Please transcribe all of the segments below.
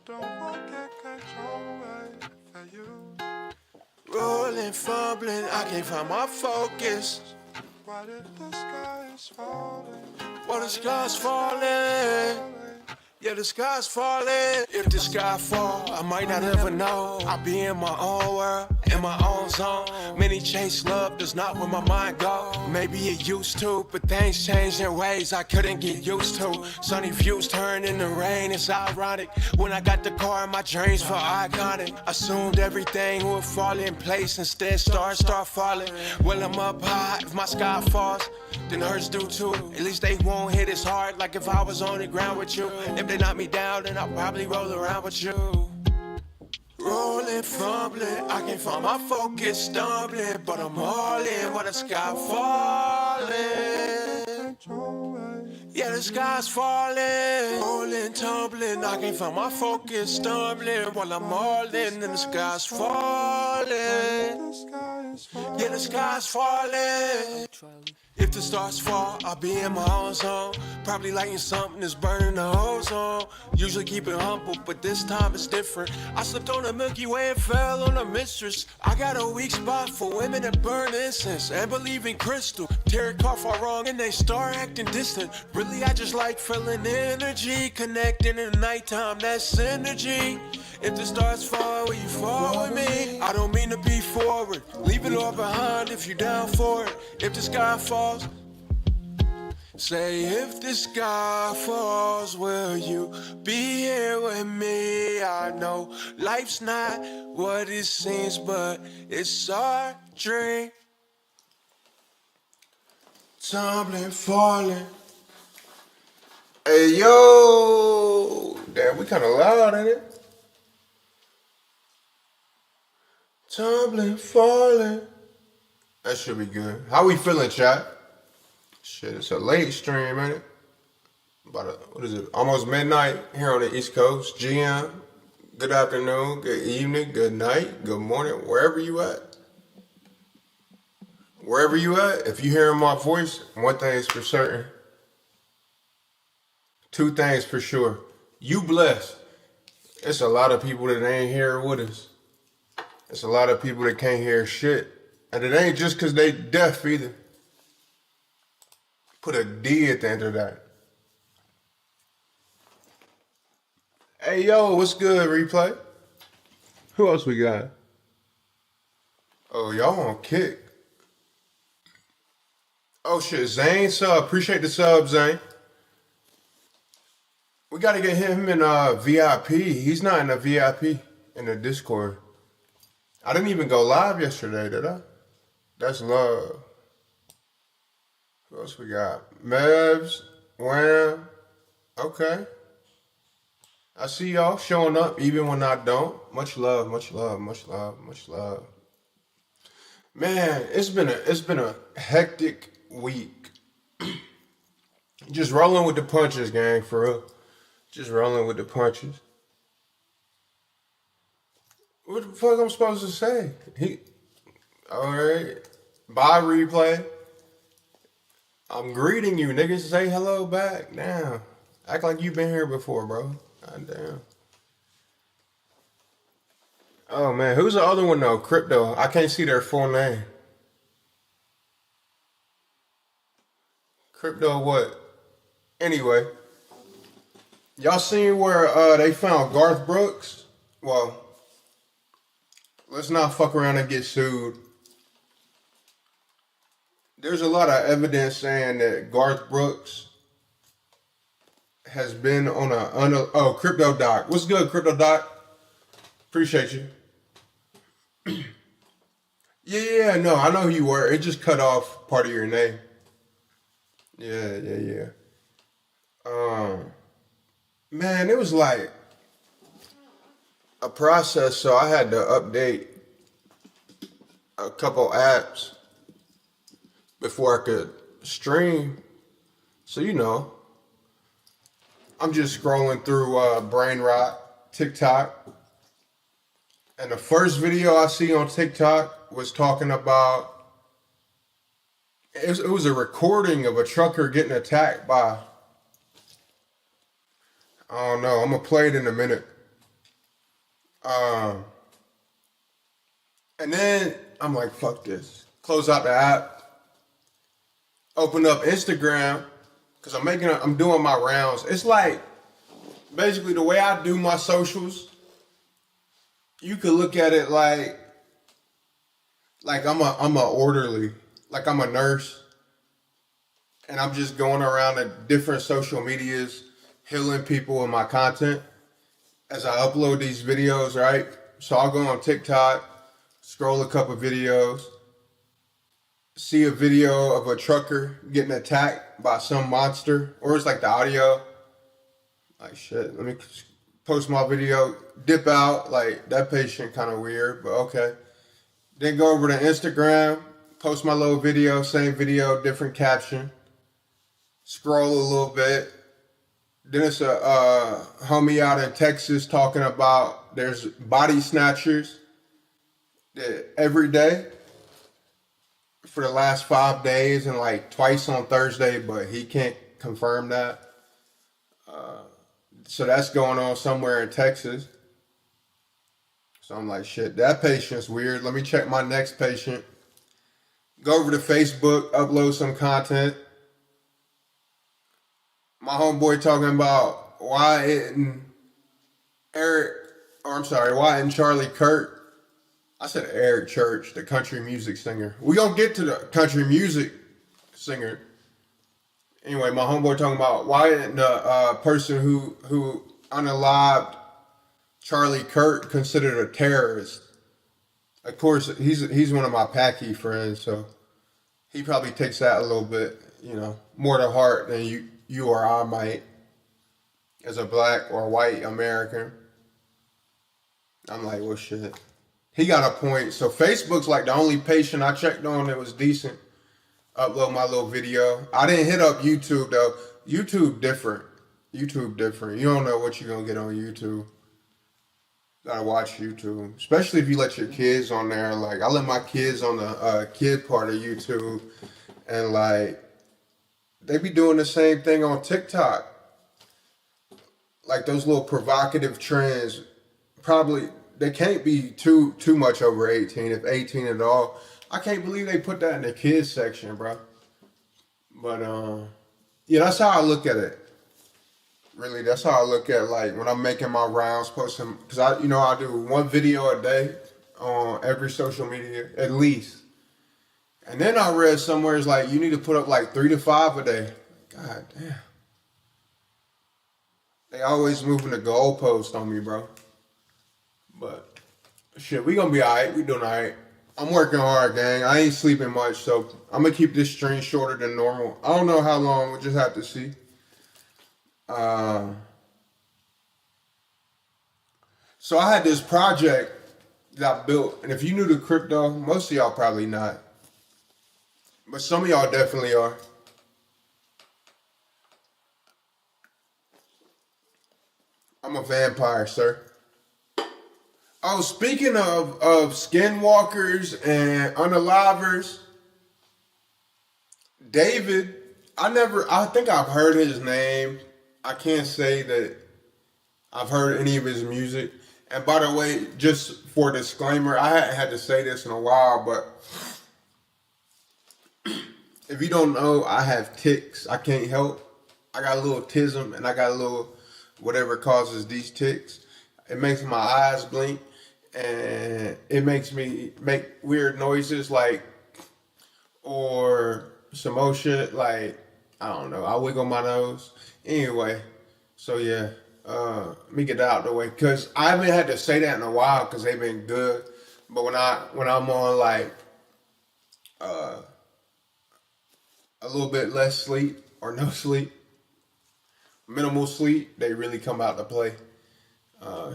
don't want to get control away for you. Rolling, fumbling, I can't find my focus. What if the sky is falling? Well, the sky's falling. Yeah, the sky's falling. If the sky fall, I might not ever know. I'll be in my own world, in my own zone. Many chase love, does not where my mind go. Maybe it used to, but things change in ways I couldn't get used to. Sunny views turn into rain, it's ironic. When I got the car, my dreams felt iconic. Assumed everything would fall in place, instead start falling. Well, I'm up high, if my sky falls, then hers do too. At least they won't hit as hard like if I was on the ground with you. If they knock me down, then I'll probably roll around with you. Rolling, fumbling, I can't find my focus, stumbling, but I'm all in while the sky falling. Yeah, the sky's falling. Rolling, tumbling, I can't find my focus, stumbling, while I'm all in and the sky's falling. Yeah, the sky's falling. If the stars fall, I'll be in my own zone. Probably lighting something that's burning the ozone. Usually keep it humble, but this time it's different. I slipped on the Milky Way and fell on a mistress. I got a weak spot for women that burn incense and believe in crystal. Tear it off all wrong and they start acting distant. Really, I just like feeling energy, connecting in the nighttime, that's synergy. If the stars fall, will you fall with me? I don't mean to be forward, leave it all behind if you're down for it. If the sky falls, say if the sky falls, will you be here with me? I know life's not what it seems, but it's our dream. Tumbling, falling. Hey yo, damn, we kinda loud, ain't it? Tumbling, falling. That should be good. How we feeling, chat? Shit, it's a late stream, ain't it? What is it? Almost midnight here on the East Coast. GM, good afternoon, good evening, good night, good morning, wherever you at. Wherever you at, if you hearing my voice, one thing is for certain. Two things for sure. You blessed. It's a lot of people that ain't here with us. It's a lot of people that can't hear shit. And it ain't just because they deaf either. Put a D at the end of that. Hey, yo, what's good, replay? Who else we got? Oh, y'all on kick. Oh, shit, Zane sub. Appreciate the sub, Zane. We got to get him in VIP. He's not in the VIP in the Discord. I didn't even go live yesterday, did I? That's love. Who else we got? Mevs, Wham. Okay. I see y'all showing up even when I don't. Much love, much love, much love, much love. Man, it's been a hectic week. Just rolling with the punches, gang, for real. Just rolling with the punches. What the fuck I'm supposed to say? Alright. Bye, replay. I'm greeting you, niggas. Say hello back now. Act like you've been here before, bro. God damn. Oh, man. Who's the other one, though? Crypto. I can't see their full name. Crypto what? Anyway. Y'all seen where they found Garth Brooks? Well, let's not fuck around and get sued. There's a lot of evidence saying that Garth Brooks has been on Crypto Doc. What's good, Crypto Doc? Appreciate you. Yeah, no, I know who you were. It just cut off part of your name. Yeah. Man, it was like a process, so I had to update a couple apps before I could stream. So, you know, I'm just scrolling through Brain Rot, TikTok. And the first video I see on TikTok was talking about, it was a recording of a trucker getting attacked by, I don't know, I'm going to play it in a minute. Um, and then I'm like, fuck this. Close out the app. Open up Instagram because I'm doing my rounds. It's like basically the way I do my socials. You could look at it like I'm a orderly, like I'm a nurse, and I'm just going around to different social medias, healing people with my content as I upload these videos, right? So I'll go on TikTok, scroll a couple videos, see a video of a trucker getting attacked by some monster, or it's like the audio. Like shit, let me post my video, dip out, like that patient kind of weird, but okay. Then go over to Instagram, post my little video, same video, different caption. Scroll a little bit. Then it's a homie out in Texas talking about there's body snatchers that every day for the last 5 days and like twice on Thursday, but he can't confirm that. So that's going on somewhere in Texas. So I'm like, shit, that patient's weird. Let me check my next patient. Go over to Facebook, upload some content. My homeboy talking about why isn't Charlie Kirk? I said Eric Church, the country music singer. We gonna get to the country music singer. Anyway, my homeboy talking about why isn't the person who unalived Charlie Kirk considered a terrorist? Of course, he's one of my Packy friends, so he probably takes that a little bit, more to heart than you or I might as a black or white American. I'm like, well, shit. He got a point. So Facebook's like the only patient I checked on that was decent. Upload my little video. I didn't hit up YouTube though. YouTube different. You don't know what you're gonna get on YouTube. Gotta watch YouTube, especially if you let your kids on there. Like I let my kids on the kid part of YouTube, and like they be doing the same thing on TikTok. Like those little provocative trends, probably they can't be too much over 18, if 18 at all. I can't believe they put that in the kids section, bro. But yeah, that's how I look at it. Really, that's how I look at like when I'm making my rounds, posting, because I do one video a day on every social media at least. And then I read somewhere it's like you need to put up like 3 to 5 a day. God damn. They always moving the goalpost on me, bro. But shit, we gonna be alright. We doing alright. I'm working hard, gang. I ain't sleeping much, so I'm gonna keep this stream shorter than normal. I don't know how long. We'll just have to see. So I had this project that I built, and if you knew the crypto, most of y'all probably not, but some of y'all definitely are. I'm a vampire, sir. Oh, speaking of Skinwalkers and unalivers, David, I think I've heard his name. I can't say that I've heard any of his music. And by the way, just for disclaimer, I hadn't had to say this in a while, but if you don't know, I have tics. I can't help. I got a little tism, and I got a little whatever causes these tics. It makes my eyes blink, and it makes me make weird noises like, or some more shit like, I don't know, I wiggle my nose. Anyway, so yeah, let me get that out of the way, because I haven't had to say that in a while because they've been good. But when I'm on like a little bit less sleep or no sleep, minimal sleep, they really come out to play.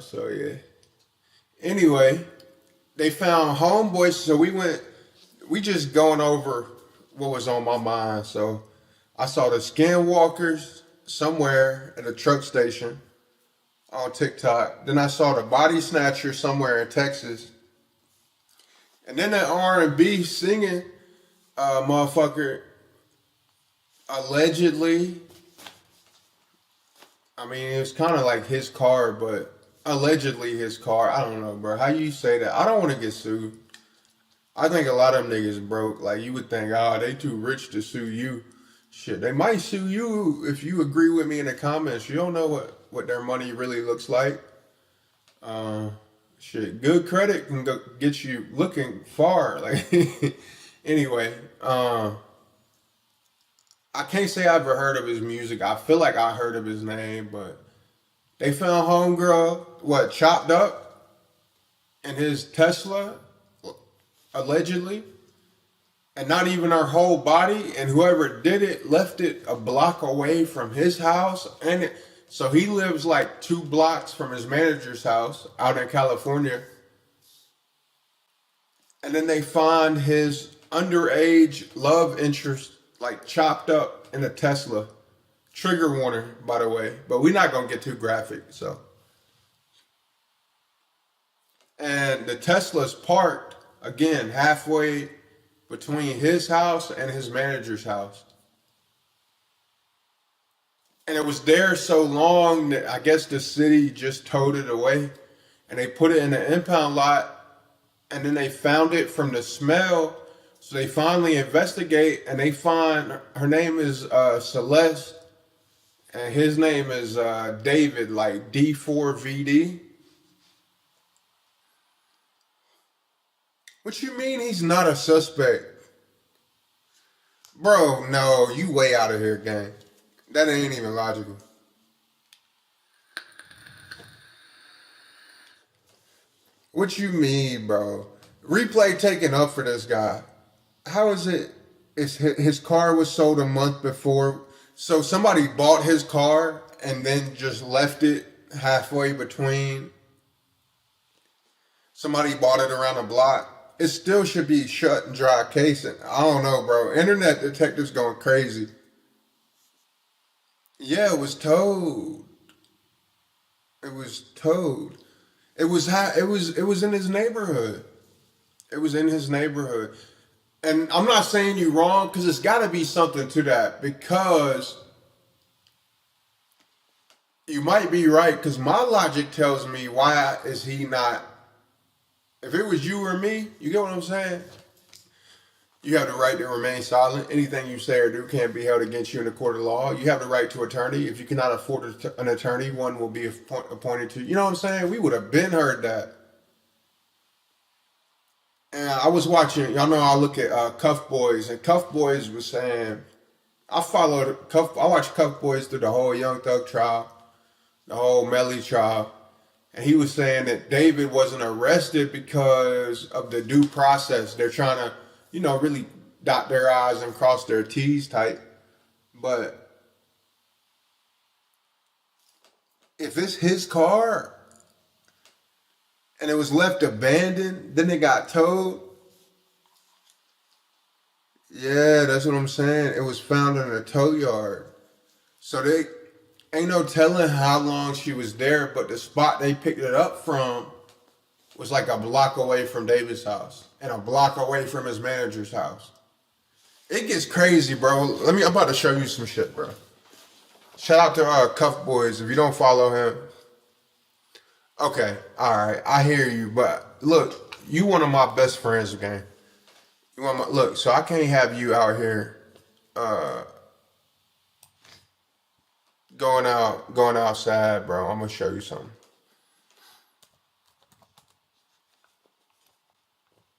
So yeah. Anyway, they found homeboys, so we just going over what was on my mind. So I saw the Skinwalkers somewhere at a truck station on TikTok. Then I saw the body snatcher somewhere in Texas. And then that R&B singing motherfucker allegedly, I mean, it was kind of like his car, but allegedly his car. I don't know, bro. How you say that? I don't want to get sued. I think a lot of them niggas broke. Like you would think, oh, they too rich to sue you. Shit, they might sue you if you agree with me in the comments. You don't know what their money really looks like. Uh, Shit, good credit can go get you looking far. Like anyway, I can't say I ever heard of his music. I feel like I heard of his name, but they found homegirl chopped up in his Tesla allegedly, and not even her whole body. And whoever did it left it a block away from his house, so he lives like 2 blocks from his manager's house out in California. And then they find his underage love interest like chopped up in a Tesla. Trigger warning, by the way, but we're not gonna get too graphic. So, and the Tesla's parked again halfway between his house and his manager's house. And it was there so long that I guess the city just towed it away and they put it in the impound lot, and then they found it from the smell. So they finally investigate and they find her name is Celeste and his name is David, like D4VD. What you mean he's not a suspect? Bro, no, you way out of here, gang. That ain't even logical. What you mean, bro? Replay taken up for this guy. How is it? His car was sold a month before. So somebody bought his car and then just left it halfway between. Somebody bought it around the block. It still should be shut and dry case. I don't know, bro. Internet detectives going crazy. Yeah, it was towed. It was towed. It was in his neighborhood. It was in his neighborhood. And I'm not saying you wrong, because it's got to be something to that, because you might be right, because my logic tells me, why is he not? If it was you or me, you get what I'm saying? You have the right to remain silent. Anything you say or do can't be held against you in a court of law. You have the right to attorney. If you cannot afford an attorney, one will be appointed to you. You know what I'm saying? We would have been heard that. And I was watching, y'all know I look at Cuff Boys, and Cuff Boys was saying, I watched Cuff Boys through the whole Young Thug trial, the whole Melly trial, and he was saying that David wasn't arrested because of the due process. They're trying to, really dot their I's and cross their T's type. But if it's his car and it was left abandoned, then it got towed. Yeah, that's what I'm saying. It was found in a tow yard. So they ain't no telling how long she was there, but the spot they picked it up from was like a block away from David's house and a block away from his manager's house. It gets crazy, bro. I'm about to show you some shit, bro. Shout out to Cuff Boys. If you don't follow him, okay, all right, I hear you, but look, you one of my best friends, gang. Look, so I can't have you out here going outside, bro. I'm gonna show you something.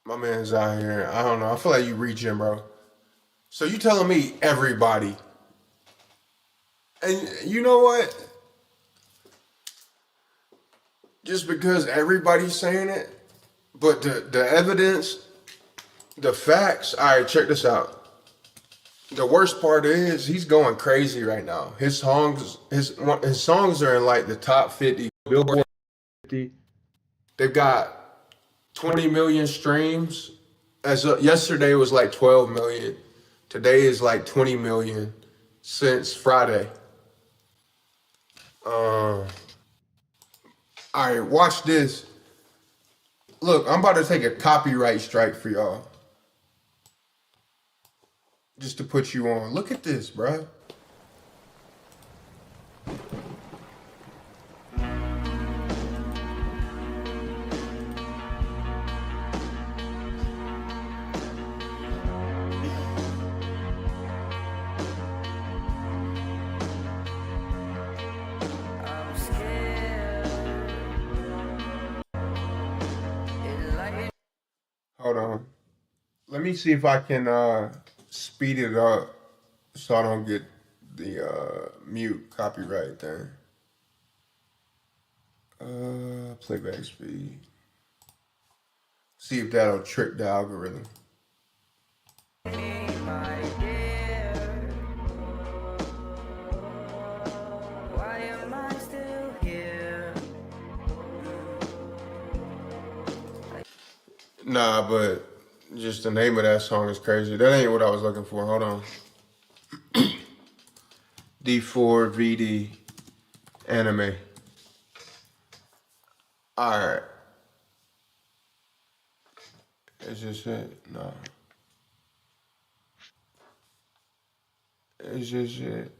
My man's out here. I don't know. I feel like you reaching, bro. So you telling me everybody? And you know what? Just because everybody's saying it, but the evidence, the facts. All right, check this out. The worst part is he's going crazy right now. His songs are in like the top 50 Billboard 50. They've got 20 million streams. Yesterday was like 12 million. Today is like 20 million since Friday. All right, watch this. Look, I'm about to take a copyright strike for y'all. Just to put you on. Look at this, bruh. Hold on. Let me see if I can speed it up so I don't get the mute copyright thing. Playback speed. See if that'll trick the algorithm. Nah, but just the name of that song is crazy. That ain't what I was looking for. Hold on. D4VD anime. Alright. Is this it? No. Is this it?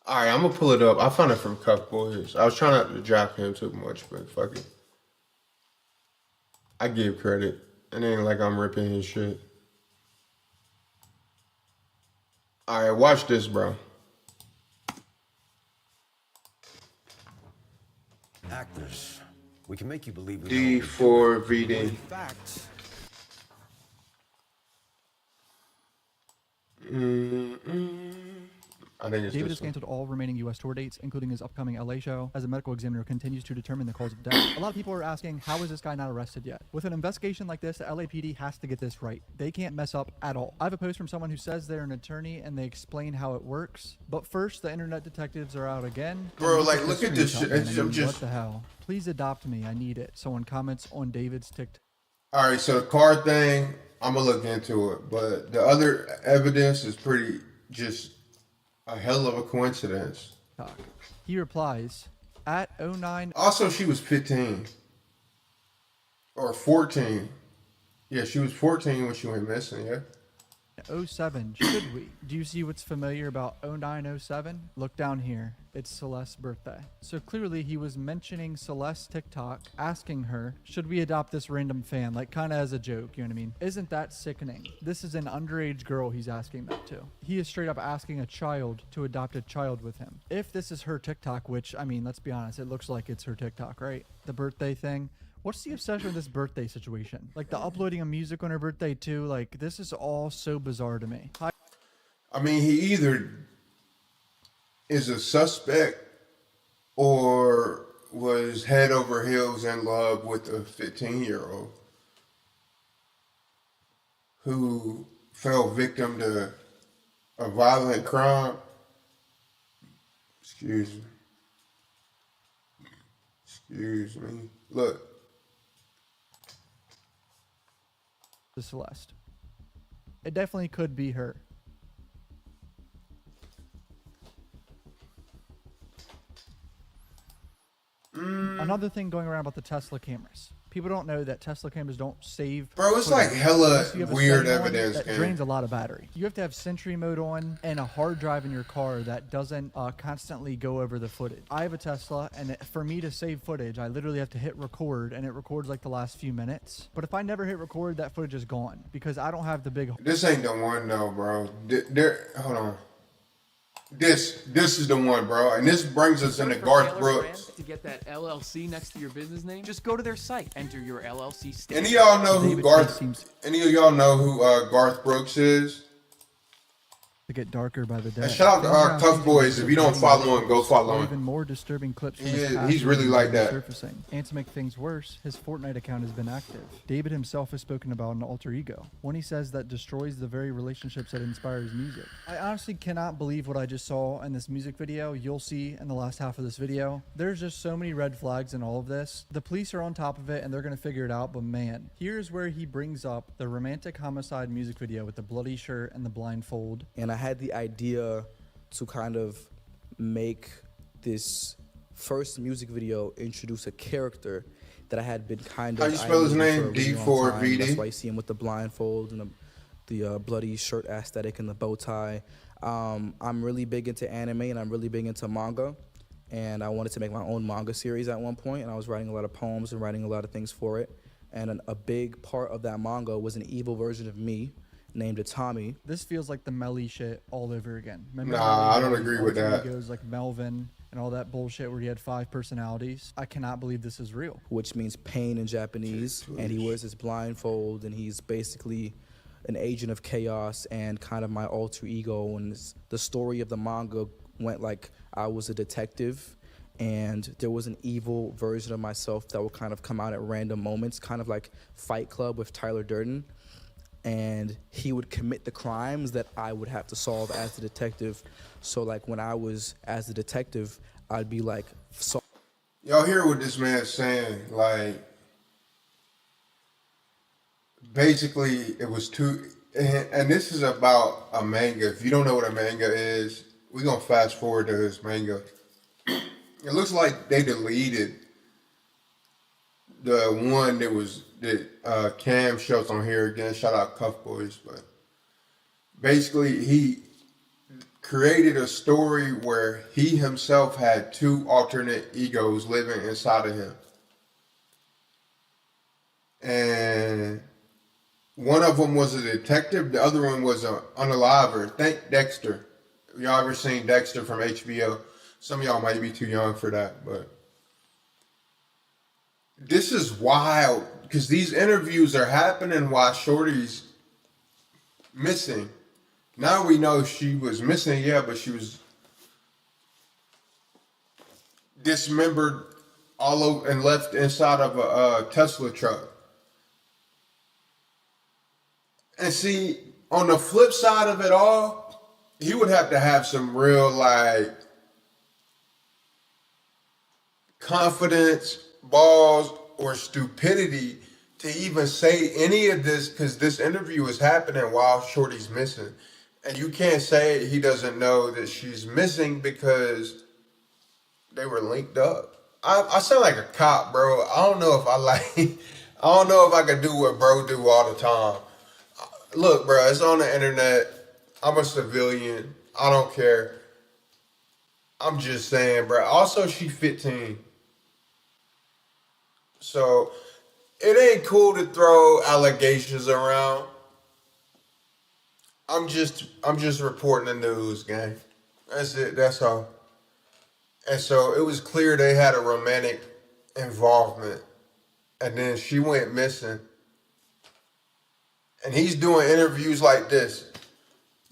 Alright, I'm gonna pull it up. I found it from Cuff Boys. I was trying not to drop him too much, but fuck it. I give credit. It ain't like I'm ripping his shit. Alright, watch this, bro. Actors, we can make you believe we D4VD. facts. I think it's David this has one. canceled all remaining U.S. tour dates, including his upcoming LA show, as a medical examiner continues to determine the cause of death. A lot of people are asking, how is this guy not arrested yet? With an investigation like this, the LAPD has to get this right. They can't mess up at all. I have a post from someone who says they're an attorney and they explain how it works. But first, the internet detectives are out again. Bro, And like, look at this screenshot, shit. man. It's- I I'm mean, just- what the hell? Please adopt me. I need it. Someone comments on David's TikTok. Alright, so the card thing, I'm gonna look into it. But the other evidence is pretty just a hell of a coincidence. He replies, at 09. Also, she was 15. Or 14. Yeah, she was 14 when she went missing, yeah? 07, should we? Do you see what's familiar about 0907? Look down here. It's Celeste's birthday. So clearly he was mentioning Celeste's TikTok, asking her, should we adopt this random fan? Like kind of as a joke, you know what I mean? Isn't that sickening? This is an underage girl he's asking that to. He is straight up asking a child to adopt a child with him. If this is her TikTok, which, I mean, let's be honest, it looks like it's her TikTok, right? The birthday thing. What's the obsession with this birthday situation? Like the uploading of music on her birthday too? Like this is all so bizarre to me. I mean, he either is a suspect or was head over heels in love with a 15-year-old who fell victim to a violent crime. Excuse me. Excuse me. Look. To Celeste. It definitely could be her. Another thing going around about the Tesla cameras. People don't know that Tesla cameras don't save. Bro, it's footage like hella unless you have a weird setting on evidence, that gang. drains a lot of battery. You have to have Sentry mode on and a hard drive in your car that doesn't constantly go over the footage. I have a Tesla, and for me to save footage, I literally have to hit record, and it records like the last few minutes. But if I never hit record, that footage is gone because I don't have the big. This ain't the one though, bro. Hold on. This is the one, bro. And this brings us into Search for Garth Taylor Brooks. Brand to get that LLC next to your business name, just go to their site, enter your LLC state. Any of y'all know who David Garth? seems- Any of y'all know who Garth Brooks is? To get darker by the day. And shout out to our Tough Boys. If you don't follow him, go follow Or him. even more disturbing clips from He his is- past he's really videos like are that. Surfacing. And to make things worse, his Fortnite account has been active. David himself has spoken about an alter ego, one he says that destroys the very relationships that inspire his music. I honestly cannot believe what I just saw in this music video. You'll see in the last half of this video. There's just so many red flags in all of this. The police are on top of it and they're going to figure it out, but man, here's where he brings up the romantic homicide music video with the bloody shirt and the blindfold. And I had the idea to kind of make this first music video introduce a character that I had been kind of. How you spell his eyeing for name? a really long time. D4VD? That's why you see him with the blindfold and the bloody shirt aesthetic and the bow tie. I'm really big into anime and I'm really big into manga. And I wanted to make my own manga series at one point, and I was writing a lot of poems and writing a lot of things for it. And a big part of that manga was an evil version of me. named Tommy. This feels like the Melly shit all over again. Remember Nah, how I he don't had agree with alter that. egos like Melvin and all that bullshit where he had 5 personalities? I cannot believe this is real. Which means pain in Japanese, and he wears his blindfold, and he's basically an agent of chaos and kind of my alter ego. And the story of the manga went like I was a detective, and there was an evil version of myself that would kind of come out at random moments, kind of like Fight Club with Tyler Durden. And he would commit the crimes that I would have to solve as the detective. So like when I was as the detective, I'd be like, Y'all hear what this man's saying? Like, basically, it was and this is about a manga. If you don't know what a manga is, we're gonna fast forward to his manga. It looks like they deleted the one that Cam shows on here again. Shout out Cuff Boys, but basically he created a story where he himself had 2 alternate egos living inside of him. And one of them was a detective, the other one was an unaliver. Think Dexter. Y'all ever seen Dexter from HBO? Some of y'all might be too young for that, but this is wild because these interviews are happening while Shorty's missing. Now we know she was missing, yeah, but she was dismembered all over and left inside of a Tesla truck. And see, on the flip side of it all, he would have to have some real, like, confidence, balls, or stupidity to even say any of this, because this interview is happening while Shorty's missing. And you can't say he doesn't know that she's missing because they were linked up. I sound like a cop, bro. I don't know if I don't know if I could do what bro do all the time. Look, bro, it's on the internet. I'm a civilian. I don't care. I'm just saying, bro. Also, she 15. So, it ain't cool to throw allegations around. I'm just reporting the news, gang. That's it. That's all. And so it was clear they had a romantic involvement. And then she went missing. And he's doing interviews like this.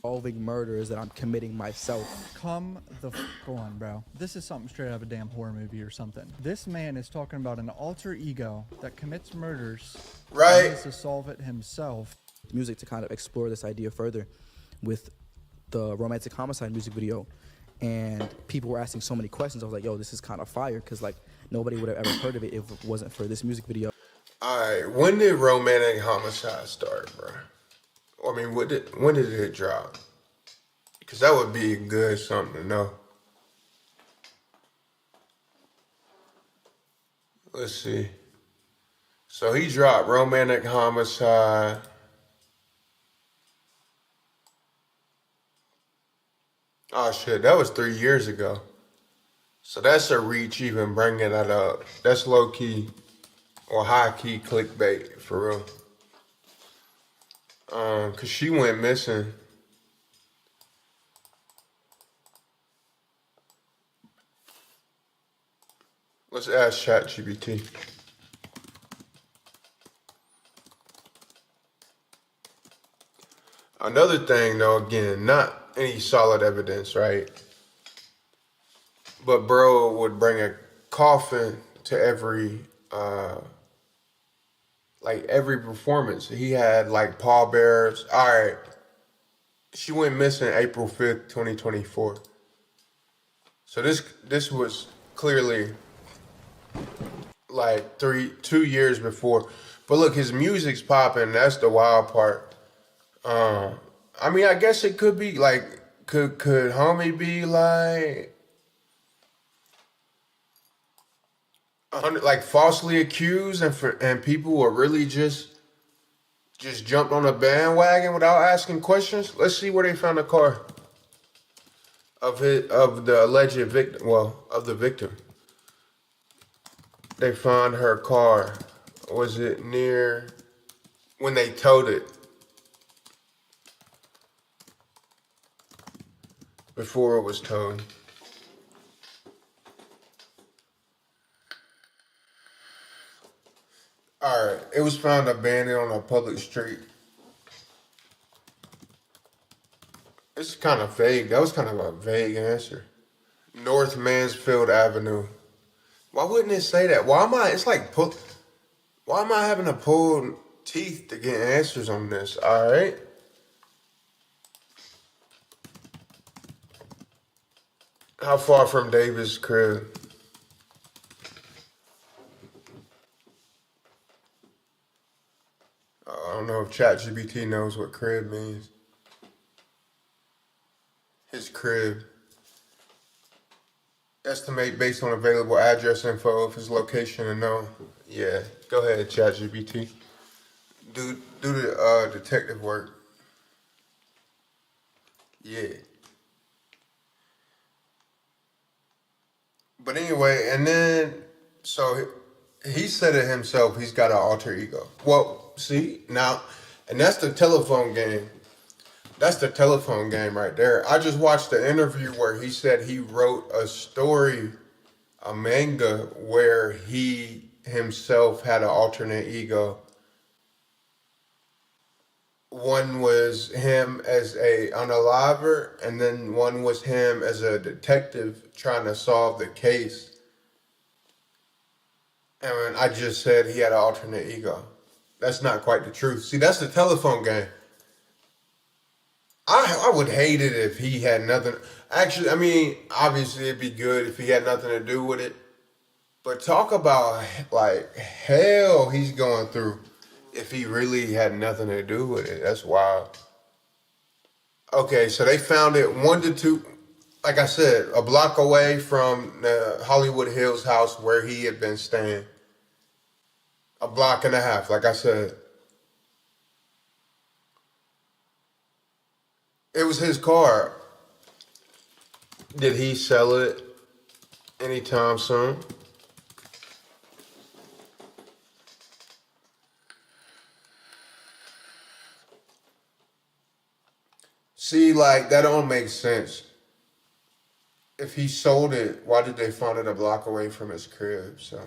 solving murders that I'm committing myself. Come the fuck on, bro. This is something straight out of a damn horror movie or something. This man is talking about an alter ego that commits murders. Right. And needs to solve it himself. Music to kind of explore this idea further with the romantic homicide music video, and people were asking so many questions. I was like, yo, this is kind of fire, because like nobody would have ever heard of it if it wasn't for this music video. All right, when did romantic homicide start, bro? I mean, when did it drop? Because that would be good something to know. Let's see. So he dropped romantic homicide. Oh shit, that was 3 years ago. So that's a reach even bringing that up. That's low key or high key clickbait for real. Cause she went missing. Let's ask ChatGPT. Another thing though, again, not any solid evidence, right? But bro would bring a coffin to every every performance. He had like pallbearers. All right. She went missing April 5th, 2024. So this was clearly like 2 years before. But look, his music's popping. That's the wild part. I mean, I guess it could be like, could homie be like falsely accused, and people were really just jumped on a bandwagon without asking questions? Let's see where they found the car of the alleged victim. Well, of the victim. They found her car. Was it near when they towed it? before it was towed. Alright, it was found abandoned on a public street. It's kind of vague. That was kind of a vague answer. North Mansfield Avenue. Why wouldn't it say that? Why am I having to pull teeth to get answers on this? Alright. How far from Davis' crib? I don't know if ChatGPT knows what crib means. His crib. Estimate based on available address info of his location and known. Yeah, go ahead, ChatGPT. Do the detective work. Yeah. But anyway, and then, so he said it himself, he's got an alter ego. Well, see, now, and that's the telephone game. That's the telephone game right there. I just watched the interview where he said he wrote a story, a manga, where he himself had an alternate ego. One was him as a unaliver, and then one was him as a detective trying to solve the case. And I just said he had an alternate ego. That's not quite the truth. See, that's the telephone game. I would hate it if he had nothing. Actually, I mean, obviously it'd be good if he had nothing to do with it. But talk about like hell he's going through if he really had nothing to do with it. That's wild. Okay, so they found it 1 to 2, like I said, a block away from the Hollywood Hills house where he had been staying. A block and a half, like I said. It was his car. Did he sell it anytime soon? See, like, that don't make sense. If he sold it, why did they find it a block away from his crib? So,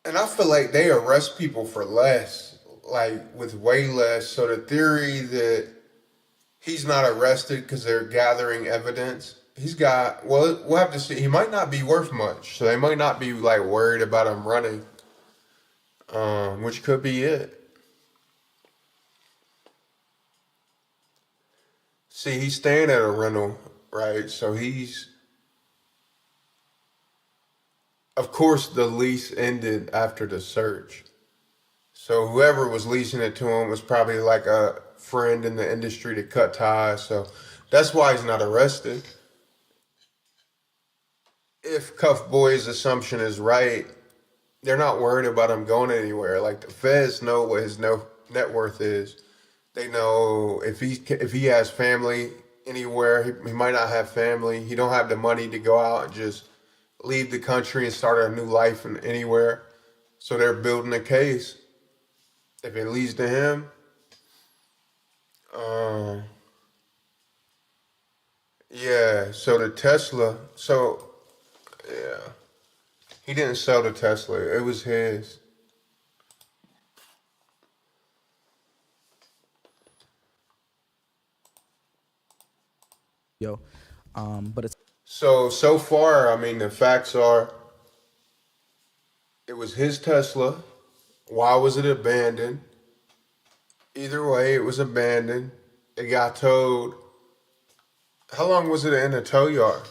and I feel like they arrest people for less, like with way less. So the theory that he's not arrested because they're gathering evidence, well, we'll have to see. He might not be worth much, so they might not be like worried about him running, which could be it. See, he's staying at a rental, right? So of course, the lease ended after the search. So whoever was leasing it to him was probably like a friend in the industry to cut ties. So that's why he's not arrested. If Cuff Boy's assumption is right, they're not worried about him going anywhere. Like the feds know what his net worth is. They know if he has family anywhere, he might not have family. He don't have the money to go out and just leave the country and start a new life anywhere. So they're building a case. If it leads to him, yeah. So the Tesla, yeah, he didn't sell the Tesla. It was his. But it's So far, I mean, the facts are, it was his Tesla. Why was it abandoned? Either way, it was abandoned. It got towed. How long was it in the tow yard?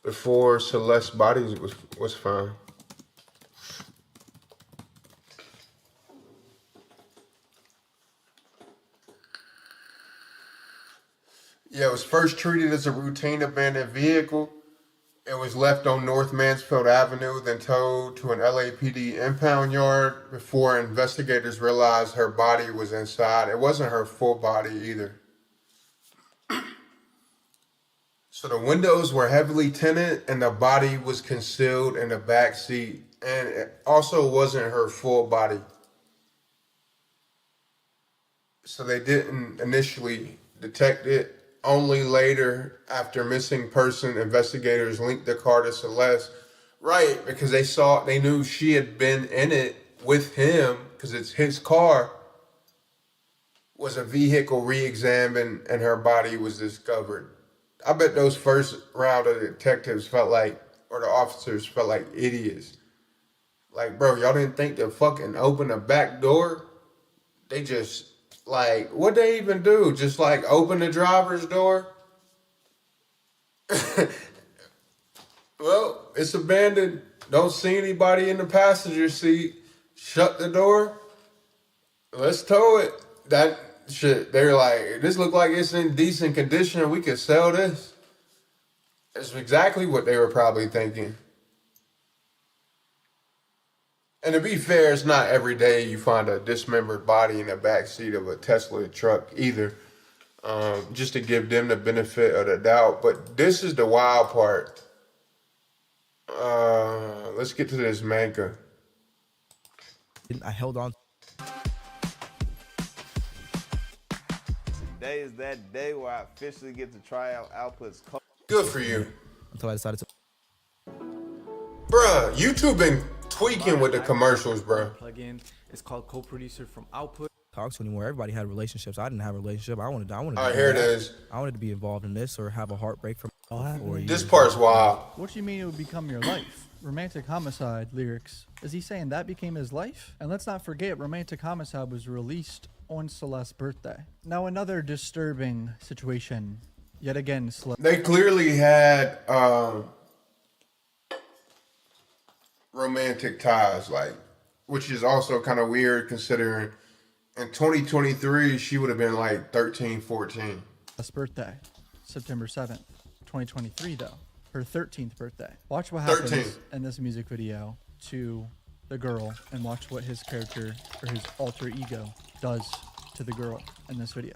Before Celeste's body was found. Yeah, it was first treated as a routine abandoned vehicle. It was left on North Mansfield Avenue, then towed to an LAPD impound yard before investigators realized her body was inside. It wasn't her full body either. So the windows were heavily tinted and the body was concealed in the back seat. And it also wasn't her full body. So they didn't initially detect it. Only later, after missing person, investigators linked the car to Celeste. Right, because they knew she had been in it with him, because it's his car. Was a vehicle re-examined and her body was discovered. I bet those first round of detectives felt like, or the officers felt like idiots. Like, bro, y'all didn't think to fucking open the back door? They just, like, what'd they even do? Just, like, open the driver's door? Well, it's abandoned. Don't see anybody in the passenger seat. Shut the door. Let's tow it. That shit, they're like, this look like it's in decent condition. We could sell this. That's exactly what they were probably thinking. And to be fair, it's not every day you find a dismembered body in the back seat of a Tesla truck either. Just to give them the benefit of the doubt. But this is the wild part. Let's get to this manga. I held on. Today is that day where I officially get to try out Output's code. Good for you. Until I decided to. Bruh, YouTube been tweaking with the commercials, bruh. Plugin. It's called co-producer from Output. Talk to anymore. Everybody had relationships. I didn't have a relationship. I wanted. All right, here it is. I wanted to be involved in this or have a heartbreak from. This part's wild. What do you mean it would become your life? Romantic Homicide lyrics. Is he saying that became his life? And let's not forget, Romantic Homicide was released on Celeste's birthday. Now another disturbing situation. Yet again, they clearly had romantic ties, like, which is also kind of weird considering in 2023 she would have been like 13, 14. Celeste's birthday, September 7th, 2023 though. Her 13th birthday. Watch what happens 13. in this music video to the girl and watch what his character or his alter ego does to the girl in this video.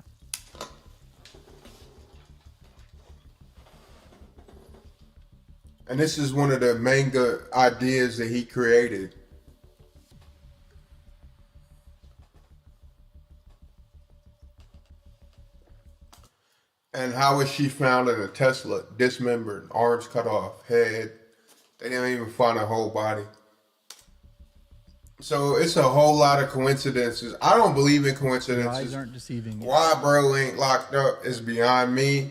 And this is one of the manga ideas that he created. And how was she found in a Tesla, dismembered, arms cut off, head? They didn't even find a whole body. So it's a whole lot of coincidences. I don't believe in coincidences. Your eyes aren't deceiving you. Why bro ain't locked up is beyond me.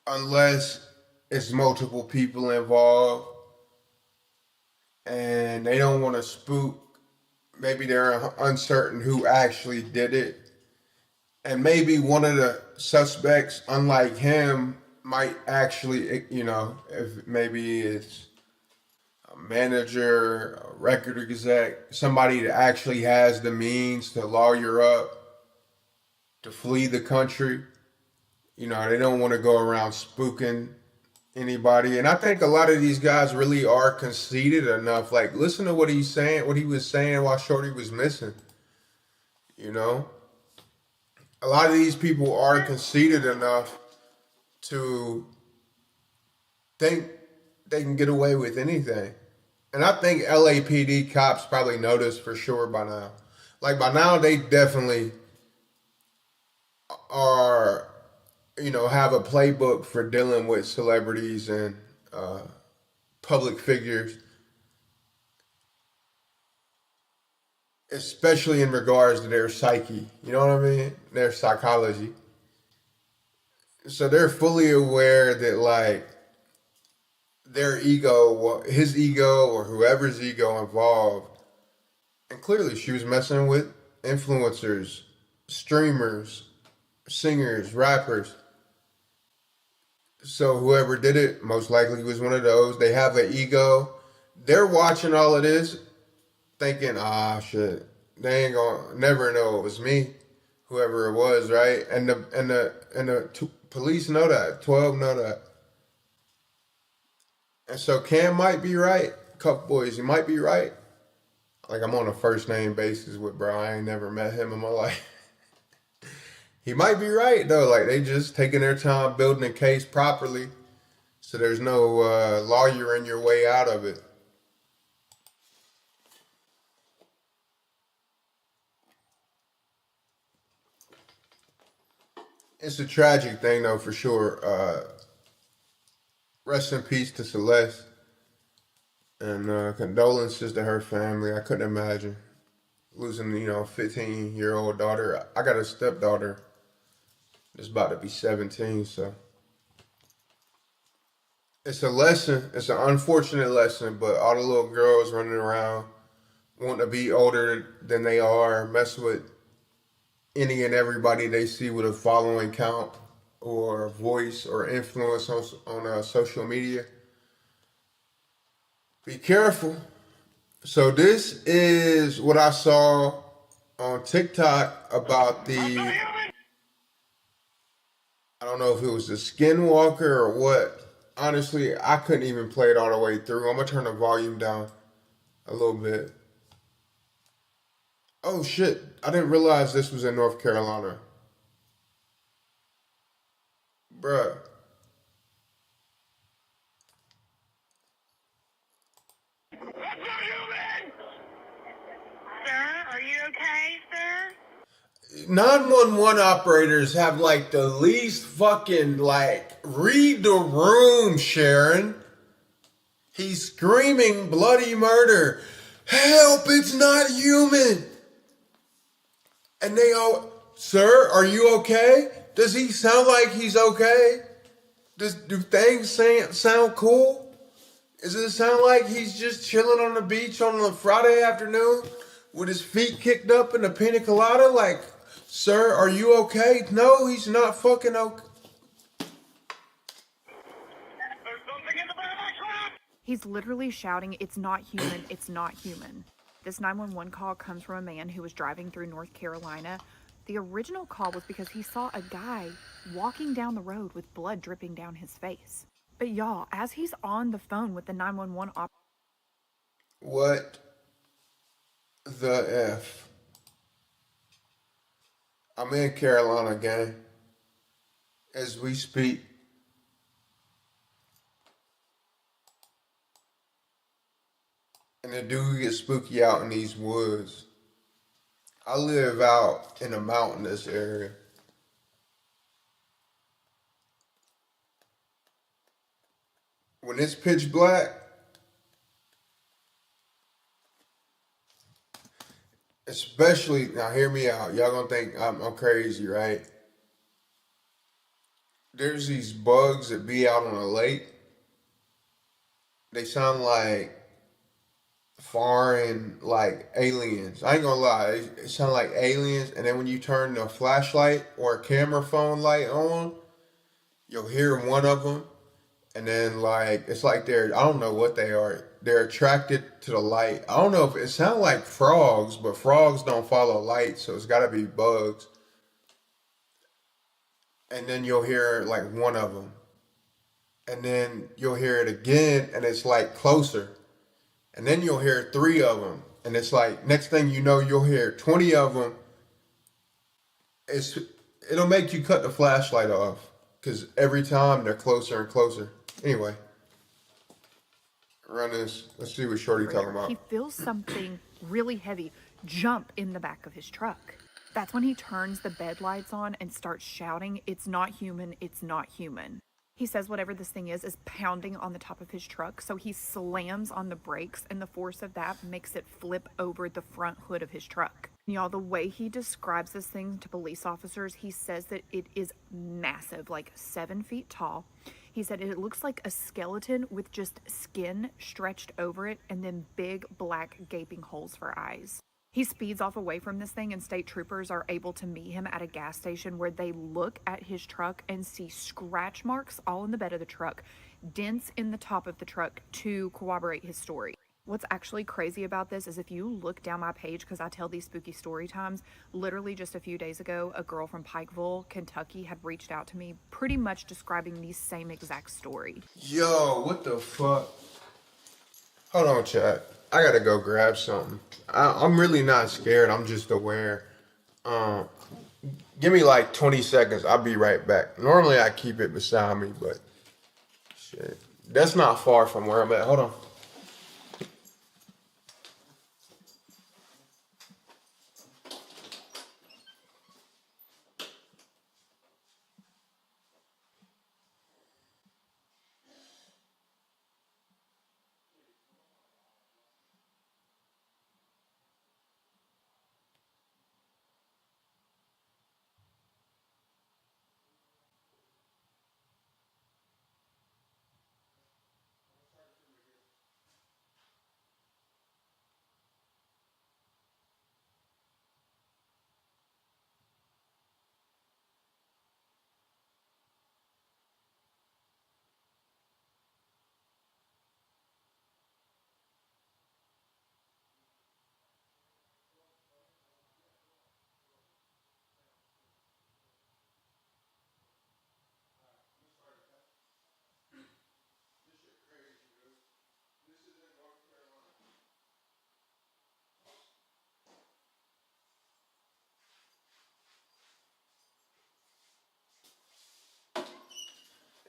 Unless it's multiple people involved and they don't want to spook. Maybe they're uncertain who actually did it. And maybe one of the suspects, unlike him, might actually, you know, if maybe it's a manager, a record exec, somebody that actually has the means to lawyer up, to flee the country. You know, they don't want to go around spooking anybody. And I think a lot of these guys really are conceited enough. Like, listen to what he's saying, what he was saying while Shorty was missing. You know? A lot of these people are conceited enough to think they can get away with anything. And I think LAPD cops probably know this for sure by now. Like, by now, they definitely are, you know, have a playbook for dealing with celebrities and public figures. Especially in regards to their psyche. You know what I mean? Their psychology. So they're fully aware that, like, their ego, his ego or whoever's ego involved, and clearly she was messing with influencers, streamers, singers, rappers. So whoever did it most likely was one of those. They have an ego. They're watching all of this thinking, shit, they ain't gonna never know it was me, whoever it was, right? And the police know that, 12 know that. And so Cam might be right. Cuff Boys, he might be right. Like, I'm on a first name basis with bro. I ain't never met him in my life. He might be right though. Like they just taking their time building the case properly, so there's no lawyering your way out of it. It's a tragic thing though, for sure. Rest in peace to Celeste, and condolences to her family. I couldn't imagine losing, 15-year-old daughter. I got a stepdaughter that's about to be 17, so it's a lesson. It's an unfortunate lesson, but all the little girls running around wanting to be older than they are, mess with any and everybody they see with a following count or voice or influence on social media. Be careful. So this is what I saw on TikTok about I don't know if it was the Skinwalker or what. Honestly, I couldn't even play it all the way through. I'm gonna turn the volume down a little bit. Oh shit, I didn't realize this was in North Carolina. Bruh. Sir, are you okay, sir? 911 operators have like the least fucking read the room, Sharon. He's screaming bloody murder. Help, it's not human. And they all, sir, are you okay? Does he sound like he's okay? Do things sound cool? Does it sound like he's just chilling on the beach on a Friday afternoon with his feet kicked up in a pina colada? Like, sir, are you okay? No, he's not fucking okay. He's literally shouting, "It's not human, it's not human." This 911 call comes from a man who was driving through North Carolina. The original call was because he saw a guy walking down the road with blood dripping down his face. But y'all, as he's on the phone with the 911 operator. What the F? I'm in Carolina, gang, as we speak. And the dude gets spooky out in these woods. I live out in a mountainous area. When it's pitch black, especially, now hear me out. Y'all gonna think I'm crazy, right? There's these bugs that be out on a lake. They sound like foreign, like aliens. I ain't gonna lie, it sound like aliens. And then when you turn the flashlight or a camera phone light on, you'll hear one of them. And then it's like I don't know what they are. They're attracted to the light. I don't know if it sounds like frogs, but frogs don't follow light, so it's gotta be bugs. And then you'll hear one of them. And then you'll hear it again, and it's closer. And then you'll hear 3 of them. And it's next thing you know, you'll hear 20 of them. It'll make you cut the flashlight off, because every time they're closer and closer. Anyway, run this. Let's see what Shorty talking about. He feels something really heavy jump in the back of his truck. That's when he turns the bed lights on and starts shouting, "It's not human, it's not human." He says whatever this thing is pounding on the top of his truck, so he slams on the brakes, and the force of that makes it flip over the front hood of his truck. Y'all, the way he describes this thing to police officers, he says that it is massive, 7 feet tall. He said it looks like a skeleton with just skin stretched over it and then big black gaping holes for eyes. He speeds off away from this thing, and state troopers are able to meet him at a gas station where they look at his truck and see scratch marks all in the bed of the truck, dents in the top of the truck to corroborate his story. What's actually crazy about this is if you look down my page, because I tell these spooky story times, literally just a few days ago, a girl from Pikeville, Kentucky had reached out to me pretty much describing the same exact story. Yo, what the fuck? Hold on, chat. I gotta go grab something. I'm really not scared. I'm just aware. Give me like 20 seconds. I'll be right back. Normally I keep it beside me, but shit. That's not far from where I'm at. Hold on.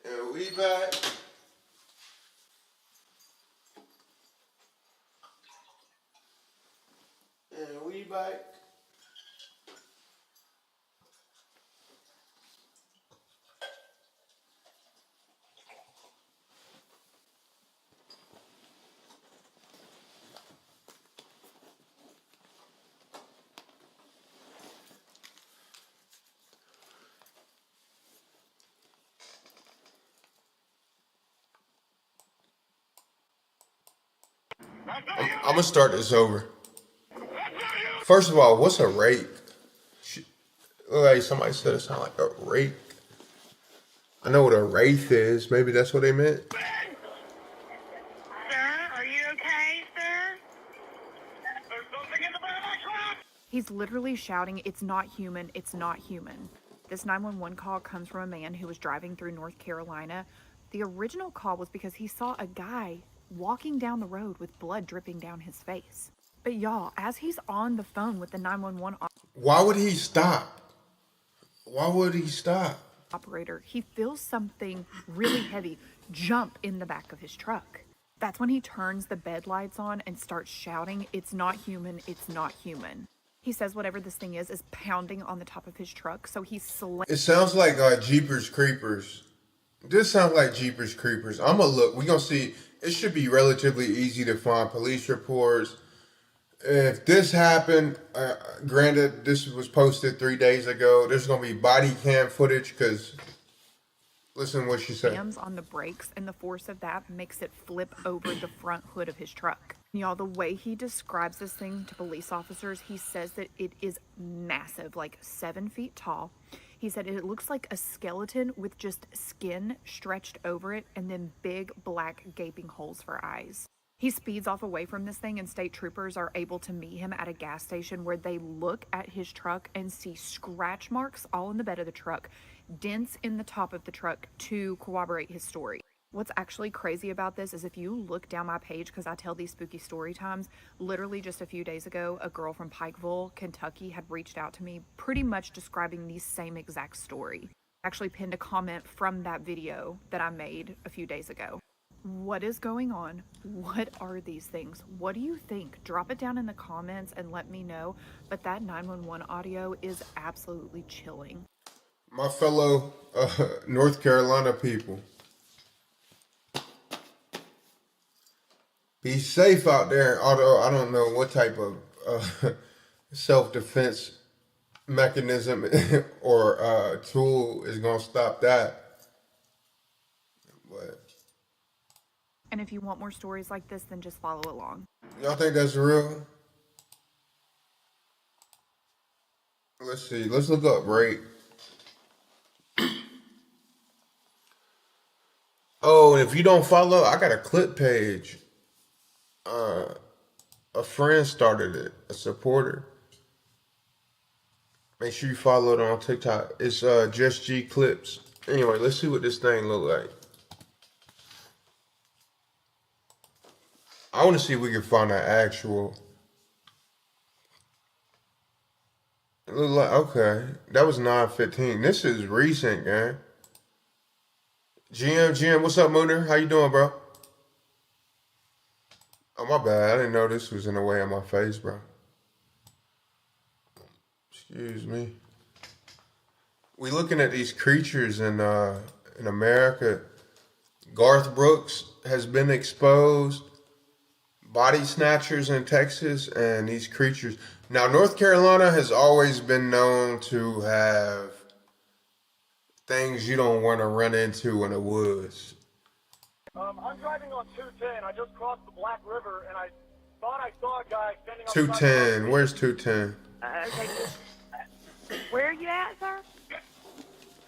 And we back. And we back. I'm gonna start this over. First of all, what's a rake? Like somebody said it sounded like a rake. I know what a wraith is. Maybe that's what they meant. He's literally shouting, "It's not human, it's not human." This 911 call comes from a man who was driving through North Carolina. The original call was because he saw a guy walking down the road with blood dripping down his face. But y'all, as he's on the phone with the 911 Why would he stop? Why would he stop? operator, he feels something really heavy jump in the back of his truck. That's when he turns the bed lights on and starts shouting, "It's not human, it's not human." He says whatever this thing is pounding on the top of his truck, so he's It sounds like Jeepers Creepers. This sounds like Jeepers Creepers. I'm gonna look. We're gonna see. It should be relatively easy to find police reports. If this happened, granted, this was posted 3 days ago. There's gonna be body cam footage because listen to what she said. slams on the brakes, and the force of that makes it flip over the front hood of his truck. Y'all, the way he describes this thing to police officers, he says that it is massive, like 7 feet tall. He said it looks like a skeleton with just skin stretched over it and then big black gaping holes for eyes. He speeds off away from this thing, and state troopers are able to meet him at a gas station where they look at his truck and see scratch marks all in the bed of the truck, dents in the top of the truck to corroborate his story. What's actually crazy about this is if you look down my page, because I tell these spooky story times, literally just a few days ago, a girl from Pikeville, Kentucky had reached out to me pretty much describing the same exact story. I actually pinned a comment from that video that I made a few days ago. What is going on? What are these things? What do you think? Drop it down in the comments and let me know. But that 911 audio is absolutely chilling. My fellow North Carolina people, be safe out there. Although I don't know what type of self-defense mechanism or tool is gonna stop that. But And if you want more stories like this, then just follow along. y'all think that's real? Let's see. Let's look up rape. Oh, and if you don't follow, I got a clip page. A friend started it, a supporter. Make sure you follow it on TikTok. It's Just G Clips. Anyway, let's see what this thing look like. I want to see if we can find an actual. It looked like, okay. That was 9:15. This is recent, gang. GM, what's up, Mooner? How you doing, bro? Oh, my bad. I didn't know this was in the way of my face, bro. Excuse me. We looking at these creatures in America. Garth Brooks has been exposed. Body snatchers in Texas and these creatures. Now, North Carolina has always been known to have things you don't want to run into in the woods. I'm driving on 210. I just crossed the Black River, and I thought I saw a guy standing on 210. Where's 210? Okay. Where are you at, sir?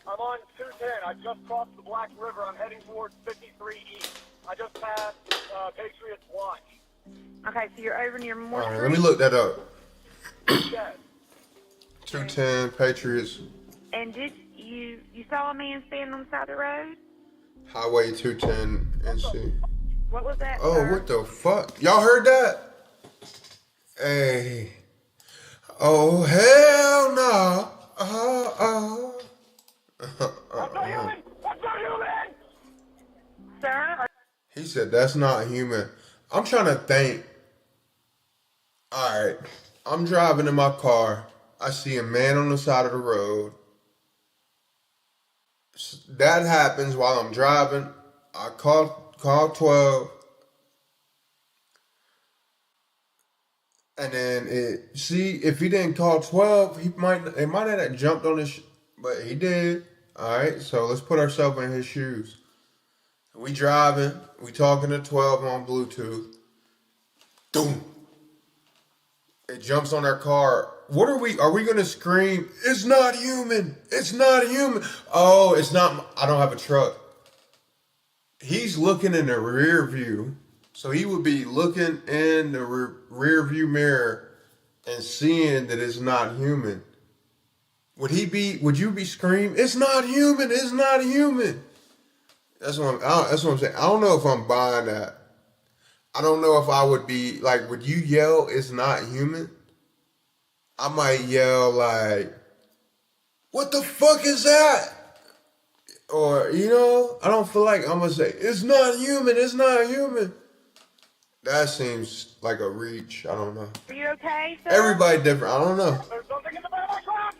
I'm on 210. I just crossed the Black River. I'm heading towards 53 East. I just passed Patriots Watch. Okay, so you're over near Moore All right, Street? let me look that up. Yes. 210 Patriots. And did you saw a man standing on the side of the road? Highway 210 NC. What was that, Oh, sir? what the fuck? Y'all heard that? Hey. Oh, hell no. That's not human! That's not human! Sir? He said, that's not human. I'm trying to think. All right. I'm driving in my car. I see a man on the side of the road. That happens while I'm driving. I call 12. And then if he didn't call 12, it might have jumped on his, but he did. All right, so let's put ourselves in his shoes. We driving, we talking to 12 on Bluetooth. Boom. It jumps on our car. Are we gonna scream, it's not human, it's not human. Oh, it's not, I don't have a truck. He's looking in the rear view. So he would be looking in the rear view mirror and seeing that it's not human. Would you be screaming, it's not human, it's not human? That's what I'm saying. I don't know if I'm buying that. I don't know if I would be, like, would you yell, it's not human? I might yell, like, what the fuck is that? Or, I don't feel like I'm going to say, it's not human, it's not human. That seems like a reach. I don't know. Are you okay, sir? Everybody different. I don't know. There's something in the back of my truck!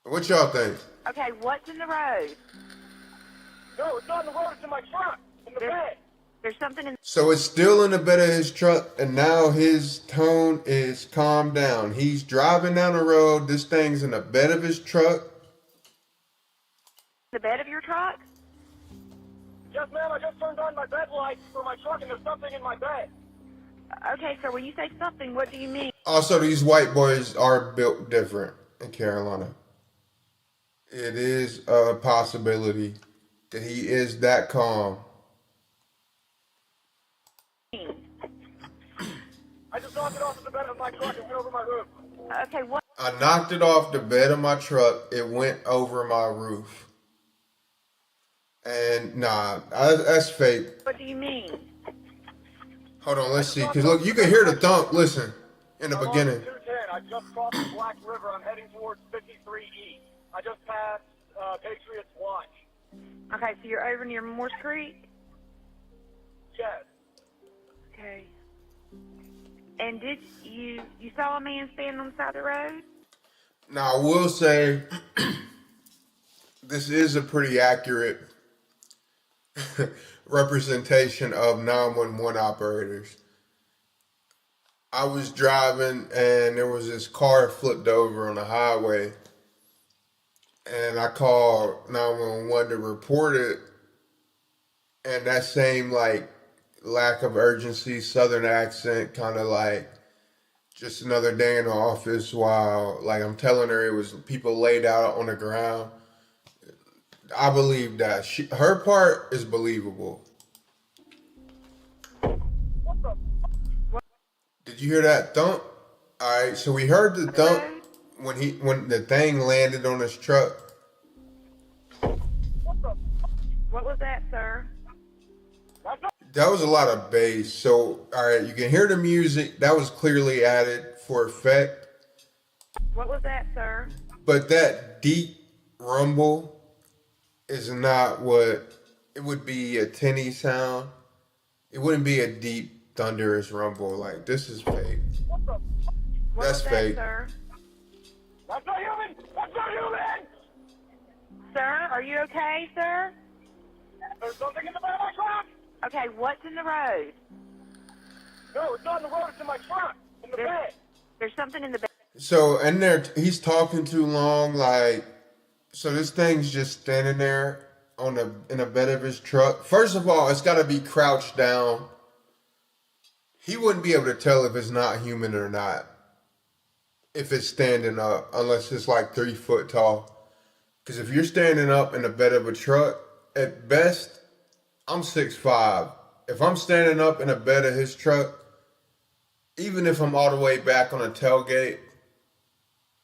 What y'all think? Okay, what's in the road? No, it's not in the road. It's in my truck. In the bed. There's something in... So it's still in the bed of his truck, and now his tone is calmed down. He's driving down the road. This thing's in the bed of his truck. The bed of your truck? Yes, ma'am. I just turned on my bed lights for my truck, and there's something in my bed. Okay, sir, when you say something, what do you mean? Also, these white boys are built different in Carolina. It is a possibility that he is that calm. I just knocked it off of the bed of my truck and went over my roof. Okay, what? I knocked it off the bed of my truck. It went over my roof. And nah, that's fake. What do you mean? Hold on, let's see. Because look, you can hear the thump. Listen, in the beginning. I'm on 210. I just crossed the Black River. I'm heading towards 53 East. I just passed Patriots Watch. Okay, so you're over near Morse Creek? Yes. Okay. And did you saw a man standing on the side of the road? Now, I will say, this is a pretty accurate representation of 911 operators. I was driving and there was this car flipped over on the highway, and I called 911 to report it, and that same like lack of urgency, southern accent, kind of like just another day in the office while like I'm telling her it was people laid out on the ground. I believe that her part is believable. Did you hear that thump? All right, so we heard the thump when the thing landed on his truck. What was that, sir? That was a lot of bass. So, all right, you can hear the music. That was clearly added for effect. What was that, sir? But that deep rumble is not what it would be a tinny sound. It wouldn't be a deep thunderous rumble. Like, this is fake. What That's was fake. that, sir? That's not human! That's not human! Sir, are you okay, sir? There's something in the bed of my truck! Okay, what's in the road? No, it's not in the road, it's in my truck. In the bed. There's something in the bed. So, and there, he's talking too long. Like, so this thing's just standing there in a bed of his truck. First of all, it's got to be crouched down. He wouldn't be able to tell if it's not human or not. If it's standing up, unless it's like 3 foot tall. Because if you're standing up in the bed of a truck, at best, I'm 6'5". If I'm standing up in a bed of his truck, even if I'm all the way back on a tailgate,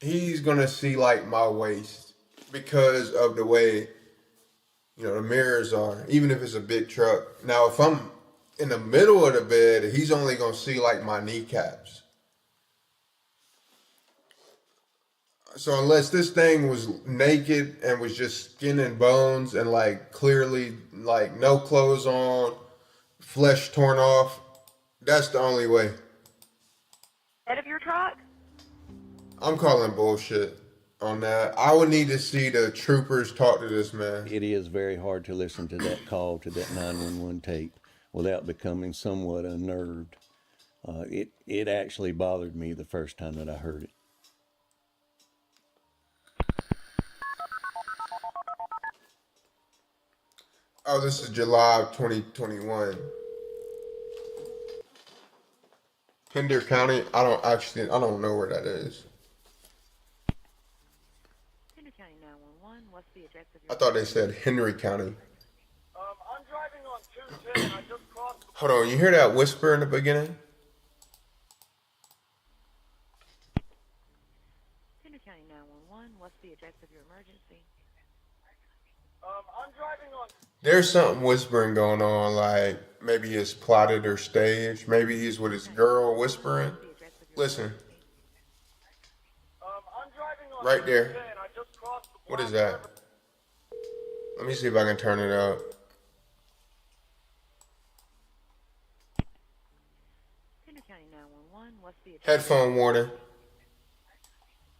he's going to see like my waist because of the way, the mirrors are, even if it's a big truck. Now, if I'm in the middle of the bed, he's only going to see like my kneecaps. So unless this thing was naked and was just skin and bones and like clearly like no clothes on, flesh torn off, that's the only way. Head of your truck? I'm calling bullshit on that. I would need to see the troopers talk to this man. It is very hard to listen to that call, to that 911 tape, without becoming somewhat unnerved. It actually bothered me the first time that I heard it. Oh, this is July of 2021. Pender County, I don't know where that is. Pender County 911, what's the address of I thought they said Henry County. I'm driving on 210. I just crossed the... Hold on, you hear that whisper in the beginning? Pender County 911, what's the address of your emergency? I'm driving on... There's something whispering going on, like maybe it's plotted or staged. Maybe he's with his girl whispering. Listen. I'm driving on Right there. 210. I just crossed the... What is that? Let me see if I can turn it up. Pender County 911, what's the address? Headphone warning.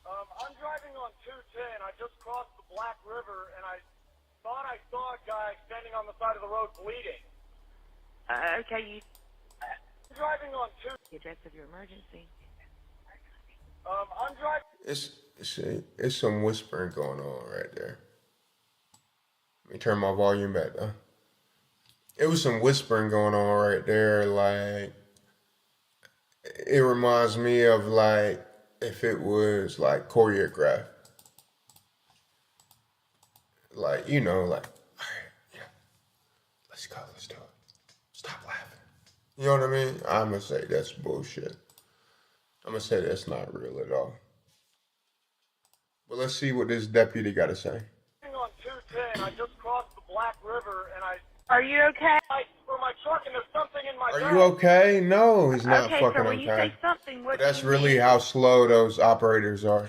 I'm driving on 210. I just crossed the Black River, and I thought I saw a guy standing on the side of the road bleeding. Okay, you... I'm driving on 2... The address of your emergency. I'm driving... It's some whispering going on right there. Let me turn my volume back though. It was some whispering going on right there. Like, it reminds me of like if it was like choreographed. Like, like, all right, yeah, let's go, let's do it. Stop laughing. You know what I mean? I'm gonna say that's bullshit. I'm gonna say that's not real at all. But let's see what this deputy got to say. On 210, I just crossed the Black River, and I... Are you okay? For my truck, and there's something in my Are bag. you okay? No, he's not Okay, fucking so when you okay. say something, what But that's do you really mean? how slow those operators are.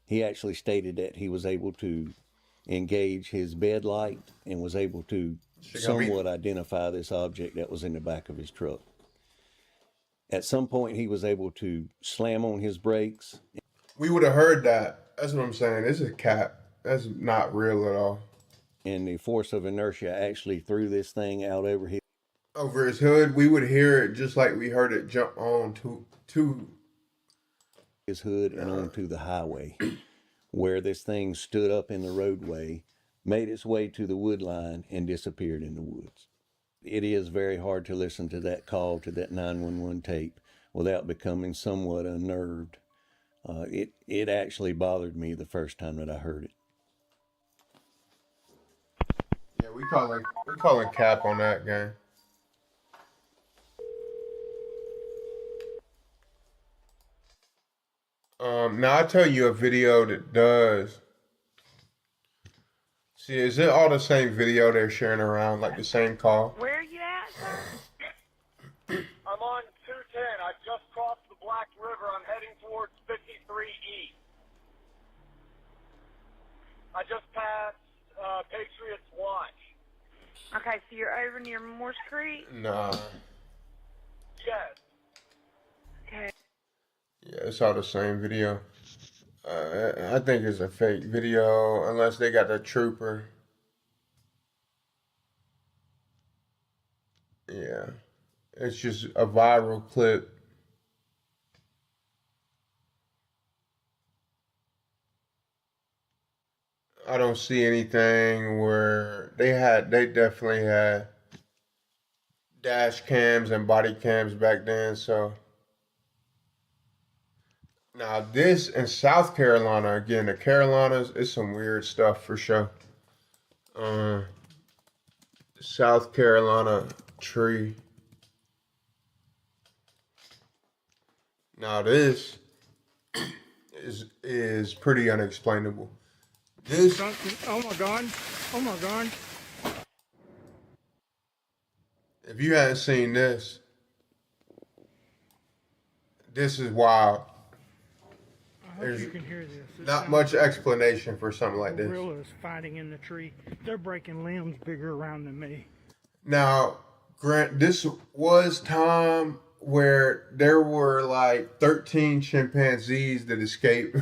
He actually stated that he was able to engage his bed light and was able to somewhat identify this object that was in the back of his truck. At some point, he was able to slam on his brakes. We would have heard that. That's what I'm saying. This is cap. That's not real at all. And the force of inertia actually threw this thing out over his hood. We would hear it just like we heard it jump on to his hood and onto the highway, where this thing stood up in the roadway, made its way to the wood line, and disappeared in the woods. It is very hard to listen to that call, to that 911 tape, without becoming somewhat unnerved. It actually bothered me the first time that I heard it. Yeah, we calling cap on that game. Now I tell you a video that does. See, is it all the same video they're sharing around, like the same call? Where are you at, sir? I'm on 210. I just crossed the Black River. I'm heading towards 53 East. I just passed Patriots Watch. Okay, so you're over near Morse Creek? Nah. Yes. Okay. Yeah, it's all the same video. I think it's a fake video unless they got the trooper. Yeah. It's just a viral clip. I don't see anything where they definitely had dash cams and body cams back then, so now this in South Carolina, again, the Carolinas, it's some weird stuff for sure. South Carolina tree. Now this is pretty unexplainable. This, oh my God, oh my God. if you hadn't seen this, this is wild. I hope There's you can hear this. It not sounds much explanation for something like this. Gorillas fighting in the tree. They're breaking limbs bigger around than me. Now, Grant, this was time where there were like 13 chimpanzees that escaped.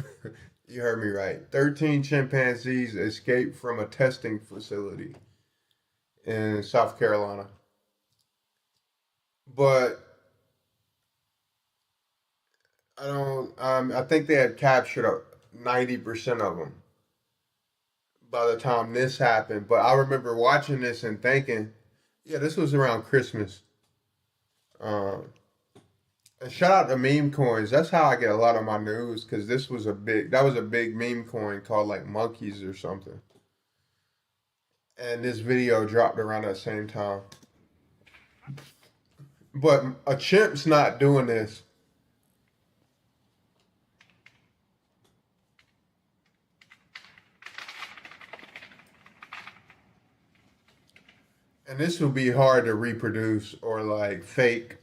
You heard me right. 13 chimpanzees escaped from a testing facility in South Carolina. But I think they had captured 90% of them by the time this happened. But I remember watching this and thinking, yeah, this was around Christmas. And shout out to meme coins. That's how I get a lot of my news, because that was a big meme coin called like Monkeys or something. And this video dropped around that same time. But a chimp's not doing this. And this will be hard to reproduce or like fake.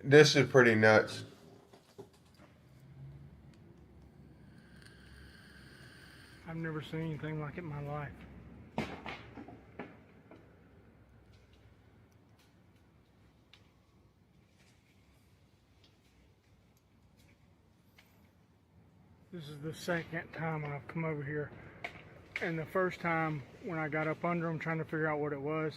This is pretty nuts. I've never seen anything like it in my life. This is the second time I've come over here. And the first time when I got up under them trying to figure out what it was,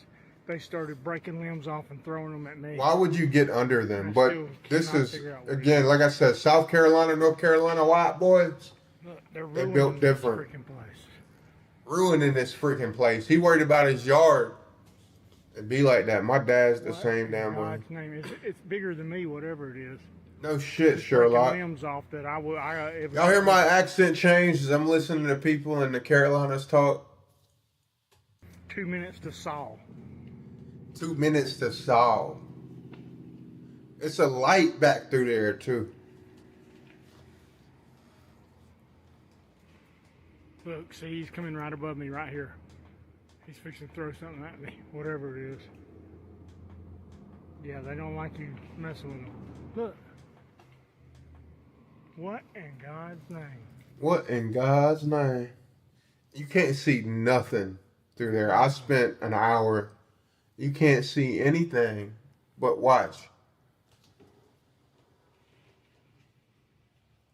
they started breaking limbs off and throwing them at me. Why would you get under them? But this is, again, is. like I said, South Carolina, North Carolina white boys. Look, they're They built different. This freaking place. Ruining this freaking place. He worried about his yard. It'd be like that. My dad's the same damn way. God's name. It's bigger than me, whatever it is. No shit, It's Sherlock. breaking limbs off that Y'all hear my accent change as I'm listening to people in the Carolinas talk? 2 minutes to solve. 2 minutes to solve. It's a light back through there too. Look, see, he's coming right above me right here. He's fixing to throw something at me, whatever it is. Yeah, they don't like you messing with them. Look. What in God's name? What in God's name? You can't see nothing through there. I spent an hour. You can't see anything but watch.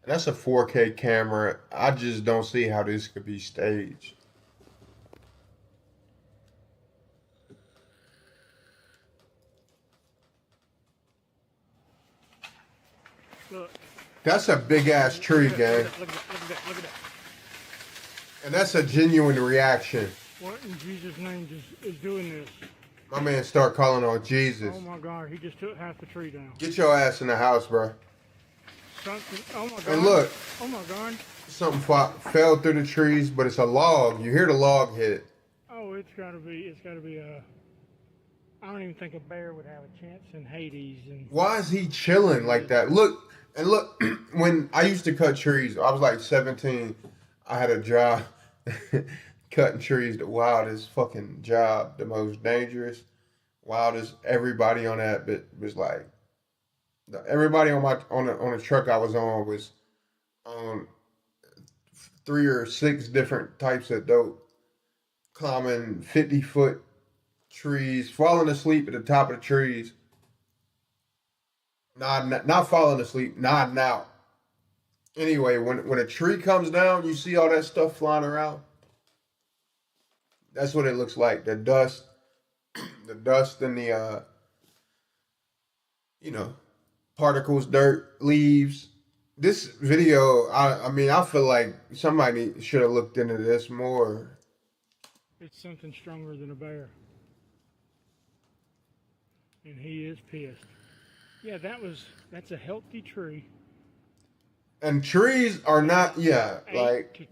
That's a 4K camera. I just don't see how this could be staged. Look. That's a big ass tree, gang. Look at that. And that's a genuine reaction. What in Jesus' name is doing this? My man start calling on Jesus. Oh my God, he just took half the tree down. Get your ass in the house, bro. Something, oh my God. And look. Oh my God. Something fell through the trees, but it's a log. You hear the log hit. Oh, it's gotta be I don't even think a bear would have a chance in Hades. And why is he chilling like that? Look, when I used to cut trees, I was like 17. I had a job cutting trees, the wildest fucking job, the most dangerous, wildest. Everybody on that bit was like, everybody on the truck I was on was on 3 or 6 different types of dope. Climbing 50-foot trees, falling asleep at the top of the trees. Not falling asleep, nodding out. Anyway, when a tree comes down, you see all that stuff flying around. That's what it looks like. The dust and the particles, dirt, leaves. This video, I mean, I feel like somebody should have looked into this more. It's something stronger than a bear. And he is pissed. Yeah, that's a healthy tree. And trees are not, 8 to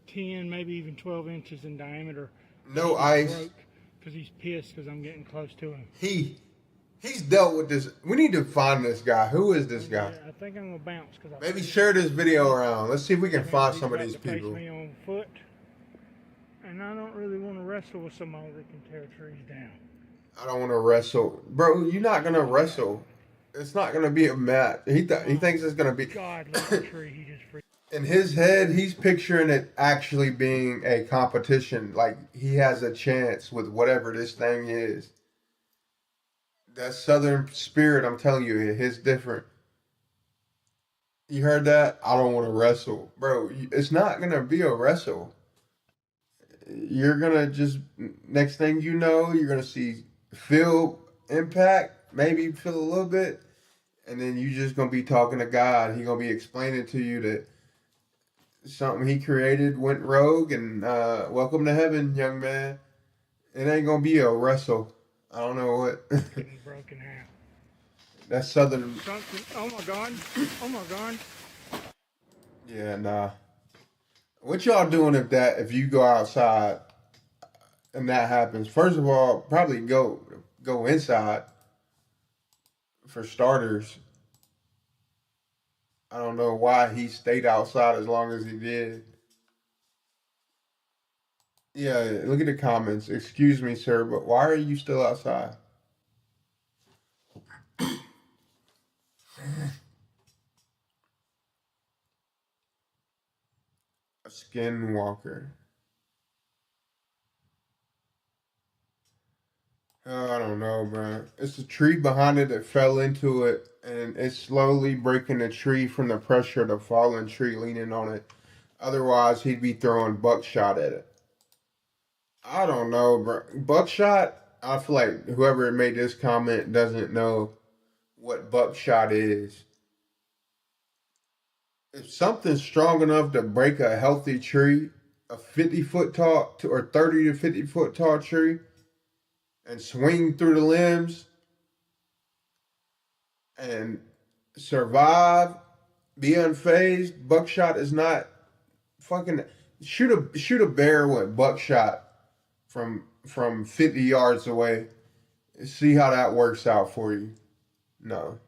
10, maybe even 12 inches in diameter. No ice. Because he's pissed because I'm getting close to him. He's dealt with this. We need to find this guy. Who is this guy? I think I'm gonna bounce because maybe share this video around. Let's see if we can find some of these people. Me on foot, and I don't really want to wrestle with somebody that can tear trees down. I don't want to wrestle, bro. You're not gonna wrestle. It's not gonna be a match. He thinks it's gonna be. God, look at the tree. He just freaked. In his head, he's picturing it actually being a competition. Like he has a chance with whatever this thing is. That southern spirit, I'm telling you, it hits different. You heard that? I don't want to wrestle. Bro, it's not going to be a wrestle. You're going to just, next thing you know, you're going to feel impact, maybe feel a little bit, and then you just going to be talking to God. He's going to be explaining to you that something he created went rogue, and welcome to heaven, young man. It ain't going to be a wrestle. I don't know what. Getting broken half. That's southern. Something. Oh my God. Oh my God. Yeah, nah. What y'all doing if you go outside and that happens? First of all, probably go inside for starters. I don't know why he stayed outside as long as he did. Yeah, look at the comments. Excuse me, sir, but why are you still outside? A skinwalker. Oh, I don't know, bro. It's a tree behind it that fell into it, and it's slowly breaking the tree from the pressure of the fallen tree leaning on it. Otherwise, he'd be throwing buckshot at it. I don't know, bro. Buckshot, I feel like whoever made this comment doesn't know what buckshot is. If something's strong enough to break a healthy tree, a 50-foot tall or 30 to 50-foot tall tree, and swing through the limbs and survive, be unfazed, buckshot is not fucking shoot a bear with buckshot from 50 yards away. See how that works out for you. No.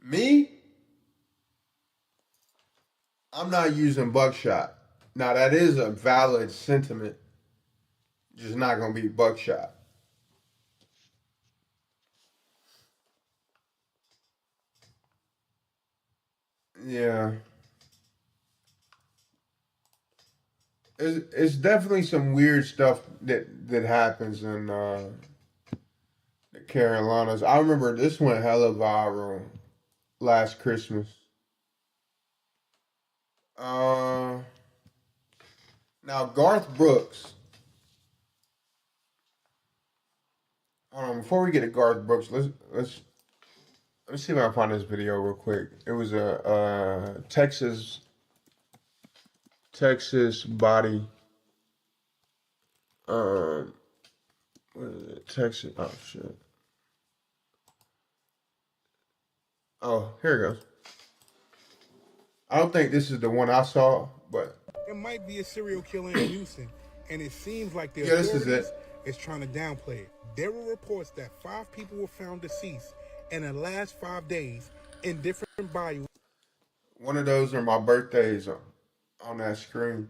Me? I'm not using buckshot. Now that is a valid sentiment. Just not gonna be buckshot. Yeah. It's definitely some weird stuff that happens in the Carolinas. I remember this went hella viral last Christmas. Now Garth Brooks. Hold on, before we get to Garth Brooks, let me see if I can find this video real quick. It was a Texas body. What is it? Texas. Oh shit. Oh, here it goes. I don't think this is the one I saw, but it might be a serial killer in Houston, and it seems like the this is authorities it. is trying to downplay it. There were reports that 5 people were found deceased in the last 5 days in different bayous. One of those are my birthdays on that screen.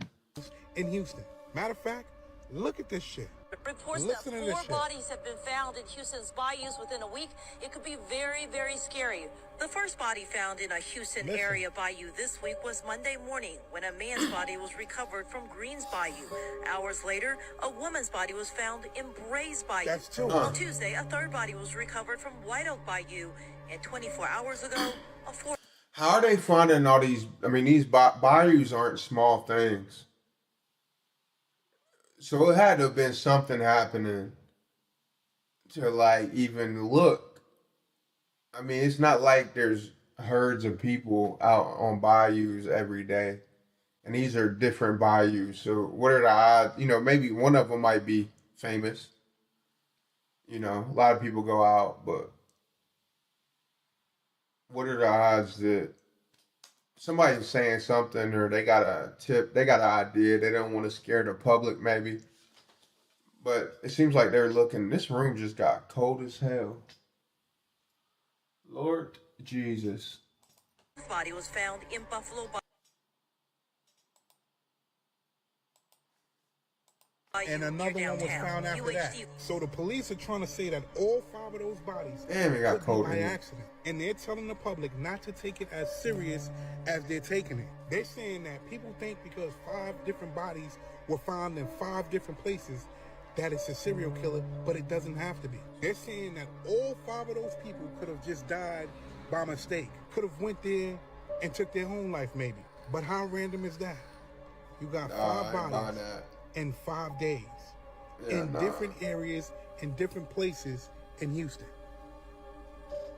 In Houston. Matter of fact, look at this shit. Reports Listen that to this 4 shit. bodies have been found in Houston's bayous within a week. It could be very, very scary. The first body found in a Houston area bayou this week was Monday morning when a man's body was recovered from Greens Bayou. Hours later, a woman's body was found in Brays Bayou. That's 2. On Tuesday, a third body was recovered from White Oak Bayou. And 24 hours ago, a fourth. How are they finding all these? I mean, these bayous aren't small things. So it had to have been something happening to like even look. I mean, it's not like there's herds of people out on bayous every day. And these are different bayous. So what are the odds? You know, maybe one of them might be famous. You know, a lot of people go out, but what are the odds that somebody's saying something or they got a tip, they got an idea, they don't want to scare the public maybe. But it seems like they're looking, this room just got cold as hell. Lord Jesus. Body was found in Buffalo Bayou. And another one was found after that. So the police are trying to say that all 5 of those bodies Damn, it got could cold be by in here. accident. And they're telling the public not to take it as serious as they're taking it. They're saying that people think because 5 different bodies were found in 5 different places that it's a serial killer, but it doesn't have to be. They're saying that all 5 of those people could have just died by mistake. Could have went there and took their own life maybe. But how random is that? You got 5 bodies in 5 days in different areas, in different places in Houston.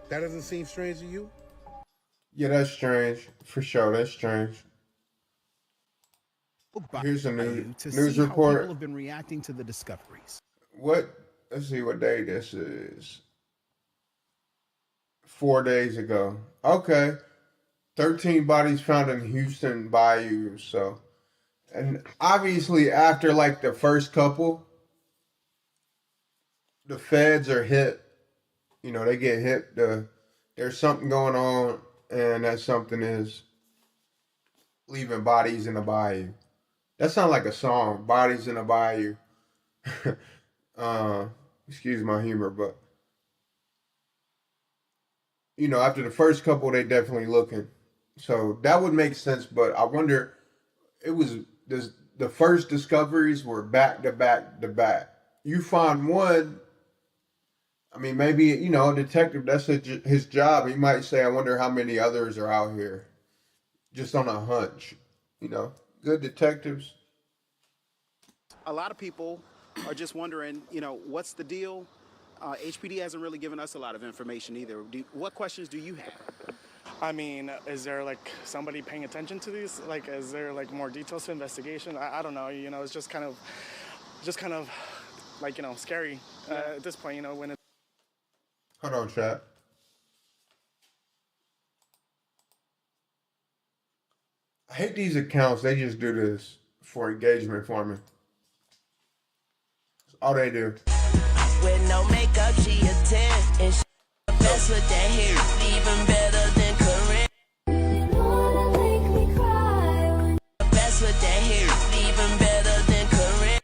That doesn't seem strange to you? Yeah, that's strange. For sure, that's strange. Here's a news How report. people have been reacting to the discoveries. Let's see what day this is. 4 days ago. Okay. 13 bodies found in Houston Bayou. So, and obviously after like the first couple, the feds are hit. You know, they get hit. There's something going on, and that something is leaving bodies in the bayou. That sounds like a song, Bodies in a Bayou. Excuse my humor, but you know, after the first couple, they definitely looking. So that would make sense, but I wonder, it was the first discoveries were back to back to back. You find one, I mean, maybe, you know, a detective, that's his job. He might say, I wonder how many others are out here. Just on a hunch, you know. Good detectives. A lot of people are just wondering, you know, what's the deal? HPD hasn't really given us a lot of information either. What questions do you have? I mean, is there like somebody paying attention to these? Like, is there like more details to investigation? I don't know. You know, it's just kind of like, you know, scary at this point. You know, when it. Hold on, chat. I hate these accounts. They just do this for engagement farming. That's all they do. With no makeup, she a 10. And she the best with that hair. Even better than Corinne. The best with that hair. Even better than Corinne.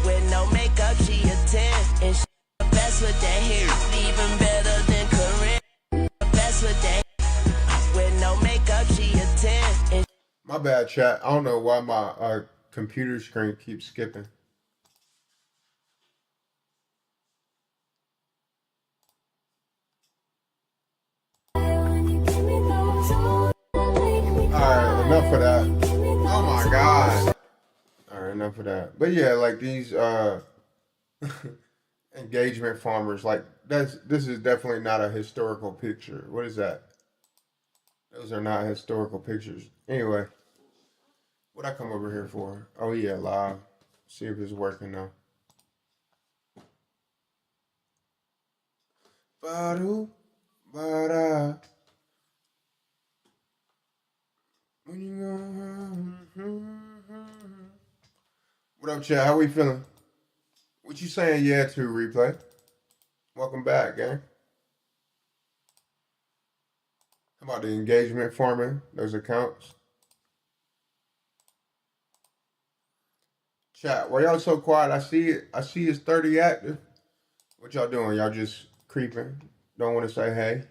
With no makeup, she a 10. And she the best with that hair. Even better than Corinne. The best with that. With no makeup, she a 10. And My bad, chat. I don't know why my computer screen keeps skipping. Alright, enough of that. Oh my god. Alright, enough of that. But yeah, like these engagement farmers, like this is definitely not a historical picture. What is that? Those are not historical pictures. Anyway, what I come over here for? Oh yeah, live. See if it's working now. Ba-do, ba-da. When you go, what up, chat? How we feeling? What you saying yeah to, replay? Welcome back, gang. How about the engagement farming, those accounts? Chat, why y'all so quiet? I see it. I see it's 30 active. What y'all doing? Y'all just creeping? Don't want to say hey?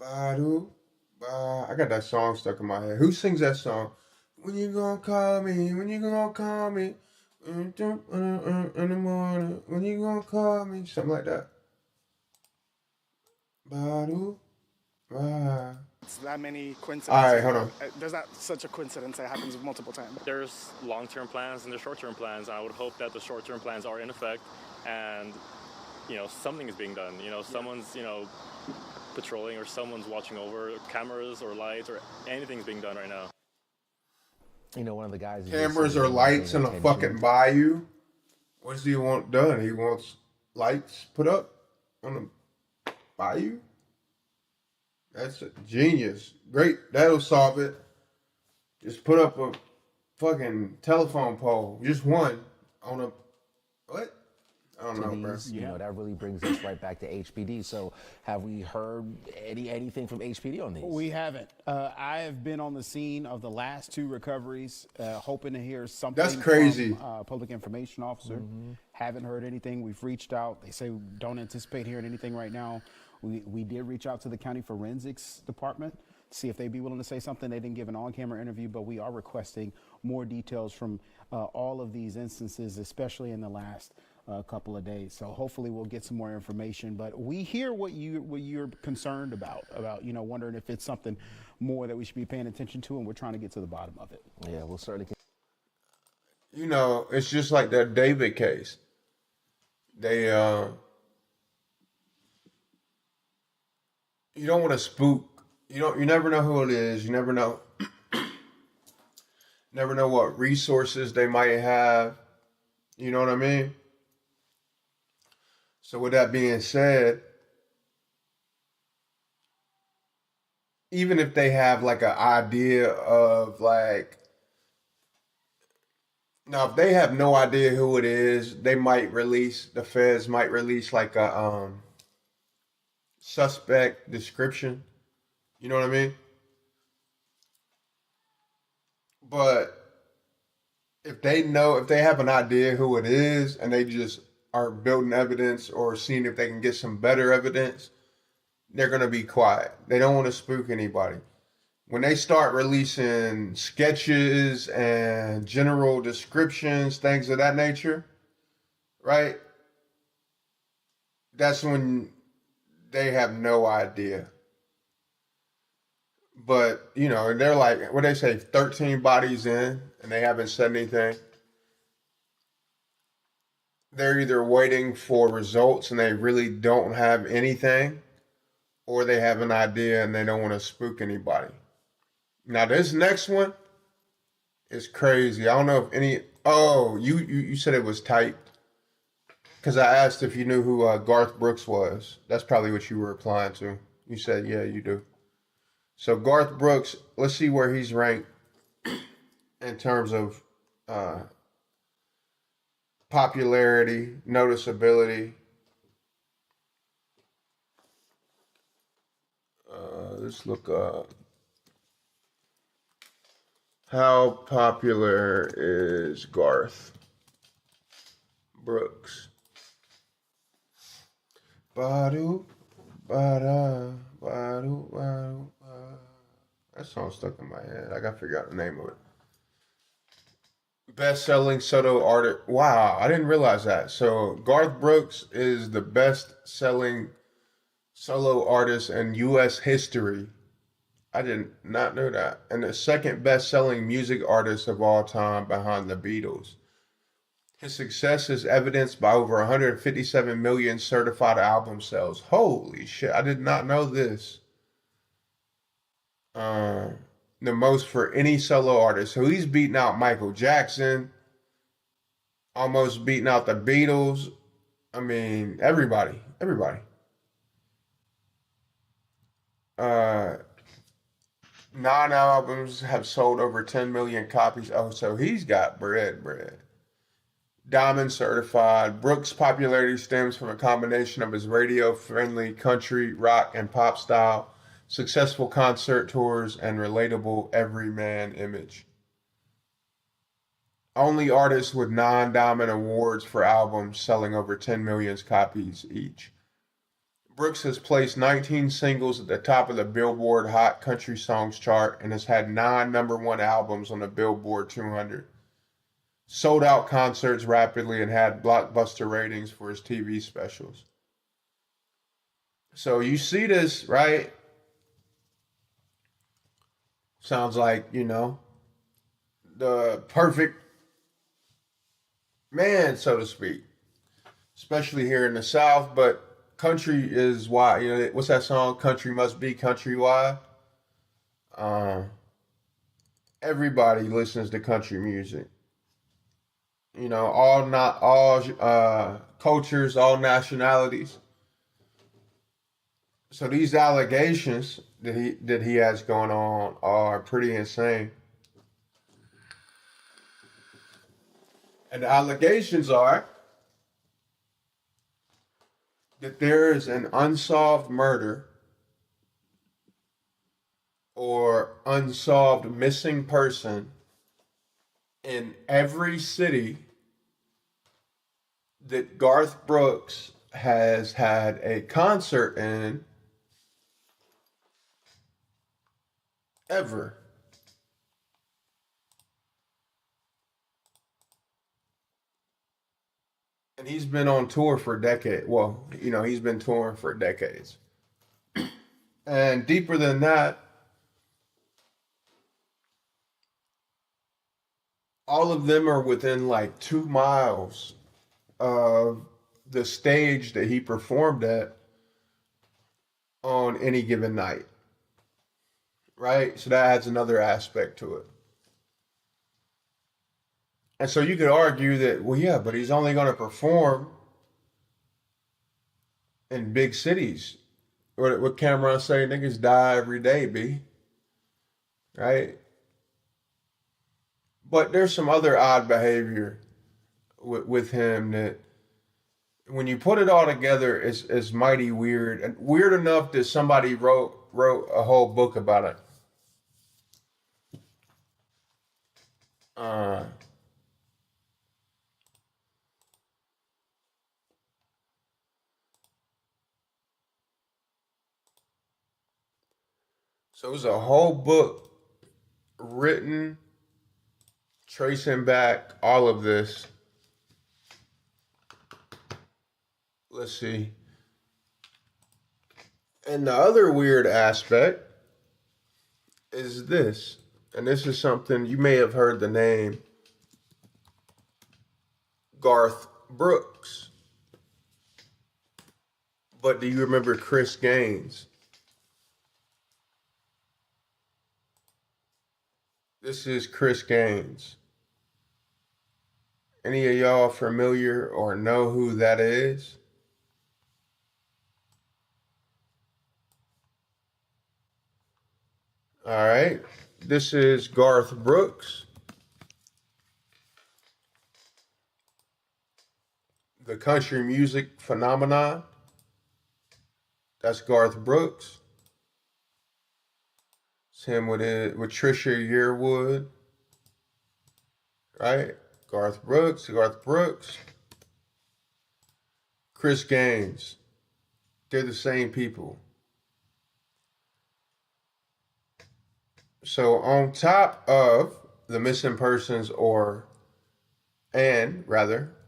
Badu, I got that song stuck in my head. Who sings that song? When you gonna call me? When you gonna call me? In the morning. When you gonna call me? Something like that. Badu, It's that many coincidences. All right, hold on. There's not such a coincidence that happens multiple times. There's long-term plans and there's short-term plans. And I would hope that the short-term plans are in effect and, something is being done. Someone's, patrolling or someone's watching over cameras or lights or anything's being done right now. One of the guys... Cameras or lights in a fucking bayou? What does he want done? He wants lights put up on the bayou? That's a genius. Great. That'll solve it. Just put up a fucking telephone pole. Just one on a... What? I don't know, bro. That really brings us right back to HPD. So have we heard anything from HPD on these? We haven't. I have been on the scene of the last two recoveries, hoping to hear something. That's crazy. From public information officer. Haven't heard anything. We've reached out. They say don't anticipate hearing anything right now. We did reach out to the county forensics department to see if they'd be willing to say something. They didn't give an on-camera interview, but we are requesting more details from all of these instances, especially in the last couple of days. So hopefully we'll get some more information. But we hear what you're concerned about wondering if it's something more that we should be paying attention to, and we're trying to get to the bottom of it. Yeah, we'll certainly. It's just like that David case. They you don't want to spook. You never know who it is. You never know. Never know what resources they might have. You know what I mean? So with that being said, even if they have like an idea of like, now if they have no idea who it is, they might release, the feds might release like a suspect description. You know what I mean? But if they have an idea who it is and they just are building evidence or seeing if they can get some better evidence, they're going to be quiet. They don't want to spook anybody. When they start releasing sketches and general descriptions, things of that nature, right? That's when they have no idea. But, they're like, what they say, 13 bodies in, and they haven't said anything. They're either waiting for results and they really don't have anything, or they have an idea and they don't want to spook anybody. Now, this next one is crazy. I don't know if any... Oh, you said it was typed. Because I asked if you knew who Garth Brooks was. That's probably what you were replying to. You said, yeah, you do. So Garth Brooks, let's see where he's ranked in terms of popularity, noticeability. Let's look up. How popular is Garth Brooks? Badu, bada, badu, badu. That song stuck in my head. I gotta figure out the name of it. Best-selling solo artist. Wow, I didn't realize that. So Garth Brooks is the best-selling solo artist in U.S. history. I did not know that. And the second best-selling music artist of all time behind the Beatles. His success is evidenced by over 157 million certified album sales. Holy shit, I did not know this. The most for any solo artist. So he's beating out Michael Jackson, almost beating out the Beatles. I mean, everybody. 9 albums have sold over 10 million copies. Oh, so he's got bread. Diamond certified. Brooks' popularity stems from a combination of his radio-friendly country, rock, and pop style, successful concert tours, and relatable everyman image. Only artists with non-diamond awards for albums selling over 10 million copies each. Brooks has placed 19 singles at the top of the Billboard Hot Country Songs chart and has had 9 #1 albums on the Billboard 200. Sold out concerts rapidly and had blockbuster ratings for his TV specials. So you see this, right? Sounds like, the perfect man, so to speak, especially here in the South. But country is why, what's that song? Country must be countrywide. Everybody listens to country music. All cultures, all nationalities. So these allegations that he has going on are pretty insane. And the allegations are that there is an unsolved murder or unsolved missing person in every city that Garth Brooks has had a concert in ever. And he's been on tour for decades. Well, he's been touring for decades. And deeper than that, all of them are within like 2 miles of the stage that he performed at on any given night. Right? So that adds another aspect to it. And so you could argue that, well, yeah, but he's only going to perform in big cities. What Cameron say, niggas die every day, B. Right? But there's some other odd behavior with him that when you put it all together is mighty weird. And weird enough that somebody wrote a whole book about it. So it was a whole book written, tracing back all of this. Let's see. And the other weird aspect is this. And this is something you may have heard the name Garth Brooks. But do you remember Chris Gaines? This is Chris Gaines. Any of y'all familiar or know who that is? All right. This is Garth Brooks. The country music phenomenon. That's Garth Brooks. It's him with Trisha Yearwood. Right? Garth Brooks. Chris Gaines. They're the same people. So on top of the missing persons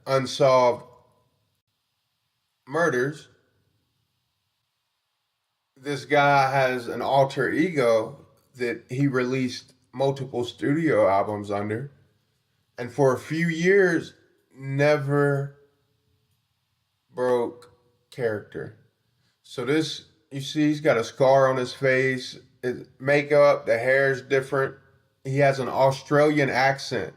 unsolved murders, this guy has an alter ego that he released multiple studio albums under, and for a few years never broke character. So this, you see, he's got a scar on his face, his makeup, the hair's different. He has an Australian accent.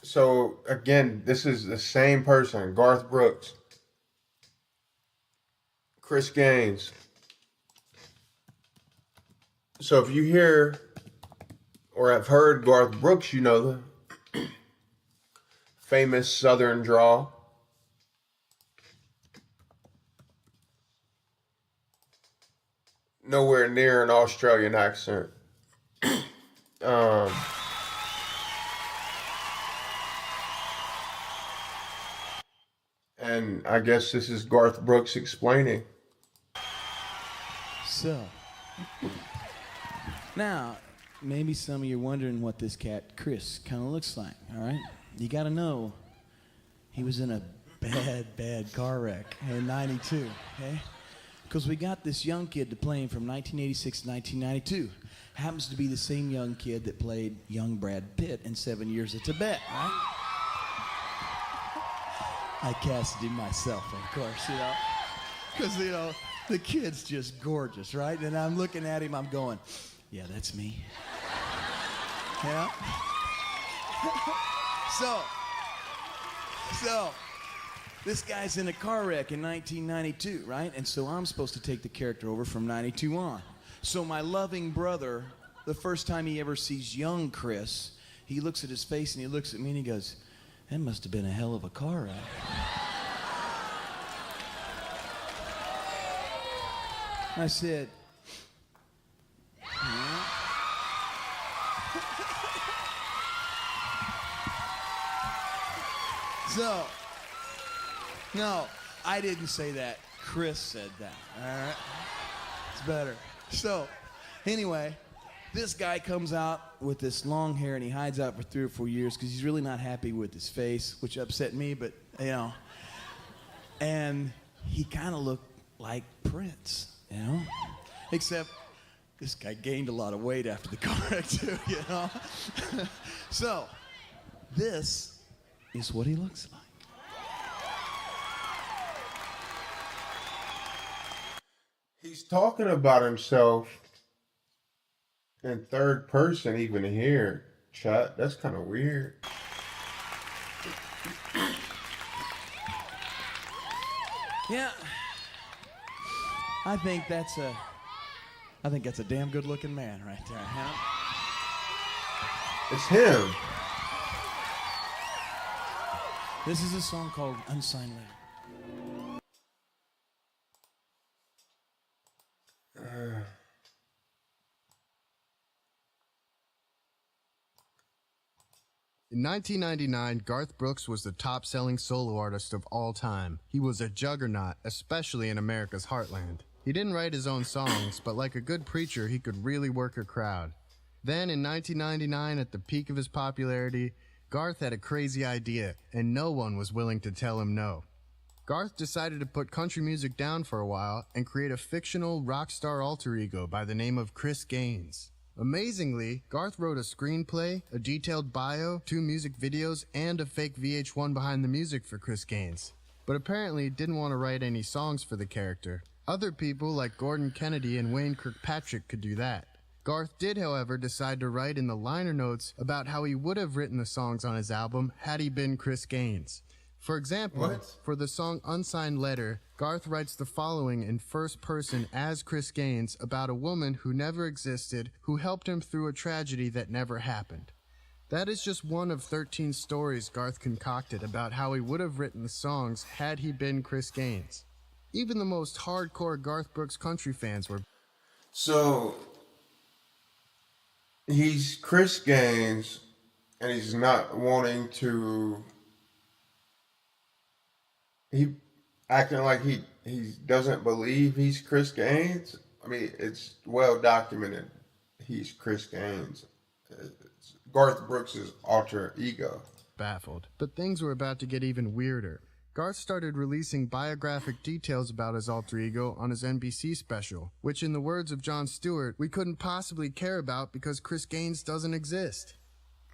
So again, this is the same person, Garth Brooks. Chris Gaines. So if you hear or have heard Garth Brooks, you know the famous Southern drawl. nowhere near an Australian accent. And I guess this is Garth Brooks explaining. So, now, maybe some of you are wondering what this cat, Chris, kind of looks like, all right? You got to know, he was in a bad car wreck in 92, okay? Because we got this young kid to play him from 1986 to 1992. Happens to be the same young kid that played young Brad Pitt in 7 Years of Tibet, right? I casted him myself, of course, you know? Because, you know, the kid's just gorgeous, right? And I'm looking at him, I'm going, yeah, that's me. Yeah? So, this guy's in a car wreck in 1992, right? And so I'm supposed to take the character over from 92 on. So my loving brother, the first time he ever sees young Chris, he looks at his face and he looks at me and he goes, that must have been a hell of a car wreck. I said, yeah. So, no, I didn't say that. Chris said that, all right? It's better. So, anyway, this guy comes out with this long hair and he hides out for 3 or 4 years because he's really not happy with his face, which upset me, but, you know. And he kind of looked like Prince, you know? Except this guy gained a lot of weight after the car wreck, too, you know? So, this is what he looks like. He's talking about himself in third person even here, chat. That's kind of weird. Yeah. I think that's a damn good looking man right there, huh? It's him. This is a song called Unsigned Letter. In 1999, Garth Brooks was the top-selling solo artist of all time. He was a juggernaut, especially in America's heartland. He didn't write his own songs, but like a good preacher, he could really work a crowd. Then, in 1999, at the peak of his popularity, Garth had a crazy idea, and no one was willing to tell him no. Garth decided to put country music down for a while and create a fictional rock star alter ego by the name of Chris Gaines. Amazingly, Garth wrote a screenplay, a detailed bio, 2 music videos, and a fake VH1 behind the music for Chris Gaines. But apparently didn't want to write any songs for the character. Other people like Gordon Kennedy and Wayne Kirkpatrick could do that. Garth did, however, decide to write in the liner notes about how he would have written the songs on his album had he been Chris Gaines. For example, for the song Unsigned Letter, Garth writes the following in first person as Chris Gaines about a woman who never existed who helped him through a tragedy that never happened. That is just one of 13 stories Garth concocted about how he would have written the songs had he been Chris Gaines. Even the most hardcore Garth Brooks country fans were... So, he's Chris Gaines, and he's not wanting to... He acting like he doesn't believe he's Chris Gaines. I mean, it's well documented he's Chris Gaines. It's Garth Brooks' alter ego. Baffled. But things were about to get even weirder. Garth started releasing biographic details about his alter ego on his NBC special, which in the words of Jon Stewart, we couldn't possibly care about because Chris Gaines doesn't exist.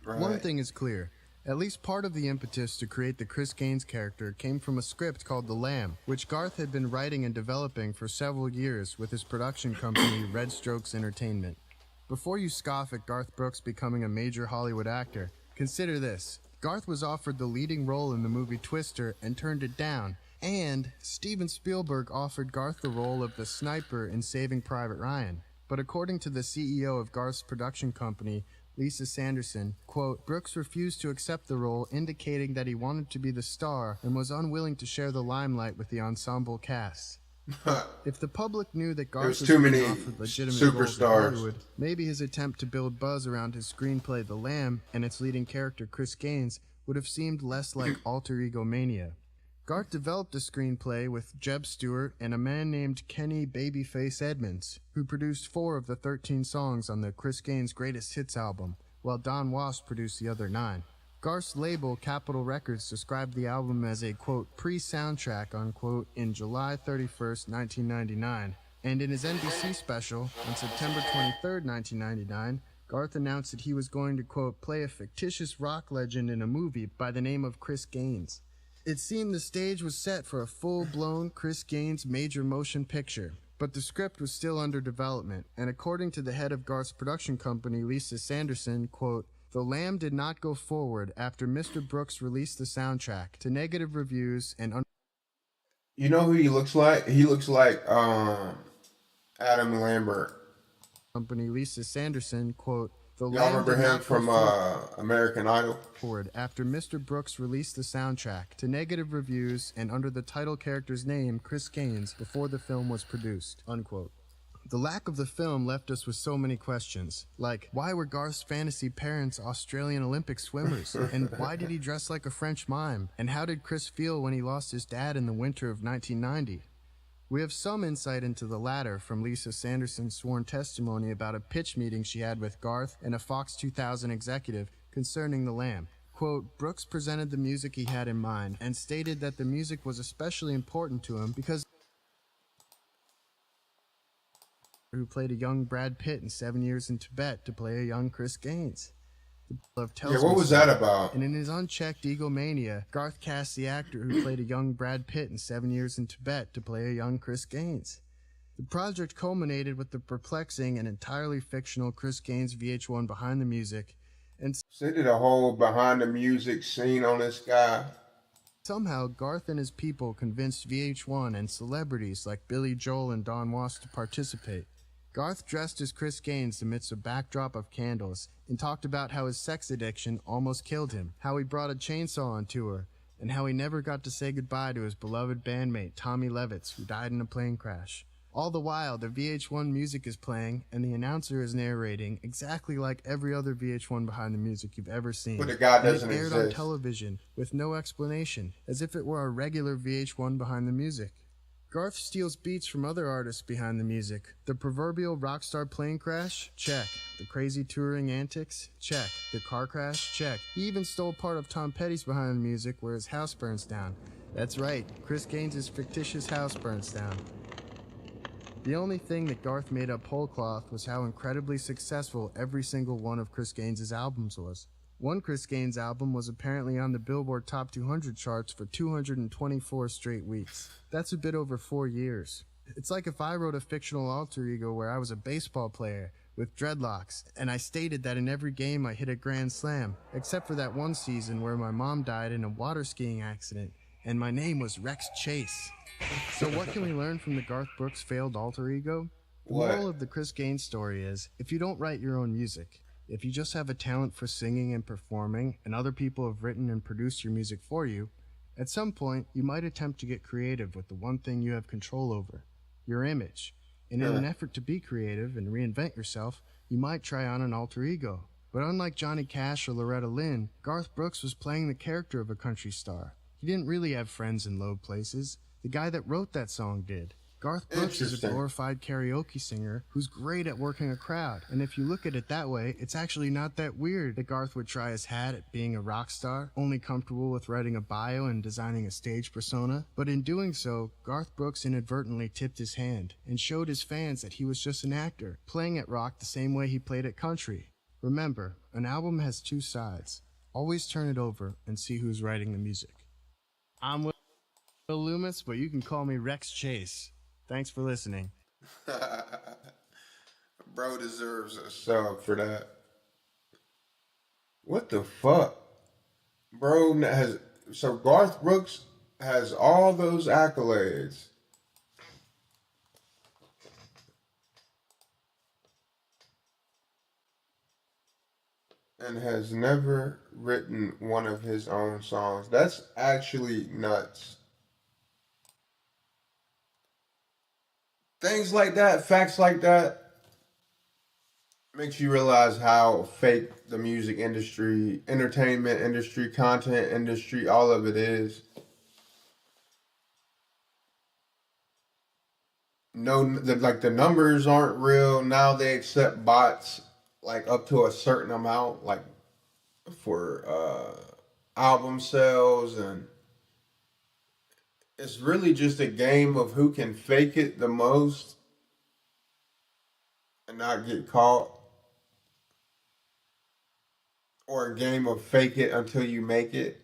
Right. One thing is clear. At least part of the impetus to create the Chris Gaines character came from a script called The Lamb, which Garth had been writing and developing for several years with his production company Red Strokes Entertainment. Before you scoff at Garth Brooks becoming a major Hollywood actor, consider this. Garth was offered the leading role in the movie Twister and turned it down, and Steven Spielberg offered Garth the role of the sniper in Saving Private Ryan. But according to the CEO of Garth's production company, Lisa Sanderson, quote, Brooks refused to accept the role, indicating that he wanted to be the star and was unwilling to share the limelight with the ensemble cast. If the public knew that There Garth was too being many offered legitimate roles in superstars. Hollywood, maybe his attempt to build buzz around his screenplay The Lamb and its leading character Chris Gaines would have seemed less like alter ego mania. Garth developed a screenplay with Jeb Stewart and a man named Kenny Babyface Edmonds, who produced 4 of the 13 songs on the Chris Gaines Greatest Hits album, while Don Was produced the other 9. Garth's label, Capitol Records, described the album as a, quote, pre-soundtrack, unquote, in July 31st, 1999, and in his NBC special, on September 23rd, 1999, Garth announced that he was going to, quote, play a fictitious rock legend in a movie by the name of Chris Gaines. It seemed the stage was set for a full-blown Chris Gaines major motion picture, but the script was still under development, and according to the head of Garth's production company, Lisa Sanderson, quote, The Lamb did not go forward after Mr. Brooks released the soundtrack to negative reviews and... You know who he looks like? He looks like Adam Lambert. Company Lisa Sanderson, quote, The Y'all Lamb remember did him not go from American Idol? forward after Mr. Brooks released the soundtrack to negative reviews and under the title character's name, Chris Gaines, before the film was produced, unquote. The lack of the film left us with so many questions, like why were Garth's fantasy parents Australian Olympic swimmers, and why did he dress like a French mime, and how did Chris feel when he lost his dad in the winter of 1990? We have some insight into the latter from Lisa Sanderson's sworn testimony about a pitch meeting she had with Garth and a Fox 2000 executive concerning The Lamb. Quote, Brooks presented the music he had in mind and stated that the music was especially important to him because who played a young Brad Pitt in 7 Years in Tibet to play a young Chris Gaines. Yeah, what was that about? And in his unchecked egomania, Garth cast the actor who played a young Brad Pitt in 7 Years in Tibet to play a young Chris Gaines. The project culminated with the perplexing and entirely fictional Chris Gaines VH1 Behind the Music, and So they did a whole behind the music scene on this guy. somehow Garth and his people convinced VH1 and celebrities like Billy Joel and Don Was to participate. Garth dressed as Chris Gaines amidst a backdrop of candles and talked about how his sex addiction almost killed him, how he brought a chainsaw on tour, and how he never got to say goodbye to his beloved bandmate Tommy Levitz, who died in a plane crash. All the while, the VH1 music is playing and the announcer is narrating exactly like every other VH1 Behind the Music you've ever seen. But the guy And it doesn't aired on exist. television with no explanation, as if it were a regular VH1 Behind the Music. Garth steals beats from other artists behind the music. The proverbial rock star plane crash? Check. The crazy touring antics? Check. The car crash? Check. He even stole part of Tom Petty's Behind the Music where his house burns down. That's right, Chris Gaines' fictitious house burns down. The only thing that Garth made up whole cloth was how incredibly successful every single one of Chris Gaines' albums was. One Chris Gaines album was apparently on the Billboard Top 200 charts for 224 straight weeks. That's a bit over 4 years. It's like if I wrote a fictional alter ego where I was a baseball player with dreadlocks, and I stated that in every game I hit a grand slam, except for that one season where my mom died in a water skiing accident, and my name was Rex Chase. So what can we learn from the Garth Brooks failed alter ego? The What? moral of the Chris Gaines story is, if you don't write your own music, if you just have a talent for singing and performing, and other people have written and produced your music for you, at some point you might attempt to get creative with the one thing you have control over, your image. And in an effort to be creative and reinvent yourself, you might try on an alter ego. But unlike Johnny Cash or Loretta Lynn, Garth Brooks was playing the character of a country star. He didn't really have friends in low places. The guy that wrote that song did. Garth Brooks is a Interesting. glorified karaoke singer who's great at working a crowd. And if you look at it that way, it's actually not that weird that Garth would try his hat at being a rock star, only comfortable with writing a bio and designing a stage persona. But in doing so, Garth Brooks inadvertently tipped his hand and showed his fans that he was just an actor, playing at rock the same way he played at country. Remember, an album has two sides. Always turn it over and see who's writing the music. I'm Will Loomis, but you can call me Rex Chase. Thanks for listening. Bro deserves a sub for that. What the fuck? Bro has... So Garth Brooks has all those accolades. And has never written one of his own songs. That's actually nuts. Things like that, facts like that, makes you realize how fake the music industry, entertainment industry, content industry, all of it is. No, the numbers aren't real. Now they accept bots like up to a certain amount, like for album sales, and it's really just a game of who can fake it the most and not get caught, or a game of fake it until you make it.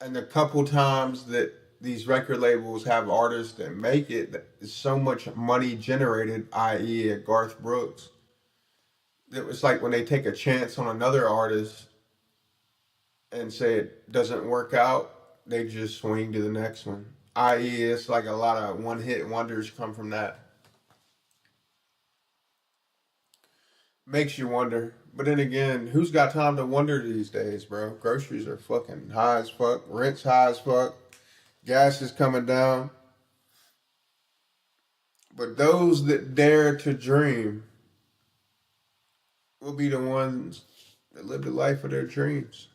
And the couple times that these record labels have artists that make it, there's so much money generated, i.e. at Garth Brooks. It was like when they take a chance on another artist and say it doesn't work out, they just swing to the next one. I.e. it's like a lot of one-hit wonders come from that. Makes you wonder. But then again, who's got time to wonder these days, bro? Groceries are fucking high as fuck. Rent's high as fuck. Gas is coming down. But those that dare to dream will be the ones that live the life of their dreams.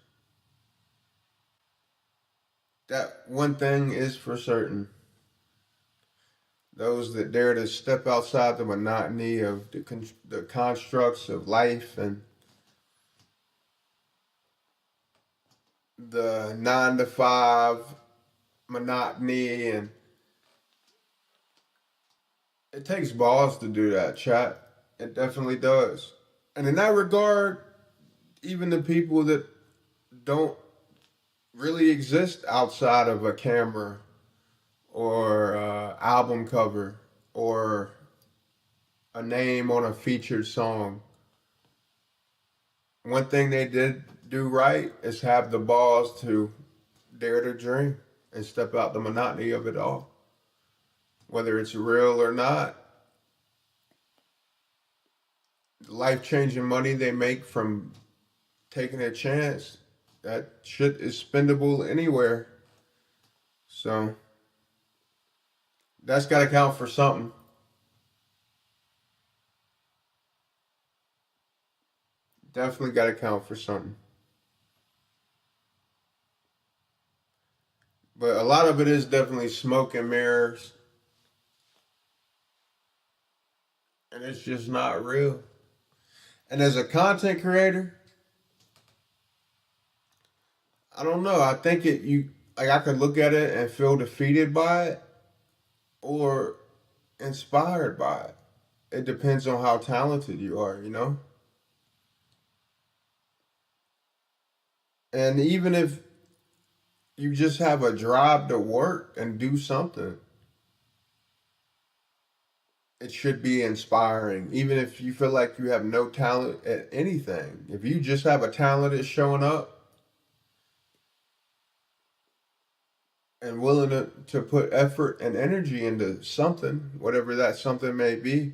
That one thing is for certain. Those that dare to step outside the monotony of the constructs of life and the 9 to 5 monotony, and it takes balls to do that, chat. It definitely does. And in that regard, even the people that don't really exist outside of a camera or album cover or a name on a featured song, one thing they did do right is have the balls to dare to dream and step out the monotony of it all. Whether it's real or not, the life-changing money they make from taking a chance, that shit is spendable anywhere. So that's got to count for something. Definitely got to count for something. But a lot of it is definitely smoke and mirrors. And it's just not real. And as a content creator, I don't know. I think I could look at it and feel defeated by it or inspired by it. It depends on how talented you are, you know? And even if you just have a drive to work and do something, it should be inspiring. Even if you feel like you have no talent at anything, if you just have a talent that's showing up and willing to put effort and energy into something, whatever that something may be,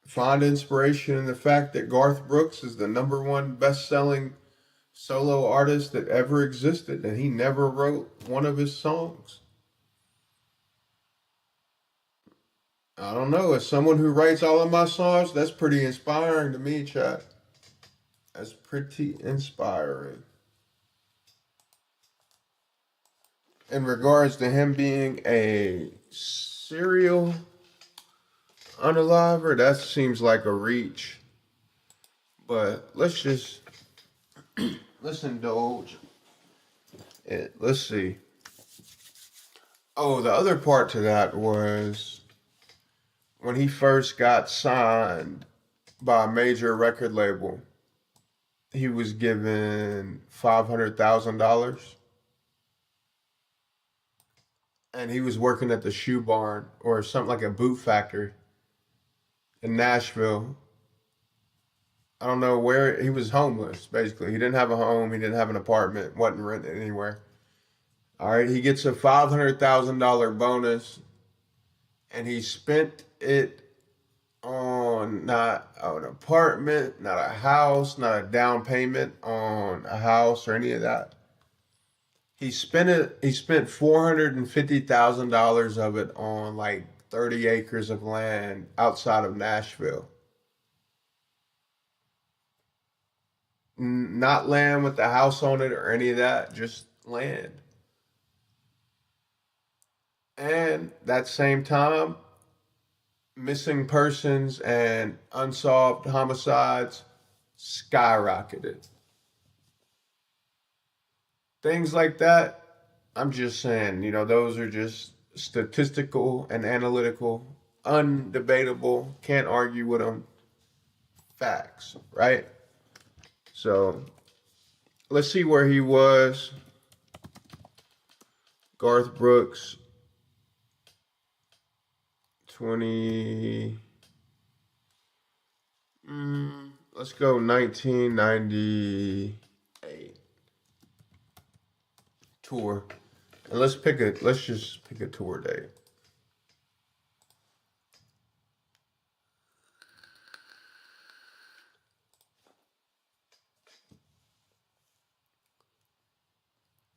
find inspiration in the fact that Garth Brooks is the #1 best-selling solo artist that ever existed, and he never wrote one of his songs. I don't know. As someone who writes all of my songs, that's pretty inspiring to me, chat. That's pretty inspiring. In regards to him being a serial unaliver, that seems like a reach. But let's indulge. Let's see. Oh, the other part to that was when he first got signed by a major record label, he was given $500,000. And he was working at the shoe barn or something like a boot factory in Nashville. I don't know where. He was homeless, basically. He didn't have a home. He didn't have an apartment. Wasn't renting anywhere. All right, he gets a $500,000 bonus, and he spent it on not an apartment, not a house, not a down payment on a house or any of that. He spent it. He spent $450,000 of it on like 30 acres of land outside of Nashville. Not land with the house on it or any of that, just land. And that same time, missing persons and unsolved homicides skyrocketed. Things like that, I'm just saying, those are just statistical and analytical, undebatable, can't argue with them facts, right? So let's see where he was. Garth Brooks, 20. Let's go 1998 tour, and let's just pick a tour date.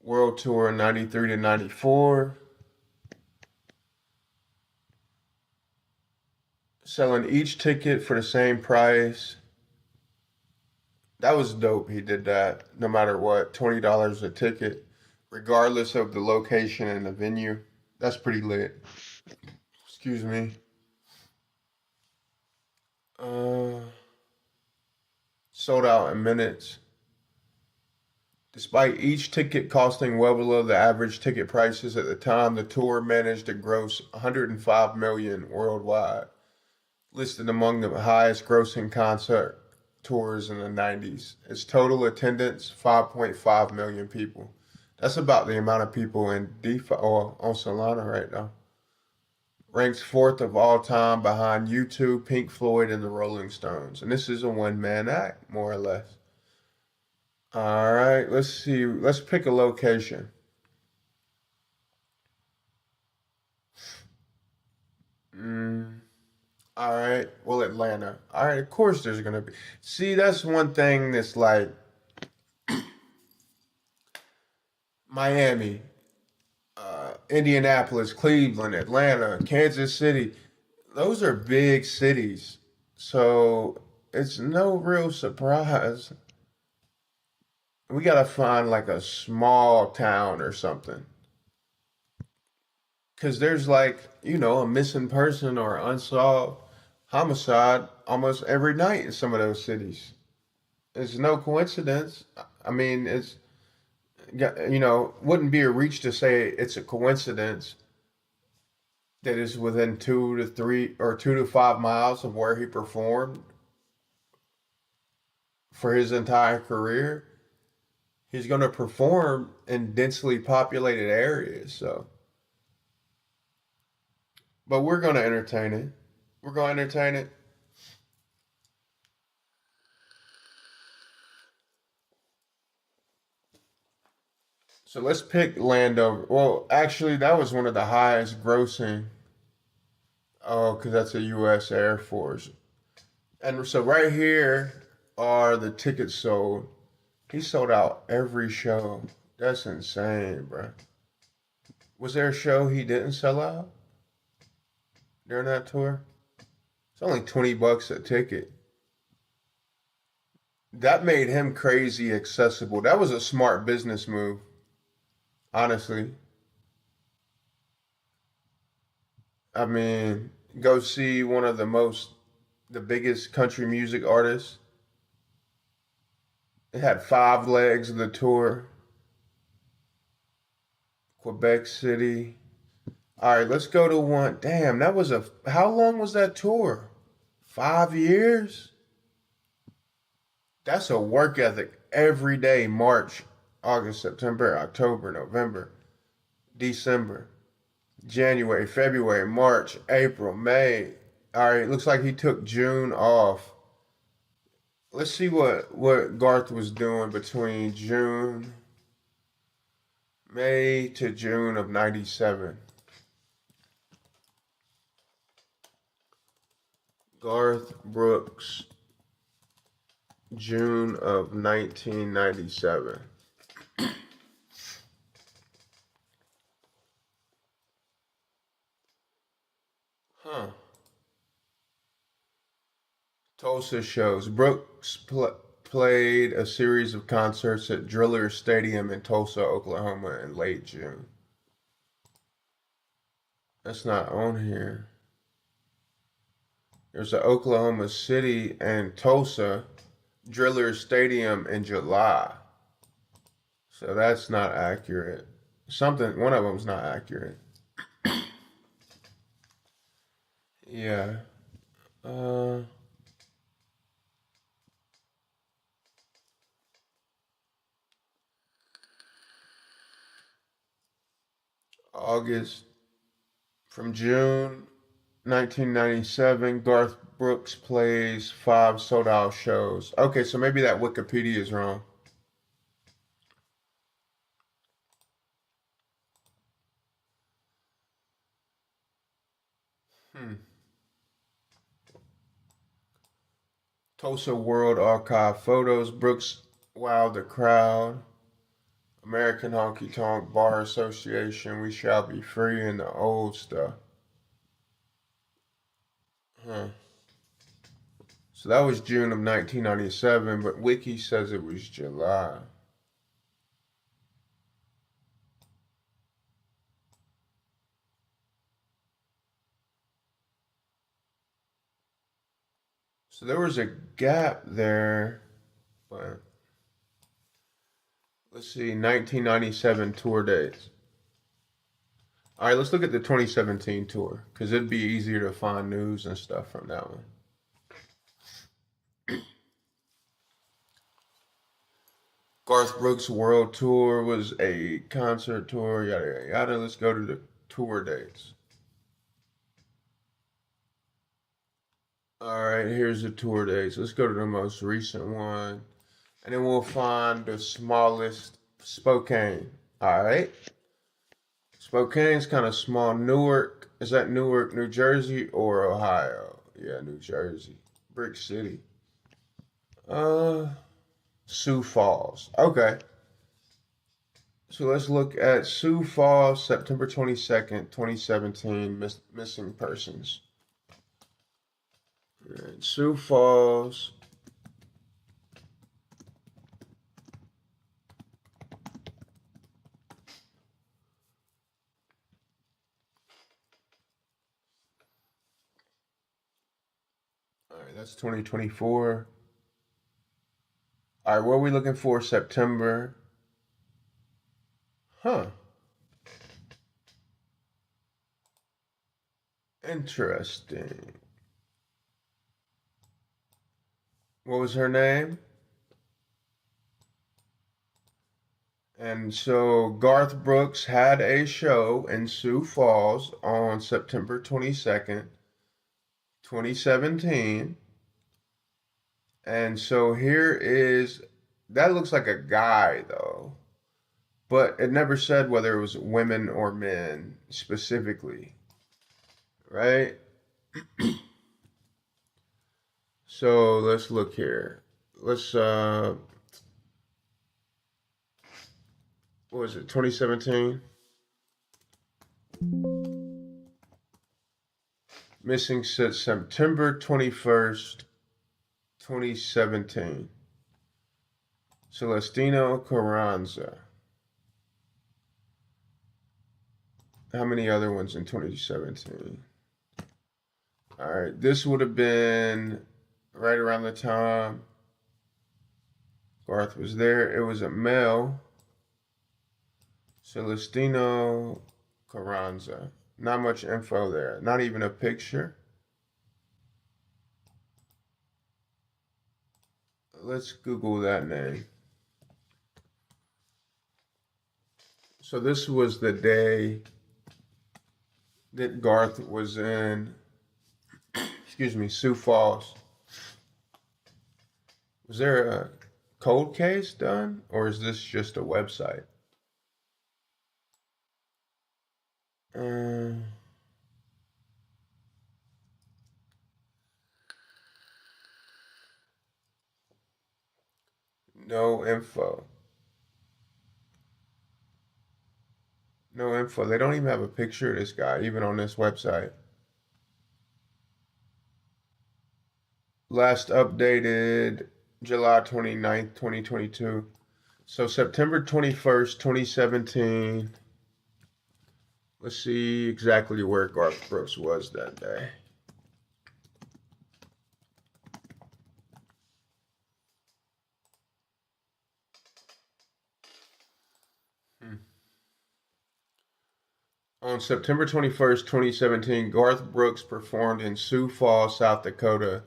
World Tour 93 to 94. Selling each ticket for the same price. That was dope. He did that no matter what. $20 a ticket, regardless of the location and the venue. That's pretty lit. Excuse me. Sold out in minutes. Despite each ticket costing well below the average ticket prices at the time, the tour managed to gross $105 million worldwide, listed among the highest grossing concert tours in the 90s. Its total attendance, 5.5 million people. That's about the amount of people in on Solana right now. Ranks 4th of all time behind U2, Pink Floyd, and the Rolling Stones. And this is a one-man act, more or less. All right, let's see. Let's pick a location. All right, well, Atlanta. All right, of course there's going to be. See, that's one thing that's like Miami, Indianapolis, Cleveland, Atlanta, Kansas City. Those are big cities. So it's no real surprise. We got to find like a small town or something. Because there's like, a missing person or unsolved homicide almost every night in some of those cities. It's no coincidence. I mean, wouldn't be a reach to say it's a coincidence that is within 2 to 3 or 2 to 5 miles of where he performed for his entire career. He's going to perform in densely populated areas, so. But we're going to entertain it. We're going to entertain it. So let's pick Landover. Well, actually, that was one of the highest grossing. Oh, because that's a U.S. Air Force. And so right here are the tickets sold. He sold out every show. That's insane, bro. Was there a show he didn't sell out during that tour? It's only $20 a ticket. That made him crazy accessible. That was a smart business move, honestly. I mean, go see one of the biggest country music artists. It had 5 legs of the tour. Quebec City. All right, let's go to one. Damn, how long was that tour? 5 years? That's a work ethic every day. March, August, September, October, November, December, January, February, March, April, May. All right, looks like he took June off. Let's see what Garth was doing between May to June of 97. Garth Brooks, June of 1997. Tulsa shows. Brooks played a series of concerts at Driller Stadium in Tulsa, Oklahoma in late June. That's not on here. There's an Oklahoma City and Tulsa Driller Stadium in July. So that's not accurate. One of them's not accurate. Yeah. August. From June 1997, Garth Brooks plays 5 sold-out shows. Okay, so maybe that Wikipedia is wrong. Tulsa World Archive photos. Brooks wowed the crowd. American Honky Tonk Bar Association. We Shall Be Free, and the old stuff. So that was June of 1997, but Wiki says it was July. So there was a gap there, but let's see, 1997 tour dates. All right, let's look at the 2017 tour, because it'd be easier to find news and stuff from that one. Garth Brooks' World Tour was a concert tour, yada, yada, yada. Let's go to the tour dates. All right, here's the tour dates. Let's go to the most recent one. And then we'll find the smallest, Spokane. All right. Spokane's kind of small. Newark, is that Newark, New Jersey or Ohio? Yeah, New Jersey. Brick City. Sioux Falls. Okay. So let's look at Sioux Falls, September 22nd, 2017, missing persons. All right, Sioux Falls. All right, that's 2024. All right, what are we looking for? September. Huh. Interesting. What was her name? And so Garth Brooks had a show in Sioux Falls on September 22nd, 2017. And so here is, that looks like a guy though, but it never said whether it was women or men specifically, right? So let's look here. Let's, what was it, 2017? Missing since September 21st, 2017. Celestino Carranza. How many other ones in 2017? All right, this would have been right around the time Garth was there. It was a male. Celestino Carranza. Not much info there. Not even a picture. Let's Google that name. So this was the day that Garth was in, Sioux Falls. Was there a cold case done, or is this just a website? No info. No info. They don't even have a picture of this guy, even on this website. last updated July 29th, 2022. So September 21st, 2017. Let's see exactly where Garth Brooks was that day. On September 21st, 2017, Garth Brooks performed in Sioux Falls, South Dakota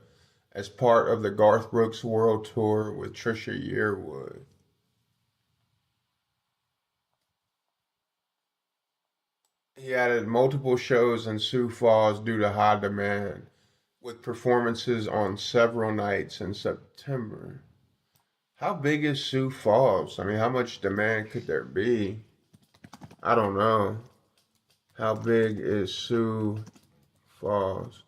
as part of the Garth Brooks World Tour with Trisha Yearwood. He added multiple shows in Sioux Falls due to high demand, with performances on several nights in September. How big is Sioux Falls? I mean, how much demand could there be? I don't know. How big is Sioux Falls?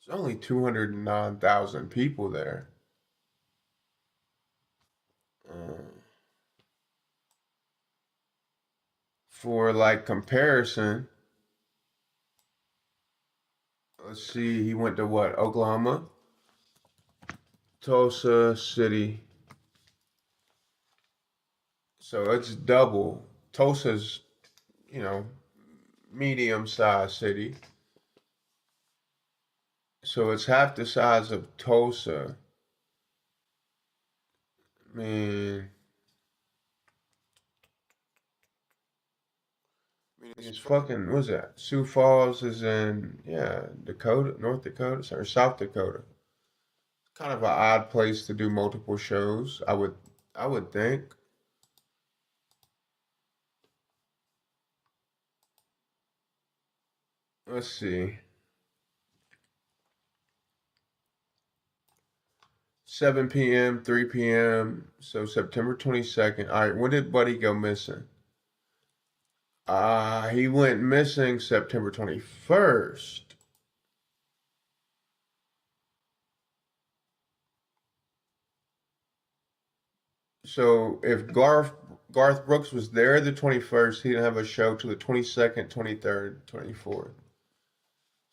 There's only 209,000 people there. For like comparison, let's see, he went to what? Oklahoma? Tulsa City. So it's double. Tulsa's, medium-sized city. So it's half the size of Tulsa. I mean, it's fucking, what's that? Sioux Falls is in, Dakota, North Dakota, or South Dakota. Kind of an odd place to do multiple shows, I would think. Let's see. 7 p.m., 3 p.m. So September 22nd. All right, when did Buddy go missing? He went missing September 21st. So if Garth Brooks was there the 21st, he didn't have a show till the 22nd, 23rd, 24th.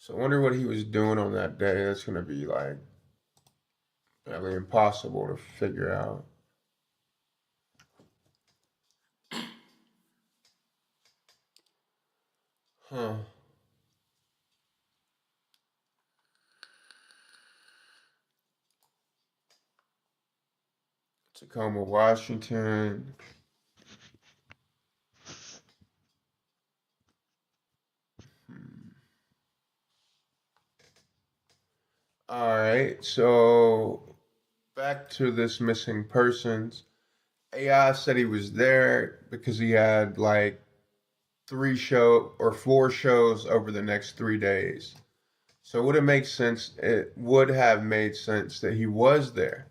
So I wonder what he was doing on that day. That's going to be like really impossible to figure out. Huh. Tacoma, Washington. All right, so back to this missing persons. AI said he was there because he had like 4 shows over the next 3 days. So would it make sense? It would have made sense that he was there.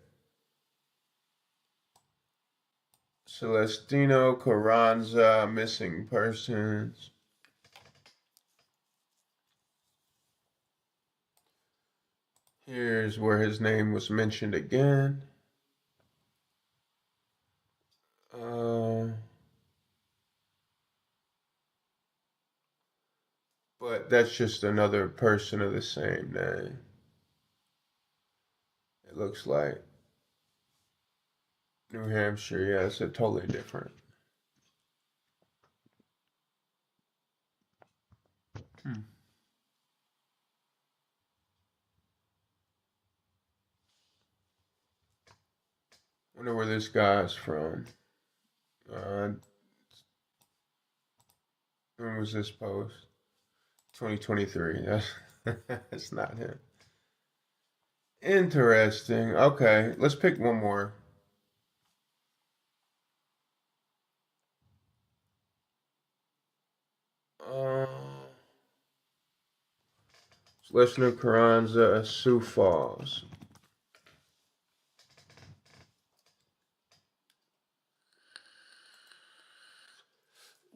Celestino Carranza, missing persons. Here's where his name was mentioned again. But that's just another person of the same name. It looks like. New Hampshire, yeah, it's a totally different. Wonder where this guy's from. When was this post? 2023. That's not him. Interesting. Okay, let's pick one more. Celestino Carranza, Sioux Falls.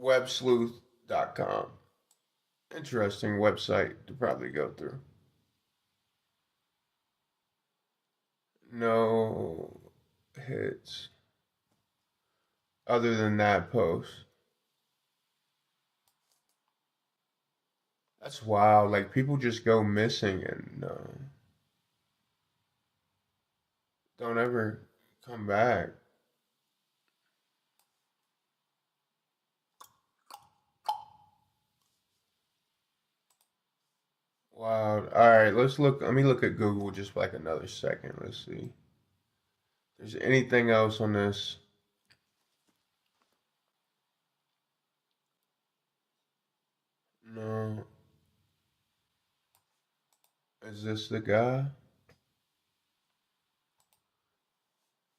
Websleuth.com. Interesting website to probably go through. No hits other than that post. That's wild. Like people just go missing and don't ever come back. Wow. All right, let's look. Let me look at Google just for like another second. Let's see. If there's anything else on this? No. Is this the guy?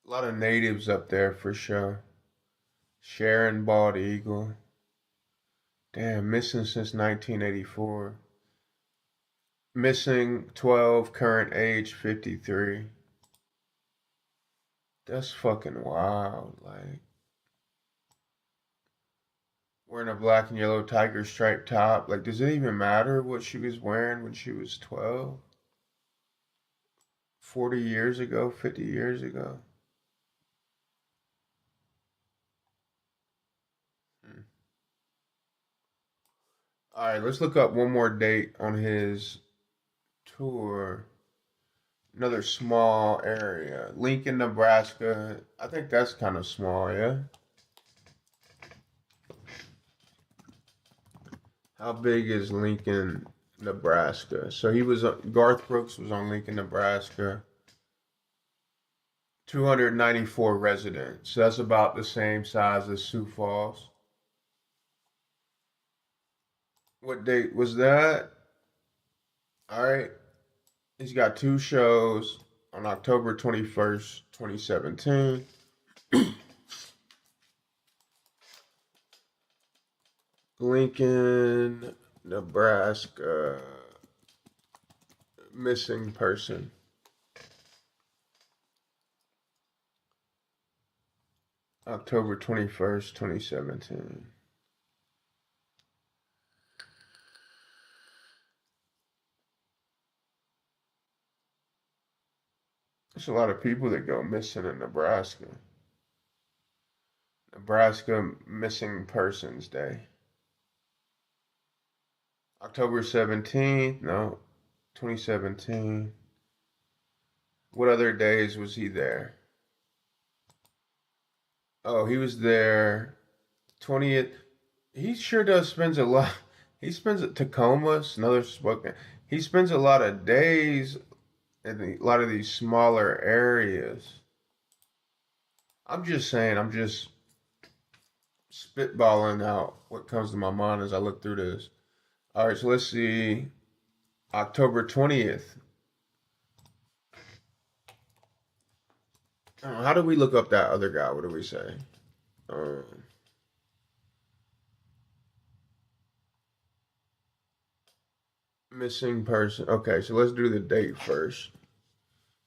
A lot of natives up there for sure. Sharon Bald Eagle. Damn, missing since 1984. Missing 12, current age 53. That's fucking wild. Like, wearing a black and yellow tiger stripe top. Like, does it even matter what she was wearing when she was 12? 40 years ago, 50 years ago? All right, let's look up one more date on his tour. Another small area. Lincoln, Nebraska. I think that's kind of small, yeah? How big is Lincoln, Nebraska? So he was, Garth Brooks was on Lincoln, Nebraska. 294 residents. So that's about the same size as Sioux Falls. What date was that? All right. He's got 2 shows on October 21st, 2017. Lincoln, Nebraska, missing person. October 21st, 2017. There's a lot of people that go missing in Nebraska. Nebraska Missing Persons Day. October 17th, no, 2017. What other days was he there? Oh, he was there 20th. He sure does spends a lot. He spends at Tacoma, another spoken. He spends a lot of days in a lot of these smaller areas. I'm just saying, I'm just spitballing out what comes to my mind as I look through this. All right, so let's see. October 20th. How do we look up that other guy? What do we say? Missing person. Okay, so let's do the date first.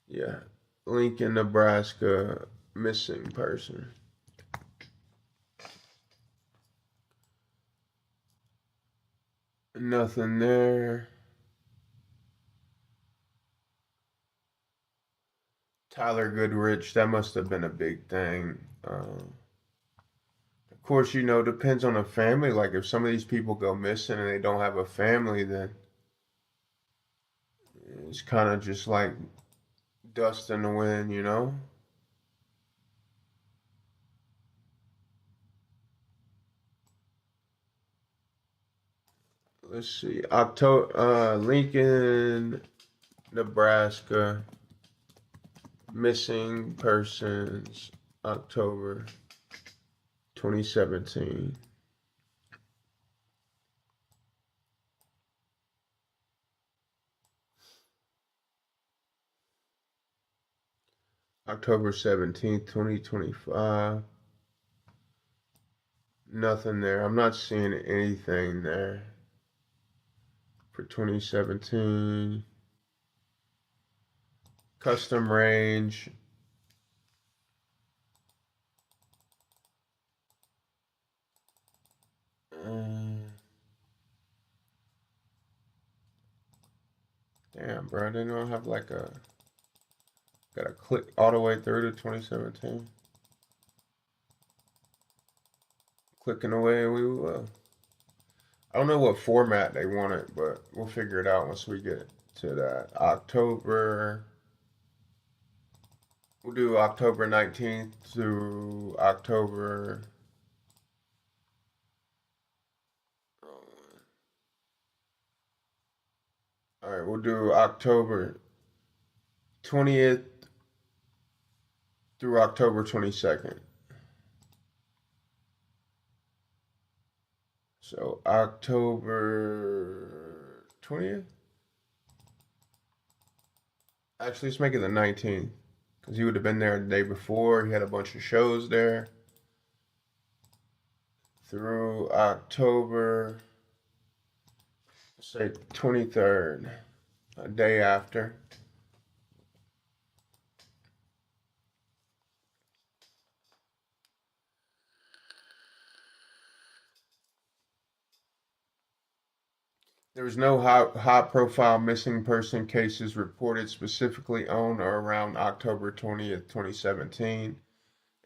Yeah. Lincoln, Nebraska, missing person. Nothing there. Tyler Goodrich, that must have been a big thing. Of course, you know, depends on the family. Like if some of these people go missing and they don't have a family, then it's kind of just like dust in the wind, you know? Let's see. Lincoln, Nebraska, missing persons, October 2017. October 17th, 2025. Nothing there. I'm not seeing anything there for 2017. Custom range. Damn, bro. They don't have like a... Gotta click all the way through to 2017. Clicking away, we will. I don't know what format they want it, but we'll figure it out once we get to that. October. We'll do October 19th through October. All right, we'll do October 20th through October 22nd. So October 20th? Actually, let's make it the 19th. Because he would have been there the day before. He had a bunch of shows there. Through October, let's say 23rd, a day after. There was no high-profile missing person cases reported specifically on or around October 20th, 2017.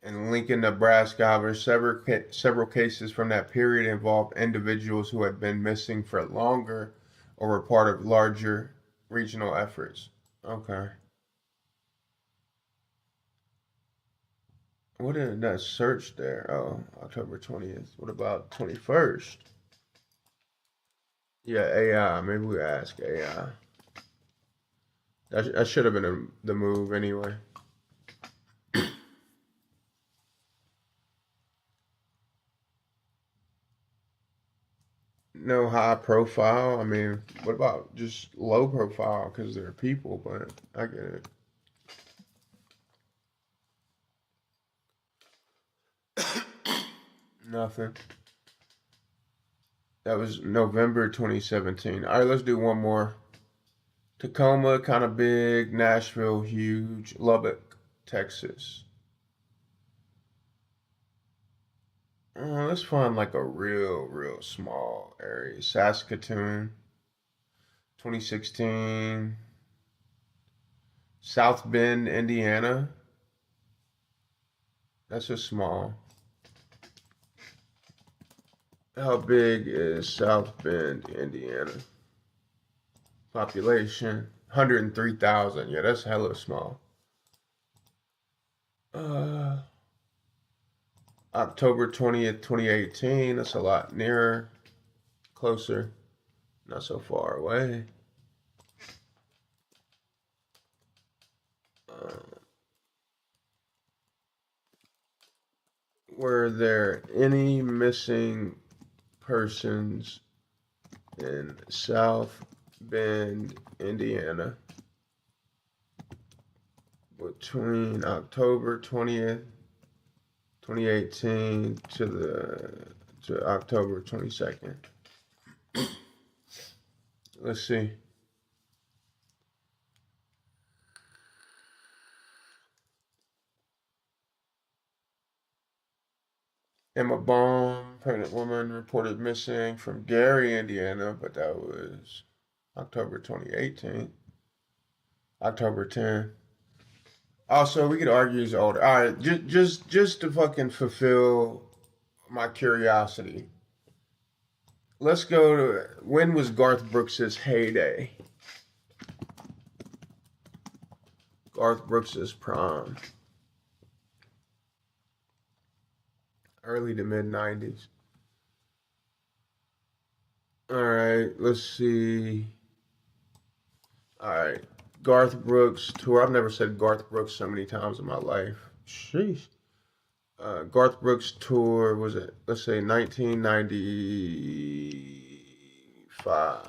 In Lincoln, Nebraska, however, several cases from that period involved individuals who had been missing for longer or were part of larger regional efforts. Okay. What did that search there? Oh, October 20th. What about 21st? Yeah, AI. Maybe we ask AI. That should have been the move anyway. No high profile. I mean, what about just low profile because they're people, but I get it. Nothing. That was November 2017. All right, let's do one more. Tacoma, kind of big. Nashville, huge. Lubbock, Texas. Let's find like a real small area. Saskatoon, 2016. South Bend, Indiana. That's just small. How big is South Bend, Indiana? Population, 103,000. Yeah, that's hella small. October 20th, 2018. That's a lot nearer, closer, not so far away. Were there any missing persons in South Bend, Indiana between October 20th, 2018 to October 22nd? Let's see. Emma Baum, pregnant woman, reported missing from Gary, Indiana, but that was October 2018. October 10th. Also, we could argue he's older. All right, just to fucking fulfill my curiosity. Let's go to, when was Garth Brooks' heyday? Garth Brooks' prime. Early to mid 90s. All right, let's see. All right, Garth Brooks tour. I've never said Garth Brooks so many times in my life. Sheesh. Garth Brooks tour was it? Let's say 1995.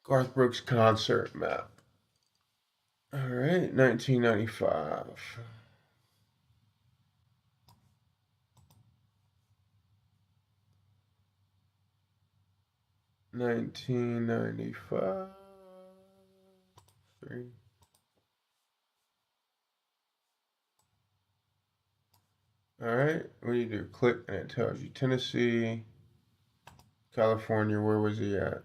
Garth Brooks concert map. All right, 1995. 1995. 3. All right, what do you do? Click and it tells you Tennessee, California. Where was he at?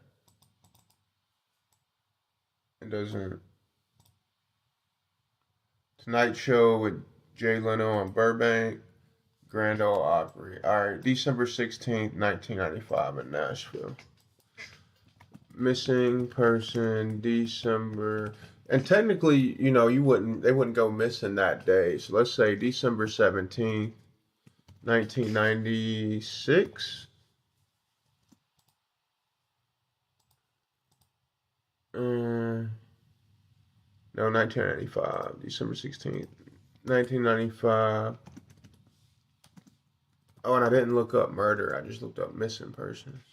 It doesn't. Night Show with Jay Leno on Burbank, Grand Ole Opry. All right, December 16th, 1995 in Nashville. Missing person, December, and technically, you know, they wouldn't go missing that day. So let's say December 17th, 1996. No, 1995, December 16th, 1995. Oh, and I didn't look up murder. I just looked up missing persons.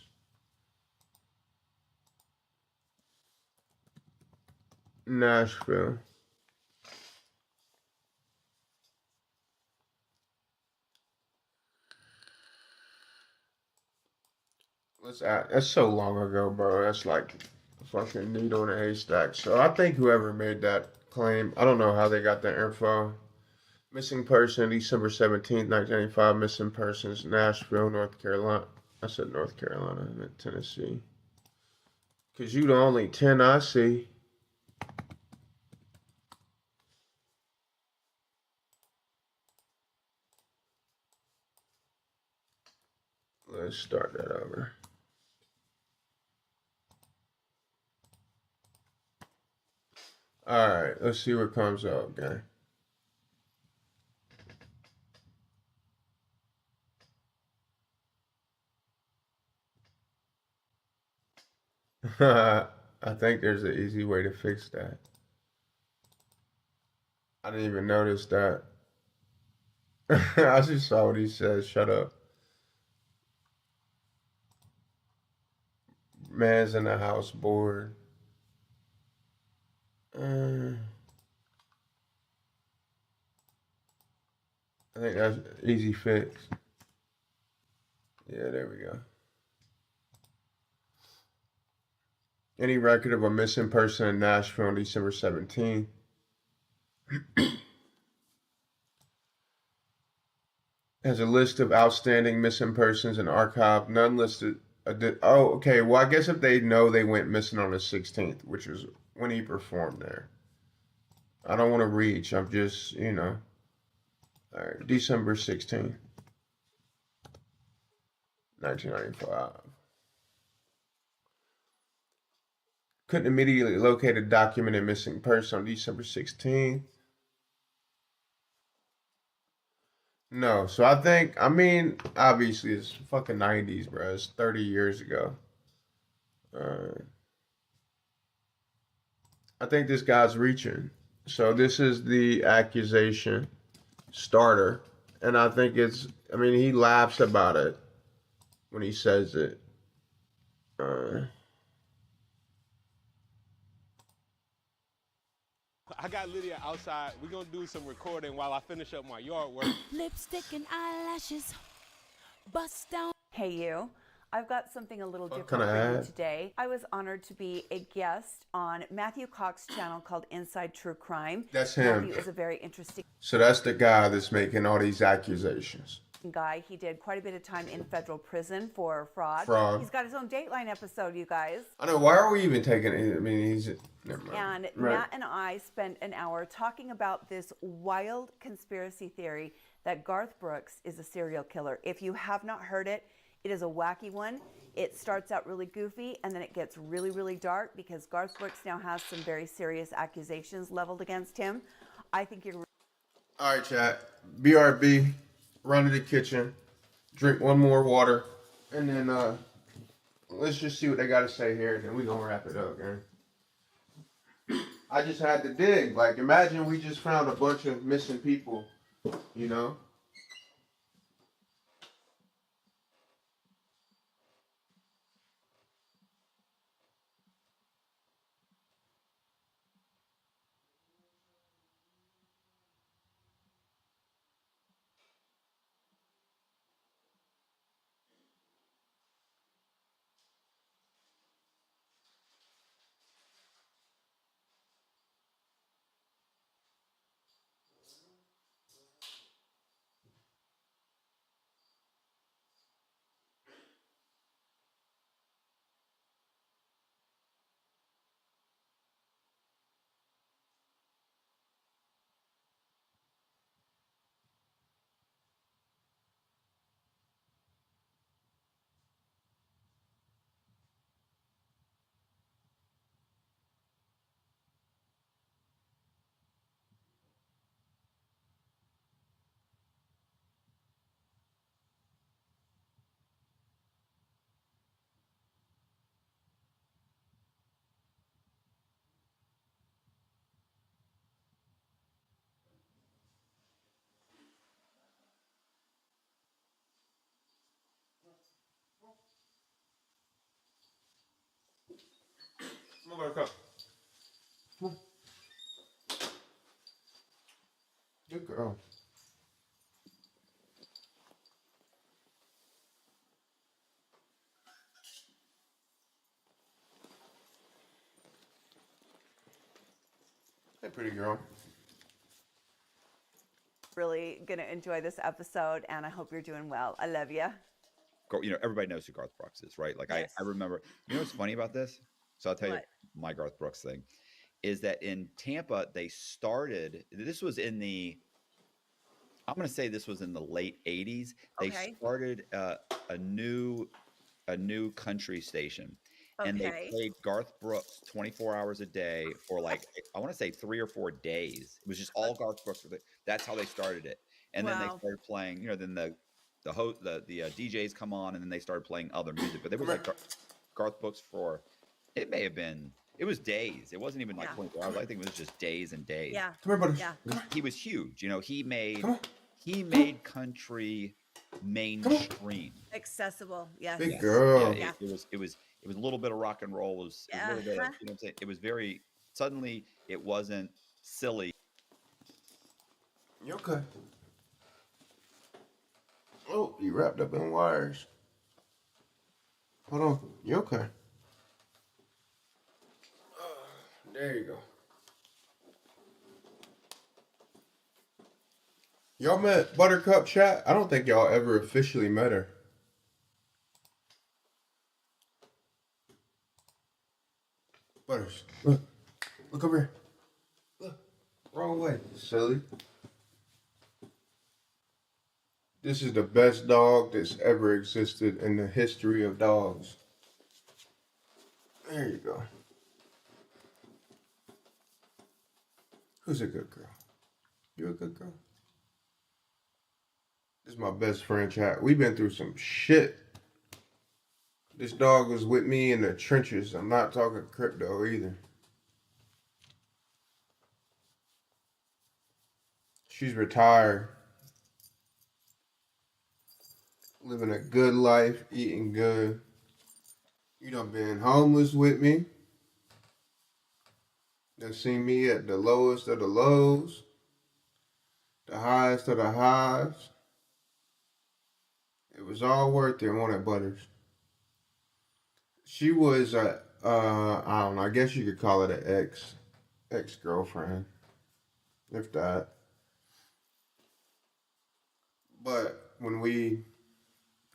Nashville. That's so long ago, bro. That's like a fucking needle in a haystack. So I think whoever made that claim, I don't know how they got that info. Missing person, December 17th, 1995. Missing persons, Nashville, North Carolina. I said North Carolina, I meant Tennessee. Because you the only 10 I see. Let's start that over. Alright, let's see what comes up, gang. I think there's an easy way to fix that. I didn't even notice that. I just saw what he said. Shut up. Man's in the house bored. I think that's easy fix. Yeah, there we go. Any record of a missing person in Nashville on December 17th. Has a list of outstanding missing persons in archive. None listed. Oh, okay. Well, I guess if they know they went missing on the 16th, which was when he performed there. I don't want to reach. I'm just, you know. All right, December 16th, 1995. Couldn't immediately locate a documented missing person on December 16th. No, so I mean, obviously it's fucking 90s, bro. It's 30 years ago. I think this guy's reaching. So this is the accusation starter. And I think he laughs about it when he says it. I got Lydia outside. We're going to do some recording while I finish up my yard work. Lipstick and eyelashes, bust down. Hey, you. I've got something a little different for you today. I was honored to be a guest on Matthew Cox's channel called Inside True Crime. That's him. Matthew is a very interesting So that's the guy that's making all these accusations. guy. He did quite a bit of time in federal prison for fraud. Fraud. He's got his own Dateline episode, you guys. I know. Why are we even taking it? I mean, never mind. And Right. Matt and I spent an hour talking about this wild conspiracy theory that Garth Brooks is a serial killer. If you have not heard it, it is a wacky one. It starts out really goofy and then it gets really, really dark because Garth Brooks now has some very serious accusations leveled against him. I think you're... All right, chat. BRB, run to the kitchen, drink one more water, and then let's just see what they got to say here, and then we're going to wrap it up, man. I just had to dig. Like, imagine we just found a bunch of missing people, you know? Buttercup. Come on. Good girl. Hey, pretty girl. Really going to enjoy this episode, and I hope you're doing well. I love you. You know, everybody knows who Garth Brooks is, right? Like Yes. I remember, you know what's funny about this? So I'll tell you What? my Garth Brooks thing is that in Tampa, they started, this was in the, I'm going to say this was in the late 80s. They Okay. started a new country station. And they Okay. played Garth Brooks 24 hours a day for like, I want to say 3 or 4 days. It was just all Garth Brooks. That's how they started it. And then they Wow. started playing, you know, then the DJs come on and then they started playing other music. But they was like Garth Brooks for, it may have been, it was days. It wasn't even like 24 hours. I think it was just days and days. Yeah. Come here, buddy. Yeah. He was huge. You know, he made country mainstream. Accessible. Yes. Big girl. Yeah, it was a little bit of rock and roll. It was a little bit of, you know what I'm saying? It was very, suddenly it wasn't silly. You okay? Oh, you wrapped up in wires. Hold on. You okay? There you go. Y'all met Buttercup, chat? I don't think y'all ever officially met her. Butters, look. Look over here. Look. Wrong way, silly. This is the best dog that's ever existed in the history of dogs. There you go. Who's a good girl? You a good girl? This is my best friend, chat. We've been through some shit. This dog was with me in the trenches. I'm not talking crypto either. She's retired. Living a good life, eating good. You done been homeless with me. Done seen me at the lowest of the lows. The highest of the highs. It was all worth it, wasn't it, Butters? She was I don't know, I guess you could call it an ex-girlfriend. If that. But when we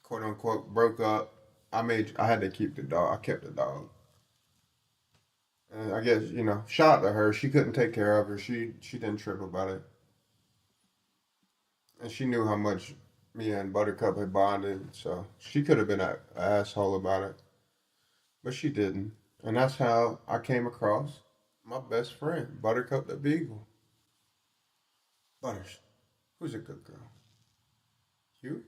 quote unquote broke up, I had to keep the dog. I kept the dog. And I guess, you know, shout out to her. She couldn't take care of her. She didn't trip about it. And she knew how much me and Buttercup had bonded, so she could have been an asshole about it. But she didn't. And that's how I came across my best friend, Buttercup the Beagle. Butters, who's a good girl? You?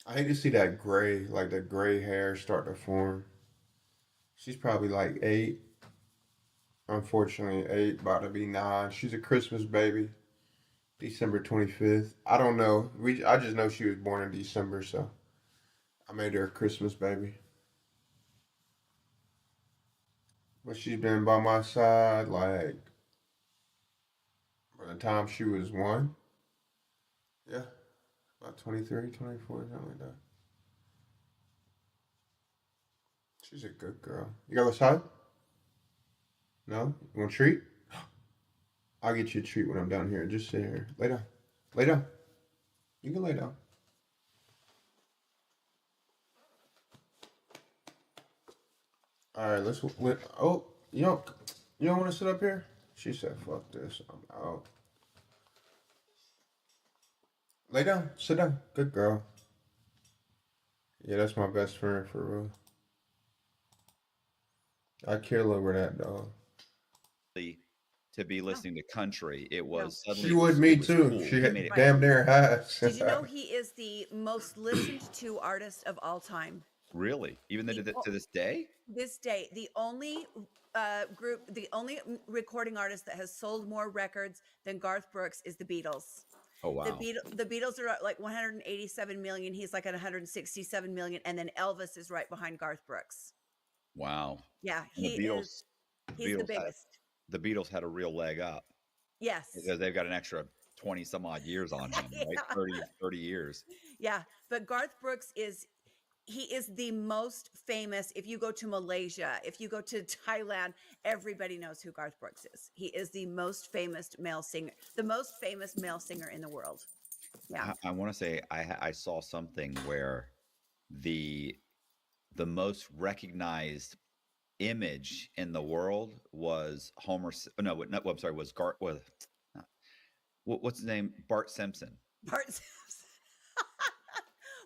I hate to see that gray, like the gray hair start to form. She's probably like 8. Unfortunately, 8, about to be 9. She's a Christmas baby. December 25th. I don't know. I just know she was born in December, so I made her a Christmas baby. But she's been by my side like by the time she was 1. Yeah. About 23, 24, something like that. She's a good girl. You got a side? No? You want a treat? I'll get you a treat when I'm down here. Just sit here. Lay down. Lay down. You can lay down. All right, oh, you don't want to sit up here? She said, fuck this. I'm out. Lay down. Sit down. Good girl. Yeah, that's my best friend for real. I kill over that dog. To be listening to country, it was suddenly. She would me too. Cool. She made it damn near has. Did you know he is the most listened to artist of all time? Really? Even to this day? This day, the only the only recording artist that has sold more records than Garth Brooks is the Beatles. Oh wow. The Beatles are at like 187 million. He's like at 167 million, and then Elvis is right behind Garth Brooks. Wow. Yeah, And he is. He's the biggest. The Beatles had a real leg up Yes. because they've got an extra 20 some odd years on him, right? Yeah. 30 years. Yeah, but Garth Brooks is he is the most famous. If you go to Malaysia, if you go to Thailand, everybody knows who Garth Brooks is. He is the most famous male singer, the most famous male singer in the world. Yeah. I want to say I saw something where the most recognized image in the world was I'm sorry, was Garth what's his name? Bart Simpson. Bart Simpson.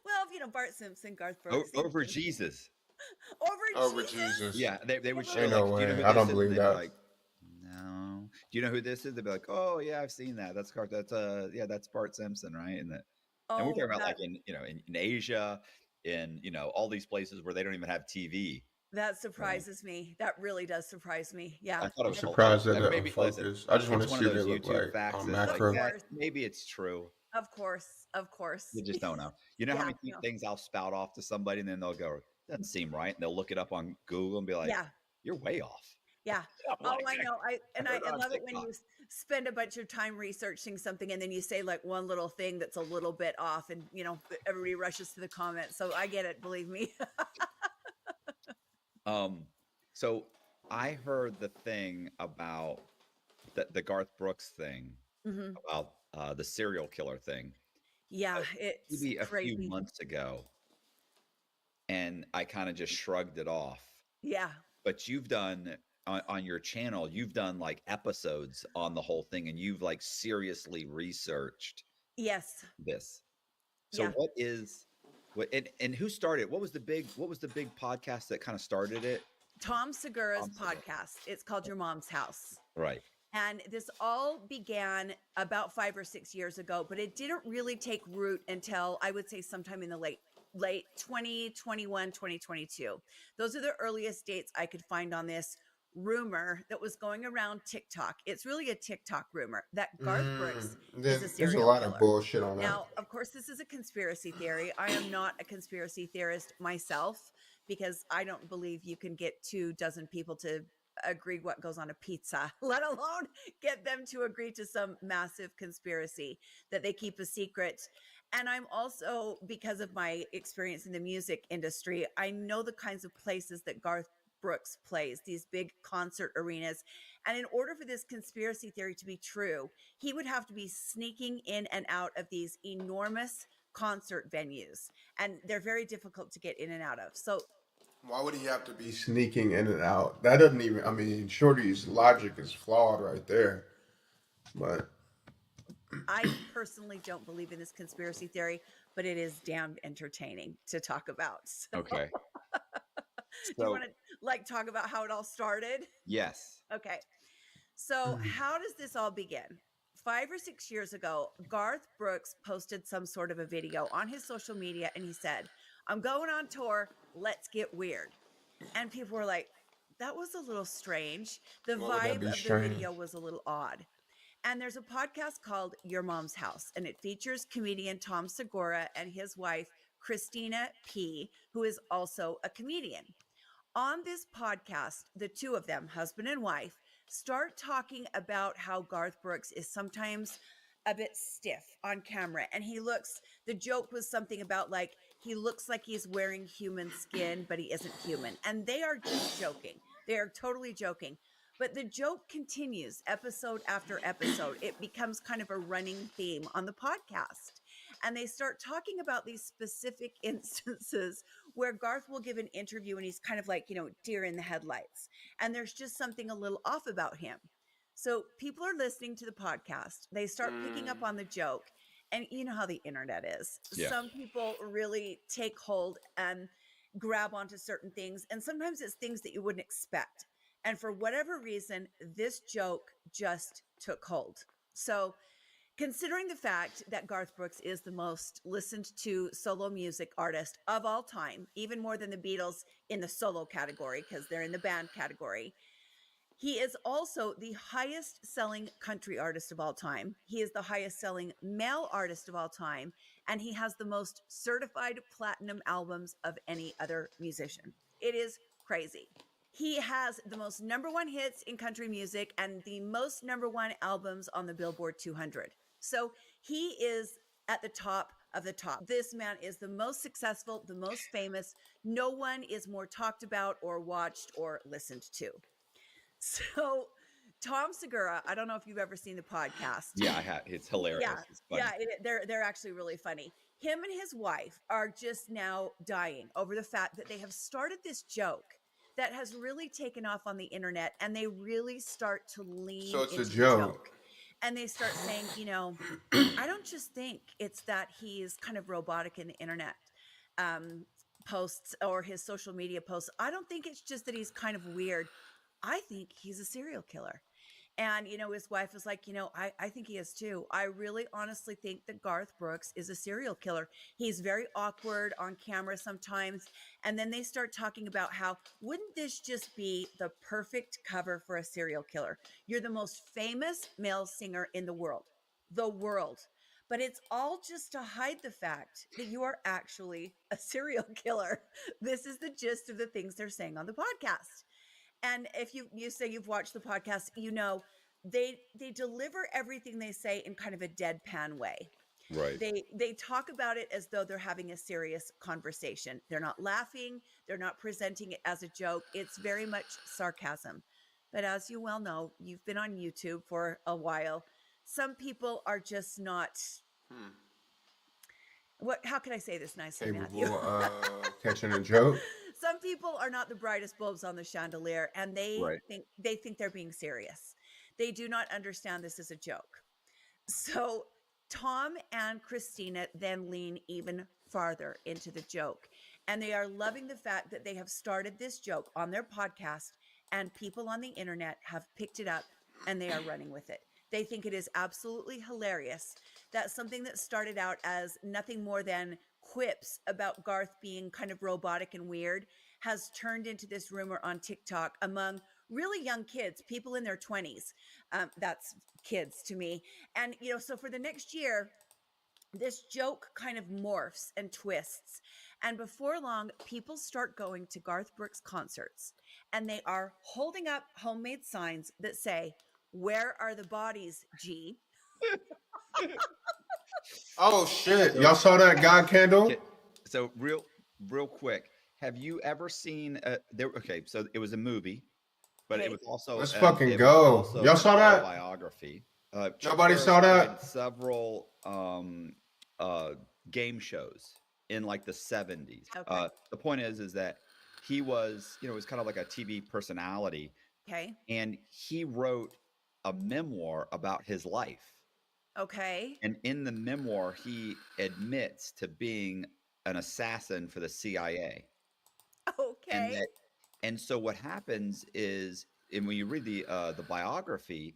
Well, Bart Simpson, Garth Brooks. Over Jesus. Over Jesus. Yeah, they would show Ain't no like, do you know way. who I this don't is? believe They'd be that. like, no. Do you know who this is? They'd be like, oh yeah, I've seen that. That's Garth. That's that's Bart Simpson, right? And we're talking about like in Asia, in all these places where they don't even have TV. That surprises me. That really does surprise me. Yeah. I thought it I'm was surprised that maybe, maybe focus. I just want to it's one see of what those they look YouTube like facts on that's like, macro. yeah, maybe it's true. Of course. Of course. You just don't know. You know how Yeah, many no. things I'll spout off to somebody and then they'll go, doesn't seem right. And they'll look it up on Google and be like, Yeah. you're way off. Yeah. I'm Oh, like, I know. I heard it on love it when TikTok. you spend a bunch of time researching something and then you say like one little thing that's a little bit off and everybody rushes to the comments. So I get it, believe me. So I heard the thing about the Garth Brooks thing Mhm. about the serial killer thing. Yeah, it's Maybe a crazy. few months ago, and I kind of just shrugged it off. Yeah. But you've done on your channel, you've done like episodes on the whole thing, and you've like seriously researched Yes. this. So Yeah. what is what and who started? What was the big podcast that kind of started it? Tom Segura's podcast. It's called Your Mom's House. Right. And this all began about 5 or 6 years ago, but it didn't really take root until I would say sometime in the late 2021, 2022. Those are the earliest dates I could find on this rumor that was going around TikTok. It's really a TikTok rumor that Garth Brooks is a There's serial a lot killer. of bullshit on that. Now, of course, this is a conspiracy theory. I am not a conspiracy theorist myself because I don't believe you can get 24 people to agree what goes on a pizza, let alone get them to agree to some massive conspiracy that they keep a secret. And I'm also, because of my experience in the music industry, I know the kinds of places that Garth Brooks plays, these big concert arenas. And in order for this conspiracy theory to be true, he would have to be sneaking in and out of these enormous concert venues. And they're very difficult to get in and out of. So Why would he have to be sneaking in and out? That doesn't even. I mean, Shorty's logic is flawed right there. But I personally don't believe in this conspiracy theory, but it is damn entertaining to talk about. So, Okay. do you want to talk about how it all started? Yes. Okay. So how does this all begin? 5 or 6 years ago, Garth Brooks posted some sort of a video on his social media and he said, I'm going on tour. Let's get weird. And people were like, that was a little strange. The Why would that vibe be of strange? the video was a little odd. And there's a podcast called Your Mom's House, and it features comedian Tom Segura and his wife, Christina P., who is also a comedian. On this podcast, the two of them, husband and wife, start talking about how Garth Brooks is sometimes a bit stiff on camera. And the joke was something about like, he looks like he's wearing human skin, but he isn't human. And they are just joking. They are totally joking. But the joke continues episode after episode. It becomes kind of a running theme on the podcast. And they start talking about these specific instances where Garth will give an interview and he's kind of like, deer in the headlights. And there's just something a little off about him. So people are listening to the podcast. They start picking up on the joke. And you know how the internet is. Yeah. Some people really take hold and grab onto certain things. And sometimes it's things that you wouldn't expect. And for whatever reason, this joke just took hold. So considering the fact that Garth Brooks is the most listened to solo music artist of all time, even more than the Beatles in the solo category, because they're in the band category, he is also the highest selling country artist of all time. He is the highest selling male artist of all time. And he has the most certified platinum albums of any other musician. It is crazy. He has the most #1 hits in country music and the most #1 albums on the Billboard 200. So he is at the top of the top. This man is the most successful, the most famous. No one is more talked about or watched or listened to. So Tom Segura, I don't know if you've ever seen the podcast. Yeah, I have. It's hilarious. Yeah, It's funny. they're actually really funny. Him and his wife are just now dying over the fact that they have started this joke that has really taken off on the internet, and they really start to lean So it's a into the joke. and they start saying, I don't just think it's that he's kind of robotic in the internet posts or his social media posts. I don't think it's just that he's kind of weird. I think he's a serial killer. And, his wife was like, I think he is too. I really honestly think that Garth Brooks is a serial killer. He's very awkward on camera sometimes. And then they start talking about how, wouldn't this just be the perfect cover for a serial killer? You're the most famous male singer in the world. But it's all just to hide the fact that you are actually a serial killer. This is the gist of the things they're saying on the podcast. And if you say you've watched the podcast, they deliver everything they say in kind of a deadpan way. Right. They talk about it as though they're having a serious conversation. They're not laughing. They're not presenting it as a joke. It's very much sarcasm. But as you well know, you've been on YouTube for a while. Some people are just not. How can I say this nicely, Matthew? Catching a joke. Some people are not the brightest bulbs on the chandelier, and they think they're being serious. They do not understand this is a joke. So Tom and Christina then lean even farther into the joke, and they are loving the fact that they have started this joke on their podcast, and people on the internet have picked it up and they are running with it. They think it is absolutely hilarious that something that started out as nothing more than quips about Garth being kind of robotic and weird has turned into this rumor on TikTok among really young kids, people in their 20s. That's kids to me. And, so for the next year, this joke kind of morphs and twists. And before long, people start going to Garth Brooks concerts, and they are holding up homemade signs that say, "Where are the bodies, G?" Oh shit! Y'all saw that God candle? So real quick, have you ever seen okay, so it was a movie, but it was also Let's fucking go. Y'all saw that? Biography. Nobody saw that? Several game shows in like the 70s. Okay. The point is that he was, he was kind of like a TV personality. Okay. And he wrote a memoir about his life. Okay. And in the memoir, he admits to being an assassin for the CIA. Okay. And so what happens is, and when you read the biography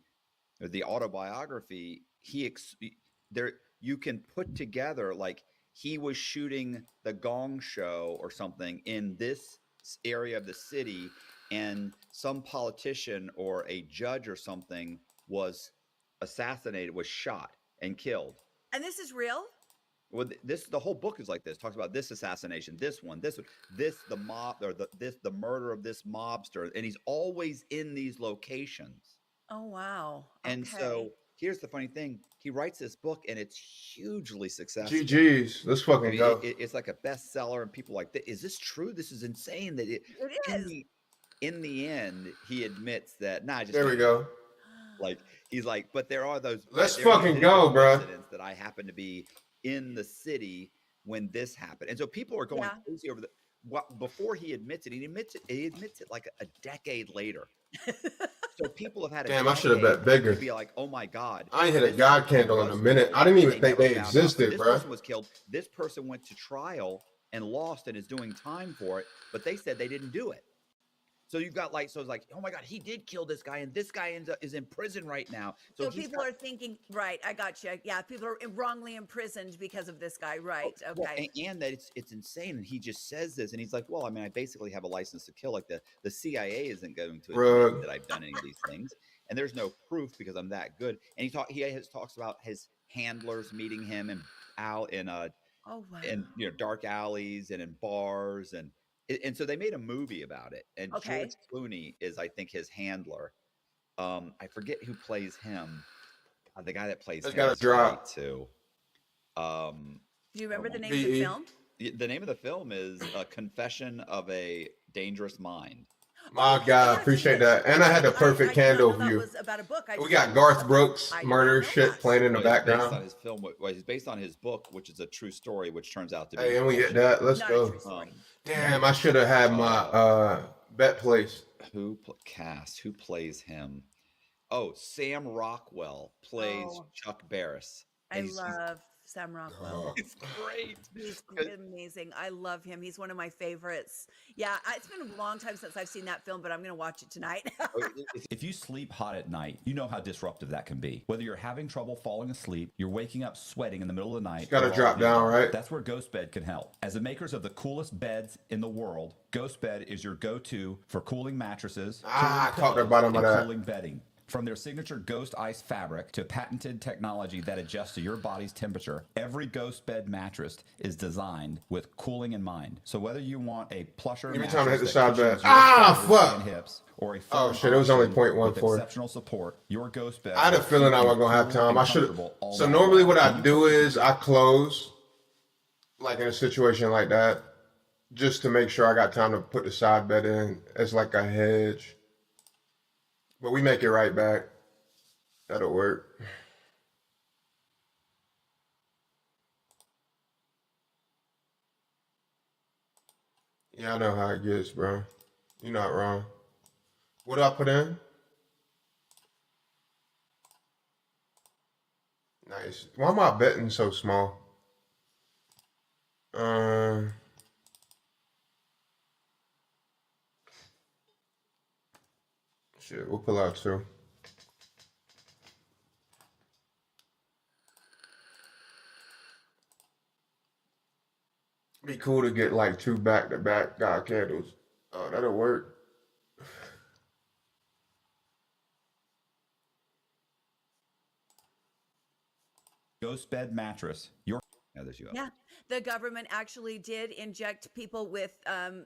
or the autobiography, you can put together like he was shooting the Gong Show or something in this area of the city, and some politician or a judge or something was assassinated, was shot and killed. And this is real? Well, the whole book is like this. Talks about this assassination, this the mob, or the murder of this mobster, and he's always in these locations. Oh wow! And so here's the funny thing: he writes this book, and it's hugely successful. GG's, let's fucking go. It's like a bestseller, and people are like, "Is this true? This is insane." That it is. In the end, he admits that. There we go. Like he's like, but there are those. Let's fucking go, bro. That I happen to be in the city when this happened, and so people are going crazy over before he admits it. He admits it like a decade later. So people have had damn. I should have bet bigger. Be like, oh my god, I ain't hit a God candle in a minute. I didn't even think they existed, bro. This person was killed. This person went to trial and lost and is doing time for it, but they said they didn't do it. So you've got it's like, oh my god, he did kill this guy, and this guy is in prison right now. So people are thinking, right? I got you. Yeah, people are wrongly imprisoned because of this guy, right? Okay. Well, and that it's insane, and he just says this, and he's like, well, I mean, I basically have a license to kill. Like the CIA isn't going to admit that I've done any of these things, and there's no proof because I'm that good. And he talks about his handlers meeting him out in dark alleys and in bars, and And so they made a movie about it. And Okay. George Clooney is, I think, his handler. I forget who plays him. The guy that plays It's him got a is drop. great too. Do you remember the name VE. of the film? The name of the film is A Confession of a Dangerous Mind. My God, appreciate that. And I had the perfect candle That view. was about a book. We got Garth Brooks murder shit playing in the Well, it's based on background. his film. Well, it's based on his book, which is a true story, which turns out to be. Hey, and we hit that. Let's go. Damn, I should have had my bet placed. Cast? Who plays him? Oh, Sam Rockwell plays Chuck Barris. I love Sam Rockwell. It's great. He's amazing. I love him. He's one of my favorites. Yeah, it's been a long time since I've seen that film, but I'm going to watch it tonight. If you sleep hot at night, you know how disruptive that can be. Whether you're having trouble falling asleep, you're waking up sweating in the middle of the night. It's gotta drop down, right? That's where Ghost Bed can help. As the makers of the coolest beds in the world, Ghost Bed is your go-to for cooling mattresses, I caught the bottom of and that. cooling bedding. From their signature Ghost Ice fabric to patented technology that adjusts to your body's temperature, every Ghost Bed mattress is designed with cooling in mind. So whether you want a plusher Give me time to hit the mattress side that bed. cushions your shoulders Fuck! and hips, or a Oh firm shit, it was only option with 0.14. exceptional support, your Ghost Bed. I had a will feeling keep I you wasn't gonna have cool time. and I should. comfortable all So night normally long. what I do is I close, like in a situation like that, just to make sure I got time to put the side bed in as like a hedge. But we make it right back. That'll work. Yeah, I know how it gets, bro. You're not wrong. What do I put in? Nice. Why am I betting so small? Shit, we'll pull out two. Be cool to get like two back-to-back God candles. Oh, that'll work. Ghost Bed mattress. Your Yeah, the government actually did inject people with LSD?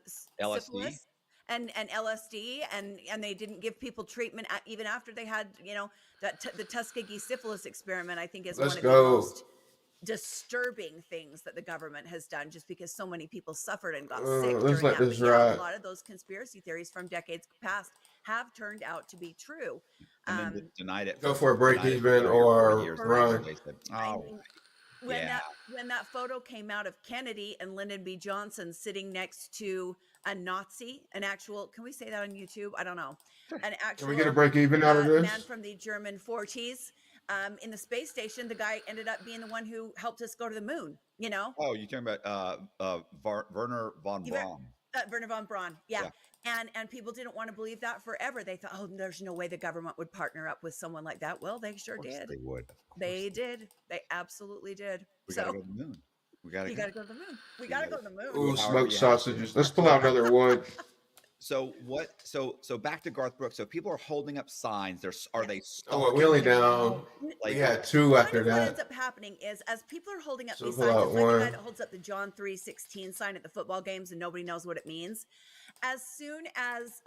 syphilis and LSD, and they didn't give people treatment even after they had, the Tuskegee syphilis experiment. I think is Let's one of go. the most disturbing things that the government has done, just because so many people suffered and got sick let's during let that. this But yeah, ride. a lot of those conspiracy theories from decades past have turned out to be true. And then denied it. Go for a break denied it even 30 or 40 years run. later. They said, oh, When that photo came out of Kennedy and Lyndon B. Johnson sitting next to a Nazi, an actual, can we say that on YouTube? I don't know. An actual, Can we get a break even out of this? man from the German 40s in the space station. The guy ended up being the one who helped us go to the moon, Oh, you're talking about Werner von Braun. Werner von Braun. Yeah. And people didn't want to believe that forever. They thought, oh, there's no way the government would partner up with someone like that. Well, they sure did. They would. They did. They absolutely did. We gotta go to the moon. You gotta go to the moon. We gotta go to the moon. Ooh, smoked sausages. Let's pull out another one. So back to Garth Brooks. So people are holding up signs. Are they? Oh, well, we only down. We had two after What ends that. up happening is, as people are holding up So these pull signs, out it's like the one. guy that holds up the John 3:16 sign at the football games and nobody knows what it means. As soon as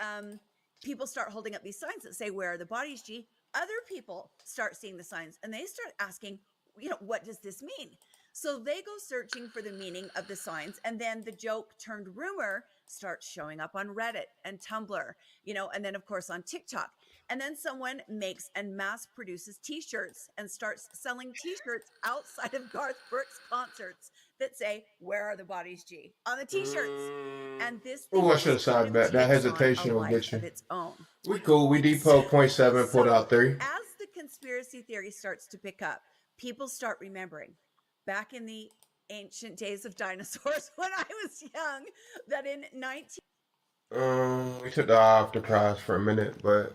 people start holding up these signs that say, "Where are the bodies, G?" other people start seeing the signs and they start asking, what does this mean? So they go searching for the meaning of the signs, and then the joke turned rumor starts showing up on Reddit and Tumblr, and then of course on TikTok. And then someone makes and mass produces t-shirts and starts selling t-shirts outside of Garth Brooks concerts that say, "Where are the bodies, G?" on the t-shirts. And this Ooh, I should have side bet. That hesitation will get you. of its own. We cool. We depot 0.7, pulled out 3. As the conspiracy theory starts to pick up, people start remembering back in the ancient days of dinosaurs when I was young, that in 19... We took the eye off the prize for a minute, but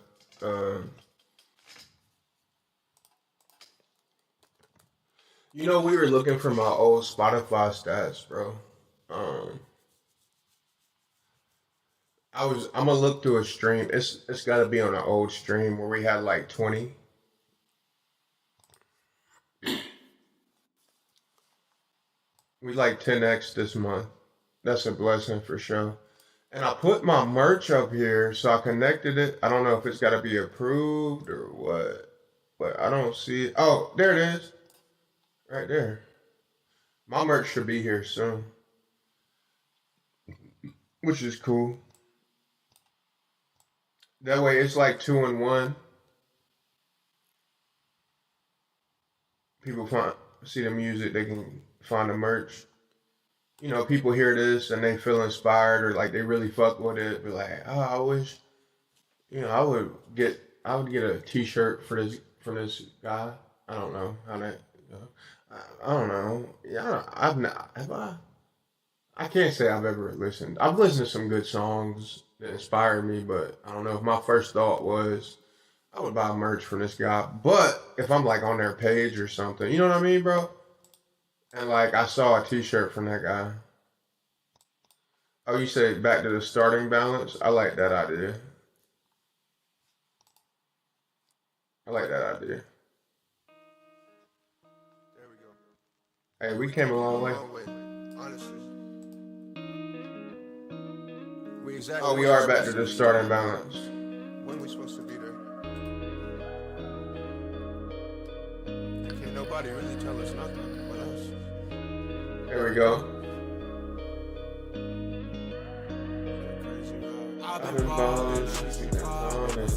we were looking for my old Spotify stats, bro. I'm gonna look through a stream. It's gotta be on an old stream where we had like 20. We like 10x this month. That's a blessing for sure. And I put my merch up here, so I connected it. I don't know if it's got to be approved or what, but I don't see it. Oh, there it is. Right there. My merch should be here soon, which is cool. That way it's like 2 in 1. People see the music, they can find the merch. You know, people hear this and they feel inspired or like they really fuck with it. Be like, oh, I wish, you know, I would get a T-shirt from this guy. I don't know how that. I don't know. Yeah, I can't say I've ever listened. I've listened to some good songs that inspired me, but I don't know if my first thought was I would buy merch from this guy. But if I'm like on their page or something, you know what I mean, bro? And like I saw a T-shirt from that guy. Oh, you say back to the starting balance? I like that idea. I like that idea. There we go. Hey, we came a long way. Honestly. Oh, we are back to the starting balance. When we supposed to be there? Can't nobody really tell us nothing but us. There we go. I've been ballin', she's been ballin',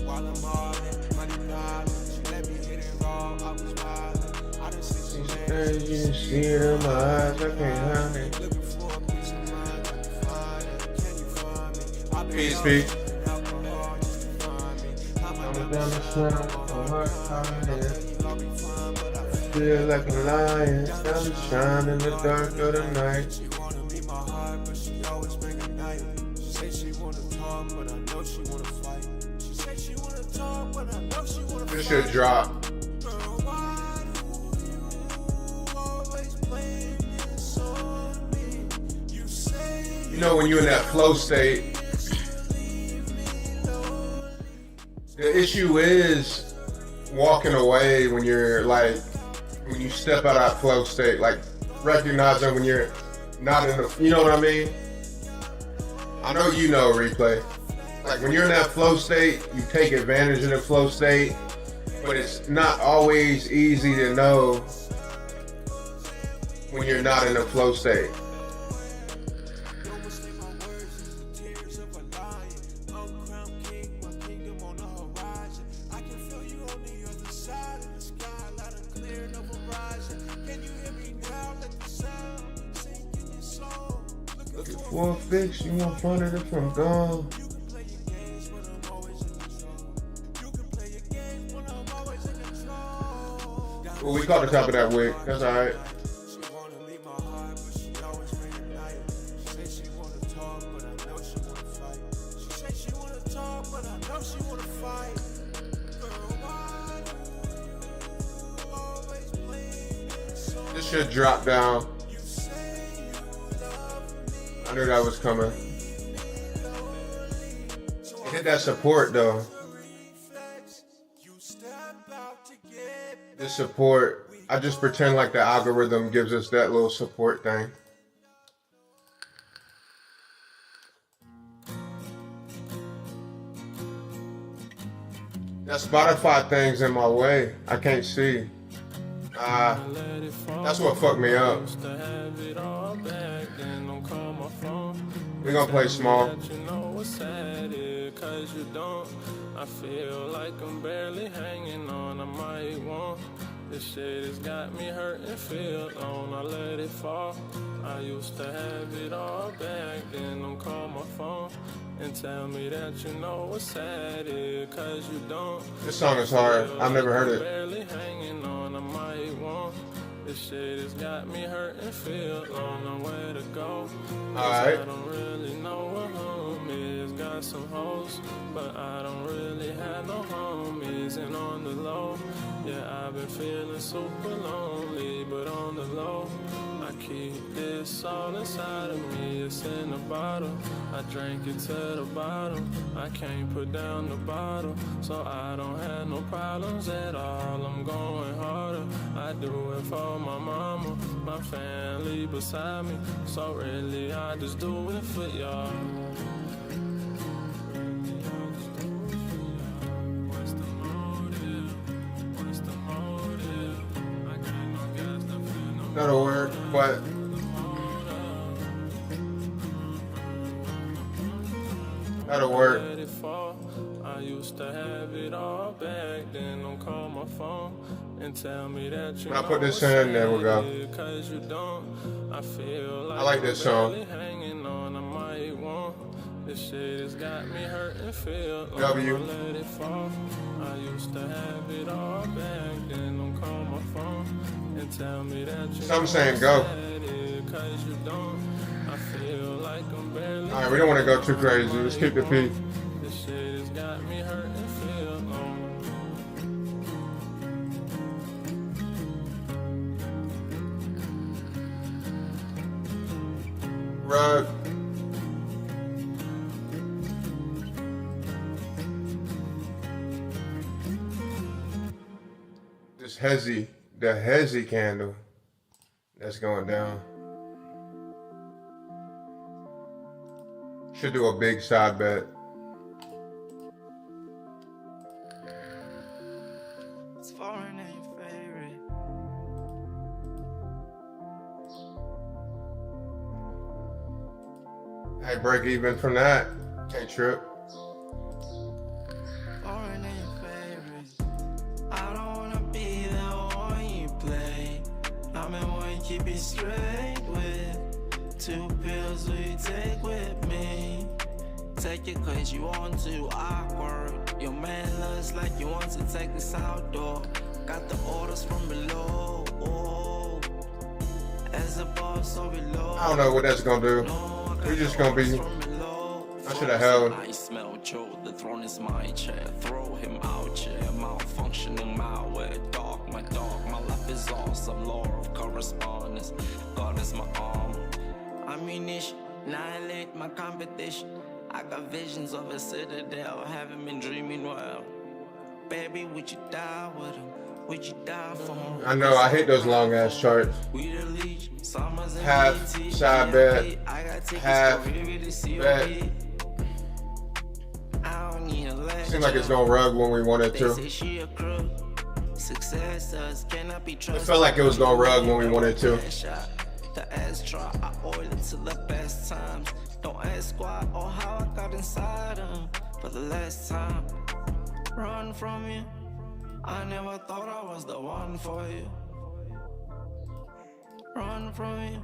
while I'm ballin', money ballin', she let me hit it raw, I was wildin', I done seen some days, you see it in my eyes, I can't hide it. Looking for a piece of mind, can you find it, can you find me, I've been Peace, peace. Alcohol just to find me, I'm down the sun, my heart hiding. Feel like a lion, down the shine in the dark of the night. She wanna be my heart, but she always bring a knife. She say she wanna talk, but I know she wanna fight. She say she wanna talk, but I know she wanna fight. This should drop. Girl, why do you always blame this on me? You say You know when you're in that flow state, the issue is walking away when you're like, when you step out of that flow state, like recognizing when you're not in the, you know what I mean? I know you know, Replay. Like when you're in that flow state, you take advantage of the flow state, but it's not always easy to know when you're not in the flow state. For a fix, you want fun of it from gone. Well, we caught the top of that wig. That's alright. This should drop down. I knew that was coming. Hit that support though. This support, I just pretend like the algorithm gives us that little support thing. That Spotify thing's in my way. I can't see. That's what fucked me up. We're gonna play small. I feel like I'm barely hanging on. I might want this shit has got me hurting, feel alone. I let it fall. I used to have it all back then. Don't call my phone and tell me that you know what's sad, cause you don't. This song is hard. I've never heard it. Barely hanging on. I might want this shit has got me hurting, feel alone. Nowhere to go. Alright. I don't really know what home is. Got some hoes, but I don't really have no homies. And on the low, yeah, I've been feeling super lonely. But on the low, I keep this all inside of me. It's in a bottle. I drank it to the bottom. I can't put down the bottle, so I don't have no problems at all. I'm going harder. I I do it for my mama, my family beside me. So really, I just do it for y'all. What's the motive? What's the motive? I got no gas to fill no. That'll work, but that'll work. I used to have it all back then. Don't call my phone and tell me that you when I put this in, there we go. Cause you don't. I feel like I like this song. hanging on. I might want. This shit has got me hurting. Feel W. let it fall. I used to have it all back then. Don't call my phone and tell me that you Some saying go. Cause you don't. I feel like I'm barely. Alright, we don't want to go too crazy. Let's keep the P. This shit has got me hurting. Feel Rug. This Hezzy, the Hezzy candle that's going down. Should do a big side bet. It's foreign and your favorite. Hey, break even from that. Can't trip. Foreign and your favorite. I don't wanna be the one you play. I'm the one you keep it straight with. 2 pills will you take with me? Take it cause you want to, awkward. Your man looks like you want to take this outdoor. Got the orders from below. Oh. As above, so below. I don't know what that's gonna do. We just gonna be. I should have held. I smell Joe, the throne is my chair. Throw him out, chair. Malfunctioning malware. Dog, my life is awesome. Law of correspondence. God is my arm. Ammunition, annihilate my competition. I got visions of a citadel, haven't been dreaming well. Baby, would you die with him? Would you die for him? I know, I hate those long ass charts. Half side bet, half bet. Seems like it's gonna rug when we wanted to. It felt like it was gonna rug when we wanted to. The ass try, I oil it to the best times. Don't ask why or how I got inside him for the last time. Run from you. I never thought I was the one for you. Run from you.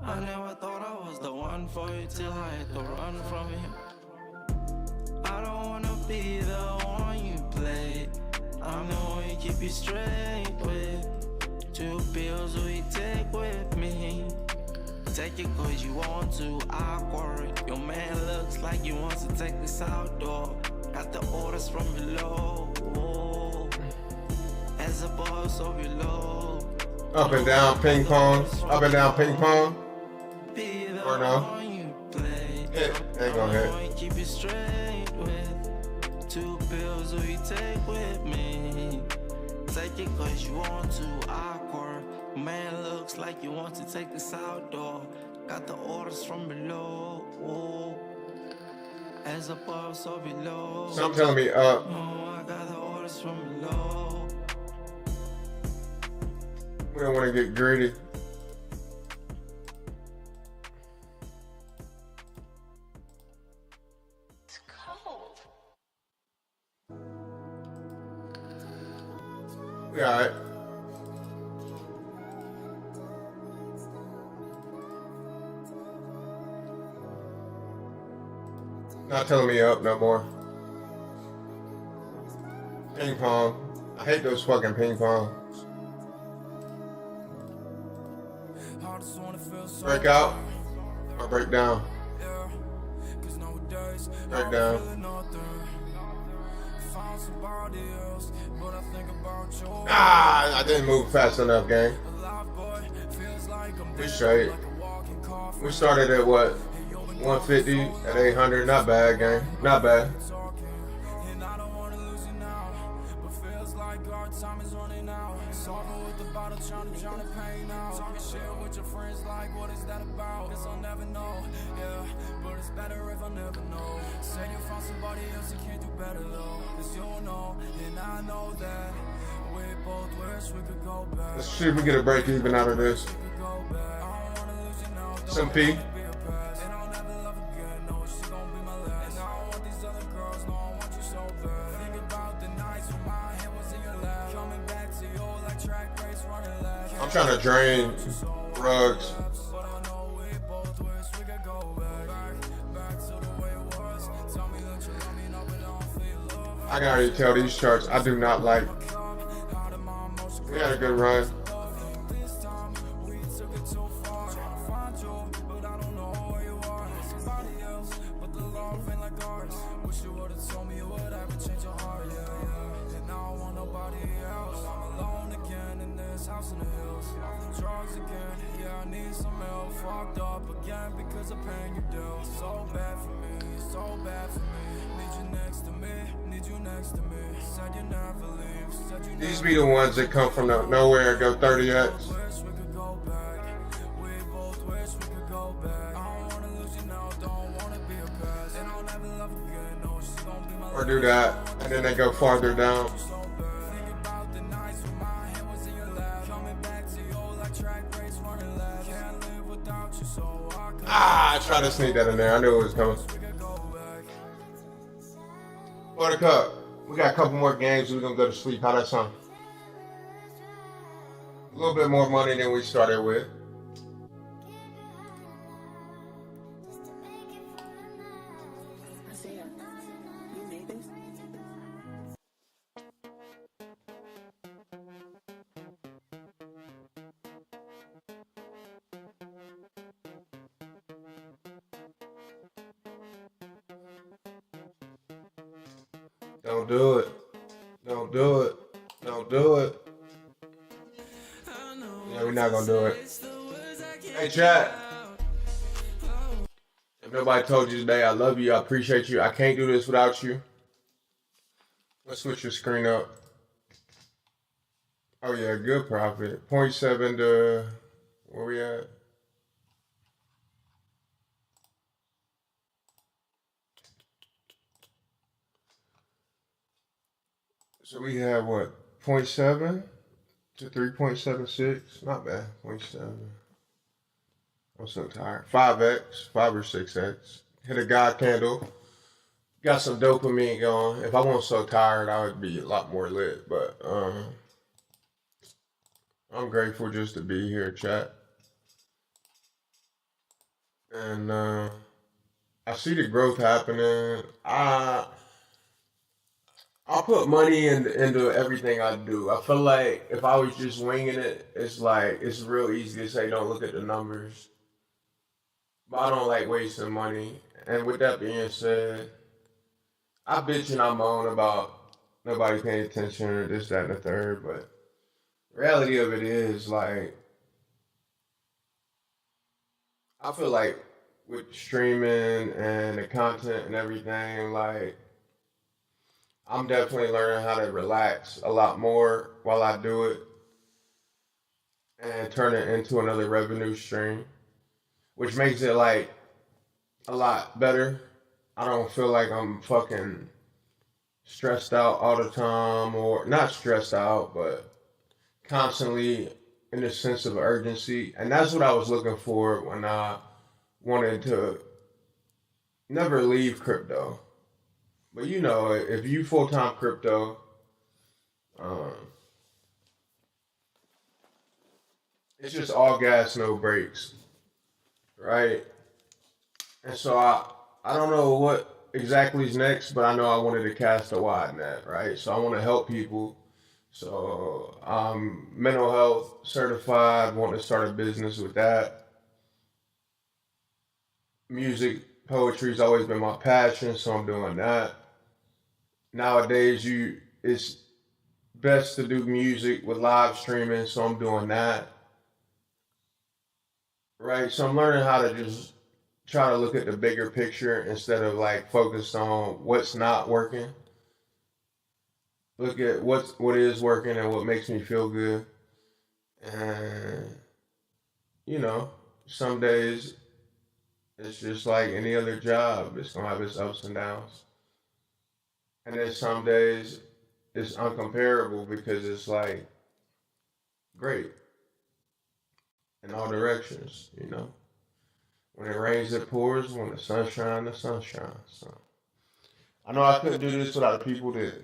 I never thought I was the one for you till I had to run from you. I don't wanna be the one you play. I'm the one you keep you straight with. 2 pills we take with me. Take it cause you want to, awkward. Your man looks like you want to take this outdoor. Got the orders from below. Whoa. As above, so below. Up and down ping pong. Up and down ping pong. Or no? Hit. Ain't gonna hit. Keep it straight with 2 pills we take with me. Take it cause you want to, awkward. Man looks like you want to take this outdoor. Got the orders from below. Whoa. As above, so below. Some telling me up. Oh, I got the orders from below. We don't want to get greedy. It's cold. We alright. Not telling me up no more. Ping pong. I hate those fucking ping pong. Break out or break down? Break down. Ah, I didn't move fast enough, gang. We straight. We started at what? 150 at 800. Not bad, gang. Not bad. like Garth, time is running out. Sorrow with the bottle, trying to drown the pain out. Talking shit with your friends, like what is that about? Guess I'll never know, yeah, but it's better if I never know. Say you found somebody else, you can't do better though. Cause you'll know, and I know that we both wish we could go back. Let's see if we get a break even out of this. Some P. I'm trying to drain rugs. I can already tell these charts I do not like. We had a good run. House in the hills, drugs again, yeah, I need some help. Fucked up again because of pain you dealt. So bad for me, so bad for me. Need you next to me, need you next to me. Said you never leave, said you never. These be the ones that come from nowhere and go 30x. Wish we could go back. We both wish we could go back. I don't wanna lose you now, don't wanna be a past. And I'll never love again, no, she's gonna be my Or do that, and then they go farther down. I tried to sneak that in there. I knew it was coming. Buttercup, we got a couple more games. We're going to go to sleep. How that sound? A little bit more money than we started with. Don't do it. Don't do it. Don't do it. Yeah, we're not gonna do it. Hey, chat. If nobody told you today, I love you. I appreciate you. I can't do this without you. Let's switch your screen up. Oh yeah, good profit. 0.7 to where we at? So we have what? 0.7 to 3.76. Not bad. 0.7. I'm so tired. 5x, 5 or 6x. Hit a God candle. Got some dopamine going. If I wasn't so tired, I would be a lot more lit. But I'm grateful just to be here, chat. And I see the growth happening. I'll put money into everything I do. I feel like if I was just winging it, it's real easy to say don't look at the numbers. But I don't like wasting money. And with that being said, I bitch and I moan about nobody paying attention or this, that, and the third. But the reality of it is, like, I feel like with streaming and the content and everything, like, I'm definitely learning how to relax a lot more while I do it and turn it into another revenue stream, which makes it like a lot better. I don't feel like I'm fucking stressed out all the time, or not stressed out, but constantly in a sense of urgency. And that's what I was looking for when I wanted to never leave crypto. But you know, if you full-time crypto, it's just all gas, no brakes, right? And so I don't know what exactly is next, but I know I wanted to cast a wide net, right? So I want to help people. So I'm mental health certified, want to start a business with that. Music, poetry's always been my passion, so I'm doing that. Nowadays, it's best to do music with live streaming, so I'm doing that. Right? So I'm learning how to just try to look at the bigger picture instead of like focused on what's not working. look at what is working and what makes me feel good. And, you know, some days it's just like any other job. It's going to have its ups and downs. And then some days it's uncomparable because it's like great in all directions, you know. When it rains, it pours. When the sun shines, the sun shines. So I know I couldn't do this without the people that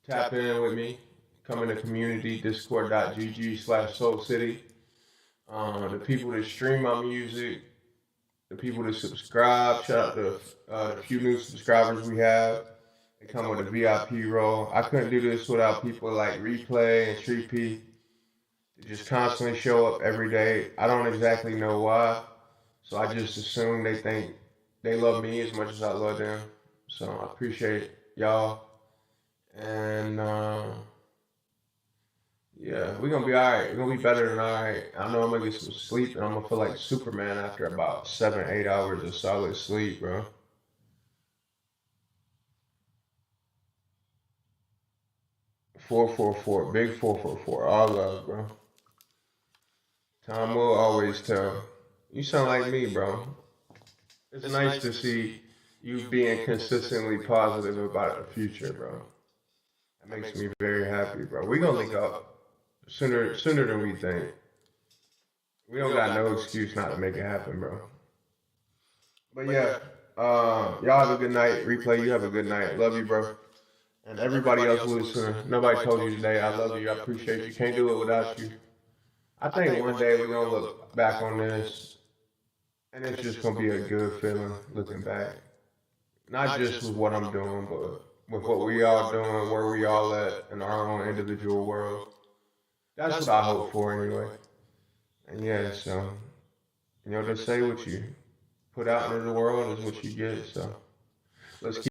tap in with me. Come in the community, discord.gg/Soul City. The people that stream my music, the people that subscribe. Shout out to the few new subscribers we have. They come with a VIP role. I couldn't do this without people like Replay and Tree P. They just constantly show up every day. I don't exactly know why, so I just assume they think they love me as much as I love them. So I appreciate y'all. And yeah, we're going to be all right. We're going to be better than all right. I know I'm going to get some sleep, and I'm going to feel like Superman after about 7-8 hours of solid sleep, bro. $444, big $444, all love, bro. Time will always tell. You sound like me, bro. It's nice to see you being consistently positive about the future, bro. That makes me very happy, bro. We're going to link up sooner than we think. We don't got no excuse not to make it happen, bro. But yeah, y'all have a good night. Replay, you have a good night. Love you, bro. And everybody else listening, nobody told you today, I love you, I appreciate you. Can't do it without you. I think one day we're going to look back on this, and it's just going to be a good feeling looking back. Not just with what I'm doing, but with what we all doing, where we all at in our own individual world. That's what I hope for anyway. And yeah, so, you know, just say what you put out into the world is what you get, so let's keep